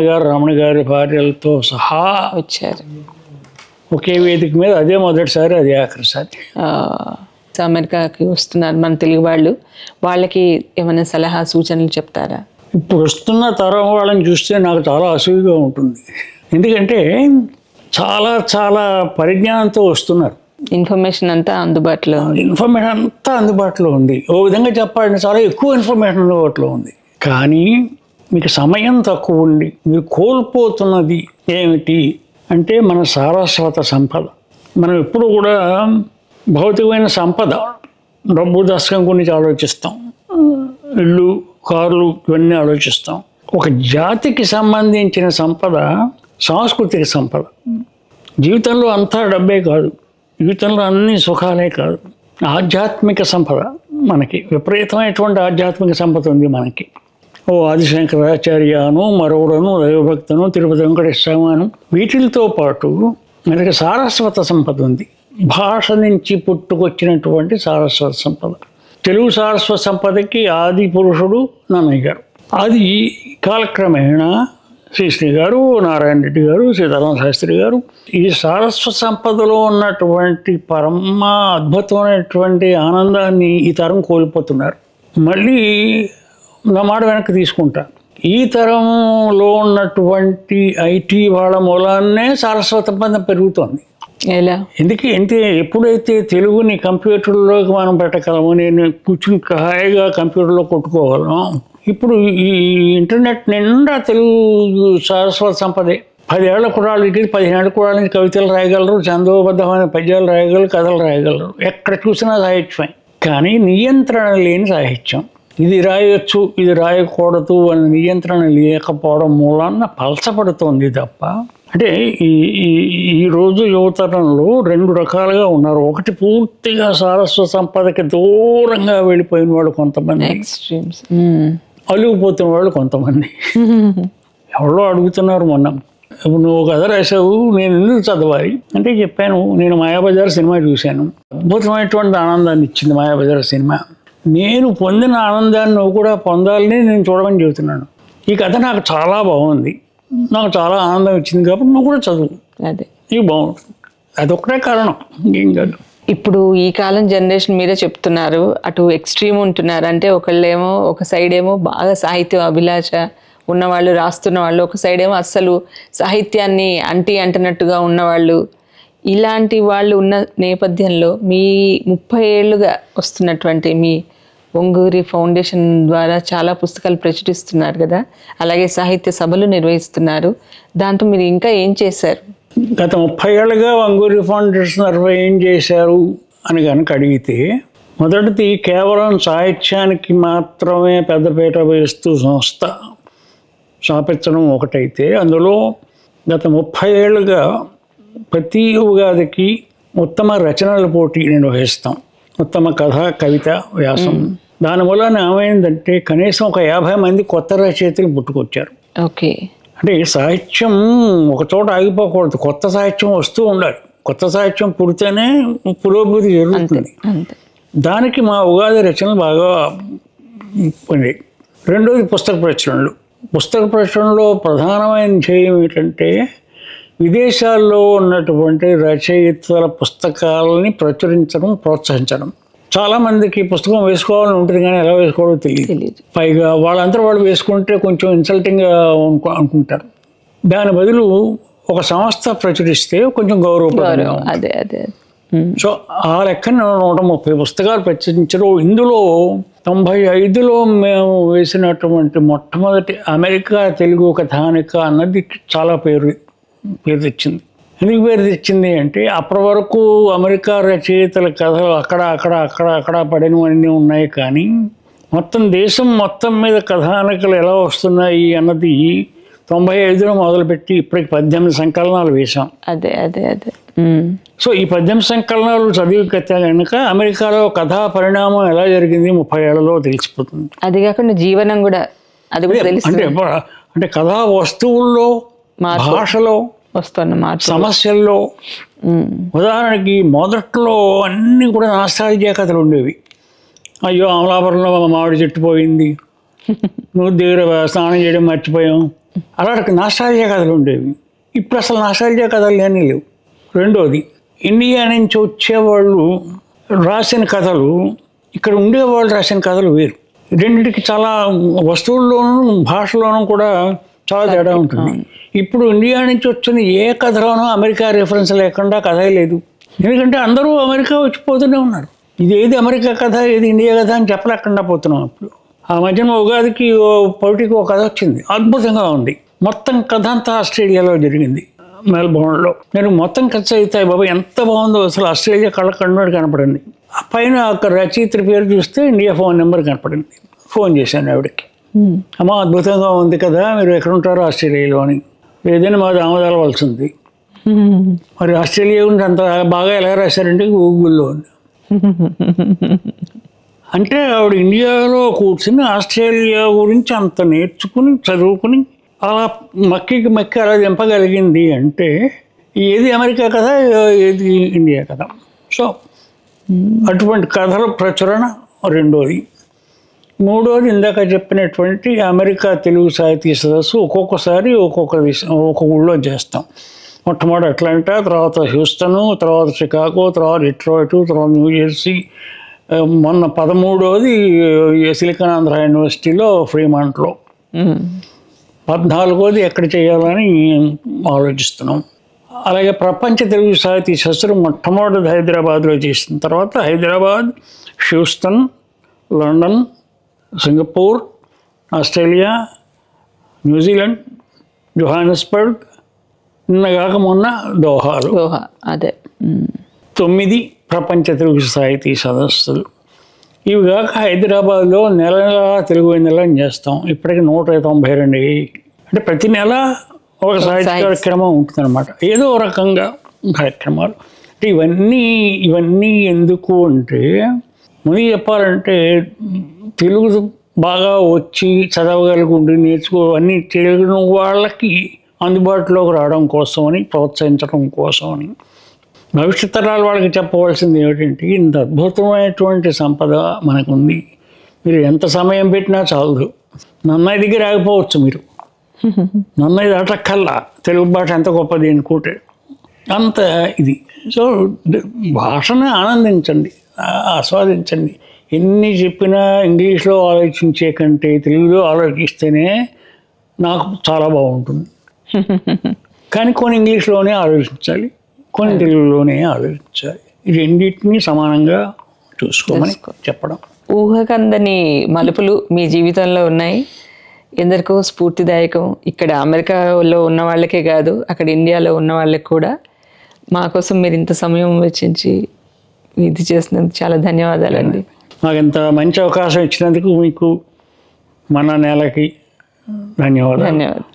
గారి భార్యలతో సహా వచ్చారు ఒకే వేదిక మీద. అదే మొదటిసారి, అదే ఆఖరిసారి. అమెరికాకి వస్తున్నారు మన తెలుగు వాళ్ళు. వాళ్ళకి ఏమైనా సలహా సూచనలు చెప్తారా? ఇప్పుడు వస్తున్న తరం వాళ్ళని చూస్తే నాకు చాలా అసూయగా ఉంటుంది. ఎందుకంటే చాలా చాలా పరిజ్ఞానంతో వస్తున్నారు. ఇన్ఫర్మేషన్ అంతా అందుబాటులో ఉంది. ఇన్ఫర్మేషన్ అంతా అందుబాటులో ఉంది. ఓ విధంగా చెప్పాలంటే చాలా ఎక్కువ ఇన్ఫర్మేషన్ అందుబాటులో ఉంది. కానీ మీకు సమయం తక్కువ ఉండి మీరు కోల్పోతున్నది ఏమిటి అంటే మన సారస్వత సంపద. మనం ఎప్పుడు కూడా భౌతికమైన సంపద, డబ్బు దశకం గురించి ఆలోచిస్తాం, ఇళ్ళు కార్లు ఇవన్నీ ఆలోచిస్తాం. ఒక జాతికి సంబంధించిన సంపద సాంస్కృతిక సంపద. జీవితంలో అంతా డబ్బే కాదు, జీవితంలో అన్ని సుఖాలే కాదు, ఆధ్యాత్మిక సంపద. మనకి విపరీతమైనటువంటి ఆధ్యాత్మిక సంపద ఉంది మనకి. ఓ ఆదిశంకరాచార్యను, మరొకడును, దైవభక్తను, తిరుపతి వెంకటేశ్వరను, వీటితో పాటు మనకి సారస్వత సంపద ఉంది. భాష నుంచి పుట్టుకొచ్చినటువంటి సారస్వత సంపద. తెలుగు సారస్వత సంపదకి ఆది పురుషుడు నన్నయ్య గారు. అది కాలక్రమేణా శ్రీశ్రీ గారు, నారాయణ రెడ్డి గారు, సీతారామ శాస్త్రి గారు ఈ సారస్వత సంపదలో ఉన్నటువంటి పరమ అద్భుతమైనటువంటి ఆనందాన్ని ఈ తరం కోల్పోతున్నారు. మళ్ళీ నా మాట వెనక్కి తీసుకుంటా. ఈ తరంలో ఉన్నటువంటి ఐటీ వాళ్ళ మూలాన్నే సారస్వత సంపద పెరుగుతోంది. ఎలా? ఎందుకంటే ఎప్పుడైతే తెలుగుని కంప్యూటర్లోకి మనం పెట్టగలము, నేను కూర్చుని హాయిగా కంప్యూటర్లో కొట్టుకోగలను. ఇప్పుడు ఈ ఇంటర్నెట్ నిండా తెలుగు సారస్వత సంపదే. 10 ఏళ్ల కుర్రాళ్ళకి 15 ఏళ్ల కుర్రాళ్ళకి కవితలు రాయగలరు, చందోబద్ధమైన పద్యాలు రాయగలరు, కథలు రాయగలరు. ఎక్కడ చూసినా సాహిత్యమే. కానీ నియంత్రణ లేని సాహిత్యం. ఇది రాయొచ్చు, ఇది రాయకూడదు అని నియంత్రణ లేకపోవడం మూలాన పలచబడుతోంది తప్ప. అంటే ఈరోజు యువతరంలో 2 రకాలుగా ఉన్నారు. ఒకటి పూర్తిగా సారస్వత సంపదకి దూరంగా వెళ్ళిపోయిన వాళ్ళు కొంతమంది, అలిగిపోతున్న వాళ్ళు కొంతమంది. ఎవరో అడుగుతున్నారు మొన్న, ఇప్పుడు నువ్వు కథ రాసావు, నేను ఎందుకు చదవాలి అంటే చెప్పాను, నేను మాయాబజార్ సినిమా చూశాను, అద్భుతమైనటువంటి ఆనందాన్ని ఇచ్చింది మాయాబజార్ సినిమా. నేను పొందిన ఆనందాన్ని నువ్వు కూడా పొందాలని నేను చూడమని చెబుతున్నాను. ఈ కథ నాకు చాలా బాగుంది, నాకు చాలా ఆనందం ఇచ్చింది కాబట్టి నువ్వు కూడా చదువు, అదే ఇది బాగుంటుంది. అదొక్కటే కారణం, ఇంకేం కాదు. ఇప్పుడు ఈ కాలం జనరేషన్ మీరే చెప్తున్నారు, అటు ఎక్స్ట్రీమ్ ఉంటున్నారు. అంటే ఒకళ్ళేమో ఒక సైడ్ ఏమో బాగా సాహిత్య అభిలాష ఉన్నవాళ్ళు రాస్తున్న వాళ్ళు, ఒక సైడ్ ఏమో అస్సలు సాహిత్యాన్ని అంటున్నట్టుగా ఉన్నవాళ్ళు. ఇలాంటి వాళ్ళు ఉన్న నేపథ్యంలో మీ 30 ఏళ్ళుగా వస్తున్నటువంటి మీ ఒంగూరి ఫౌండేషన్ ద్వారా చాలా పుస్తకాలు ప్రచురిస్తున్నారు కదా, అలాగే సాహిత్య సభలు నిర్వహిస్తున్నారు. దాంతో మీరు ఇంకా ఏం చేశారు? గత 30 ఏళ్ళుగా ఒంగూరి ఫౌండేషన్ తరఫున ఏం చేశారు అని కనుక అడిగితే, మొదటిది కేవలం సాహిత్యానికి మాత్రమే పెద్దపీట వేస్తూ సంస్థ స్థాపించడం ఒకటైతే, అందులో గత 30 ఏళ్ళుగా ప్రతి ఉగాదికి ఉత్తమ రచనల పోటీ నిర్వహిస్తాం. ఉత్తమ కథ, కవిత, వ్యాసం. దానివల్ల ఏమైందంటే కనీసం ఒక 50 మంది కొత్త రచయితలు పుట్టుకొచ్చారు. ఓకే, అంటే సాహిత్యం ఒక చోట ఆగిపోకూడదు, కొత్త సాహిత్యం వస్తూ ఉండాలి. కొత్త సాహిత్యం పుడితేనే పురోభివృద్ధి జరుగుతుంది. దానికి మా ఉగాది రచనలు బాగా ఉన్నాయి. రెండోది పుస్తక ప్రచురణలు. పుస్తక ప్రచురణలో ప్రధానమైన ధ్యేయం ఏంటంటే విదేశాల్లో ఉన్నటువంటి రచయితల పుస్తకాలని ప్రచురించడం, ప్రోత్సహించడం. చాలామందికి పుస్తకం వేసుకోవాలని ఉంటుంది కానీ ఎలా వేసుకోవాలో తెలియదు. పైగా వాళ్ళంతా వాళ్ళు వేసుకుంటే కొంచెం ఇన్సల్టింగ్గా అనుకుంటారు. దాని బదులు ఒక సంస్థ ప్రచురిస్తే కొంచెం గౌరవపరంగా. సో ఆ లెక్కన 130 పుస్తకాలు ప్రచురించడం. ఇందులో 95లో మేము వేసినటువంటి మొట్టమొదటి అమెరికా తెలుగు కథానిక అన్నది చాలా పేరు తెచ్చింది. ఎందుకు పేరు తెచ్చింది అంటే అప్పటి వరకు అమెరికా రచయితల కథలు అక్కడ పడినవన్నీ ఉన్నాయి, కానీ మొత్తం దేశం మొత్తం మీద కథానికలు ఎలా వస్తున్నాయి అన్నది 95లో మొదలుపెట్టి ఇప్పటికి 18 సంకలనాలు వేశాం. అదే అదే అదే సో ఈ 18 సంకలనాలు చదివి కనుక అమెరికాలో కథా పరిణామం ఎలా జరిగింది 30 ఏళ్లలో తెలిసిపోతుంది. అది కాకుండా జీవనం కూడా అది కూడా తెలుస్తుంది. అంటే కథా వస్తువుల్లో, భాషలో వస్తున్న మార్పు, సమస్యల్లో. ఉదాహరణకి మొదట్లో అన్నీ కూడా నాస్టాల్జియా కథలు ఉండేవి. అయ్యో అమలాపురంలో మామిడి చెట్టు పోయింది, నువ్వు దగ్గర స్నానం చేయడం మర్చిపోయాం, అలాంటి నాస్టాల్జియా కథలు ఉండేవి. ఇప్పుడు అసలు నాస్టాల్జియా కథలు ఏమీ లేవు. రెండోది, ఇండియా నుంచి వచ్చేవాళ్ళు రాసిన కథలు, ఇక్కడ ఉండేవాళ్ళు రాసిన కథలు వేరు. రెండింటికి చాలా వస్తువుల్లోనూ భాషలోనూ కూడా చాలా తేడా ఉంటుంది. ఇప్పుడు ఇండియా నుంచి వచ్చిన ఏ కథలోనూ అమెరికా రిఫరెన్స్ లేకుండా కథ లేదు. ఎందుకంటే అందరూ అమెరికా వచ్చిపోతూనే ఉన్నారు. ఇది ఏది అమెరికా కథ, ఏది ఇండియా కథ అని చెప్పలేకుండా పోతున్నాం. ఇప్పుడు ఆ మధ్యన ఉగాదికి పొలిటికి ఒక కథ వచ్చింది, అద్భుతంగా ఉంది. మొత్తం కథ అంతా ఆస్ట్రేలియాలో జరిగింది, మెల్బోర్న్లో. నేను మొత్తం కథ చదివితే బాబా ఎంత బాగుందో, అసలు ఆస్ట్రేలియా కళ్ళ కన్నోడు కనపడింది. ఆ పైన ఒక రచయిత్రి పేరు చూస్తే ఇండియా ఫోన్ నెంబర్ కనపడింది. ఫోన్ చేశాను ఆవిడకి, అమ్మ అద్భుతంగా ఉంది కదా, మీరు ఎక్కడ ఉంటారో ఆస్ట్రేలియాలో అని. ఏదైనా మాది ఆమదాల వలస ఉంది. మరి ఆస్ట్రేలియా గురించి అంత బాగా ఎలా రాశారంటే గూగుల్లో ఉంది. అంటే ఆవిడ ఇండియాలో కూర్చుని ఆస్ట్రేలియా గురించి అంత నేర్చుకుని చదువుకుని అలా మక్కి అలా దింపగలిగింది అంటే ఏది అమెరికా కథ, ఏది ఇండియా కథ. సో అటువంటి కథల ప్రచురణ రెండోది. మూడోది, ఇందాక చెప్పినటువంటి అమెరికా తెలుగు సాహితీ సదస్సు ఒక్కొక్కసారి ఒక్కొక్క ఊళ్ళో చేస్తాం. మొట్టమొదటి అట్లాంటా, తర్వాత హ్యూస్టను, తర్వాత చికాగో, తర్వాత డెట్రాయిట్, తర్వాత న్యూజెర్సీ. మొన్న 13వది సిలికాన్ ఆంధ్ర యూనివర్సిటీలో ఫ్రీమాంట్లో. 14వది ఎక్కడ చేయాలని ఆలోచిస్తున్నాం. అలాగే ప్రపంచ తెలుగు సాహితీ సదస్సులు మొట్టమొదటి హైదరాబాద్లో చేసిన తర్వాత Hyderabad, Houston, London, Singapore, Australia, New Zealand, Johannesburg, నిన్నగాక మొన్న దోహా. అదే 9 ప్రపంచ తెలుగు సాహితీ సదస్సులు. ఇవి కాక హైదరాబాద్లో నెలగా తెలుగు నెలని చేస్తాం. ఇప్పటికి 192. అంటే ప్రతి నెల ఒక సాహిత్య కార్యక్రమం ఉంటుందన్నమాట, ఏదో రకంగా కార్యక్రమాలు. అంటే ఇవన్నీ ఎందుకు అంటే, ముందు చెప్పాలంటే తెలుగు బాగా వచ్చి చదవగలుగుండి నేర్చుకో అన్నీ తెలియని వాళ్ళకి అందుబాటులోకి రావడం కోసమని, ప్రోత్సహించడం కోసమని. భవిష్యత్ తరాల వాళ్ళకి చెప్పవలసింది ఏమిటంటే, ఇంత అద్భుతమైనటువంటి సంపద మనకుంది, మీరు ఎంత సమయం పెట్టినా చాలదు. నన్నయ్య దగ్గర ఆగిపోవచ్చు మీరు, నన్నయ్య దాటక్కల్లా తెలుగు భాష ఎంత గొప్పది అనుకుంటే అంత ఇది. సో భాషను ఆనందించండి, ఆస్వాదించండి. ఎన్ని చెప్పినా ఇంగ్లీష్లో ఆలోచించే కంటే తెలుగులో ఆలోచిస్తేనే నాకు చాలా బాగుంటుంది. కానీ కొన్ని ఇంగ్లీష్లోనే ఆలోచించాలి, కొన్ని తెలుగులోనే ఆలోచించాలి. ఈ రెండింటినీ సమానంగా చూసుకోమని చెప్పడం. ఊహకందని మలుపులు మీ జీవితంలో ఉన్నాయి, ఎందరికో స్ఫూర్తిదాయకం. ఇక్కడ అమెరికాలో ఉన్న వాళ్ళకే కాదు, అక్కడ ఇండియాలో ఉన్న వాళ్ళకి కూడా. మా కోసం మీరు ఇంత సమయం వెచ్చించి ఇది చేసినందుకు చాలా ధన్యవాదాలండి. నాకు ఇంత మంచి అవకాశం ఇచ్చినందుకు మీకు మన నేలకి ధన్యవాదాలు.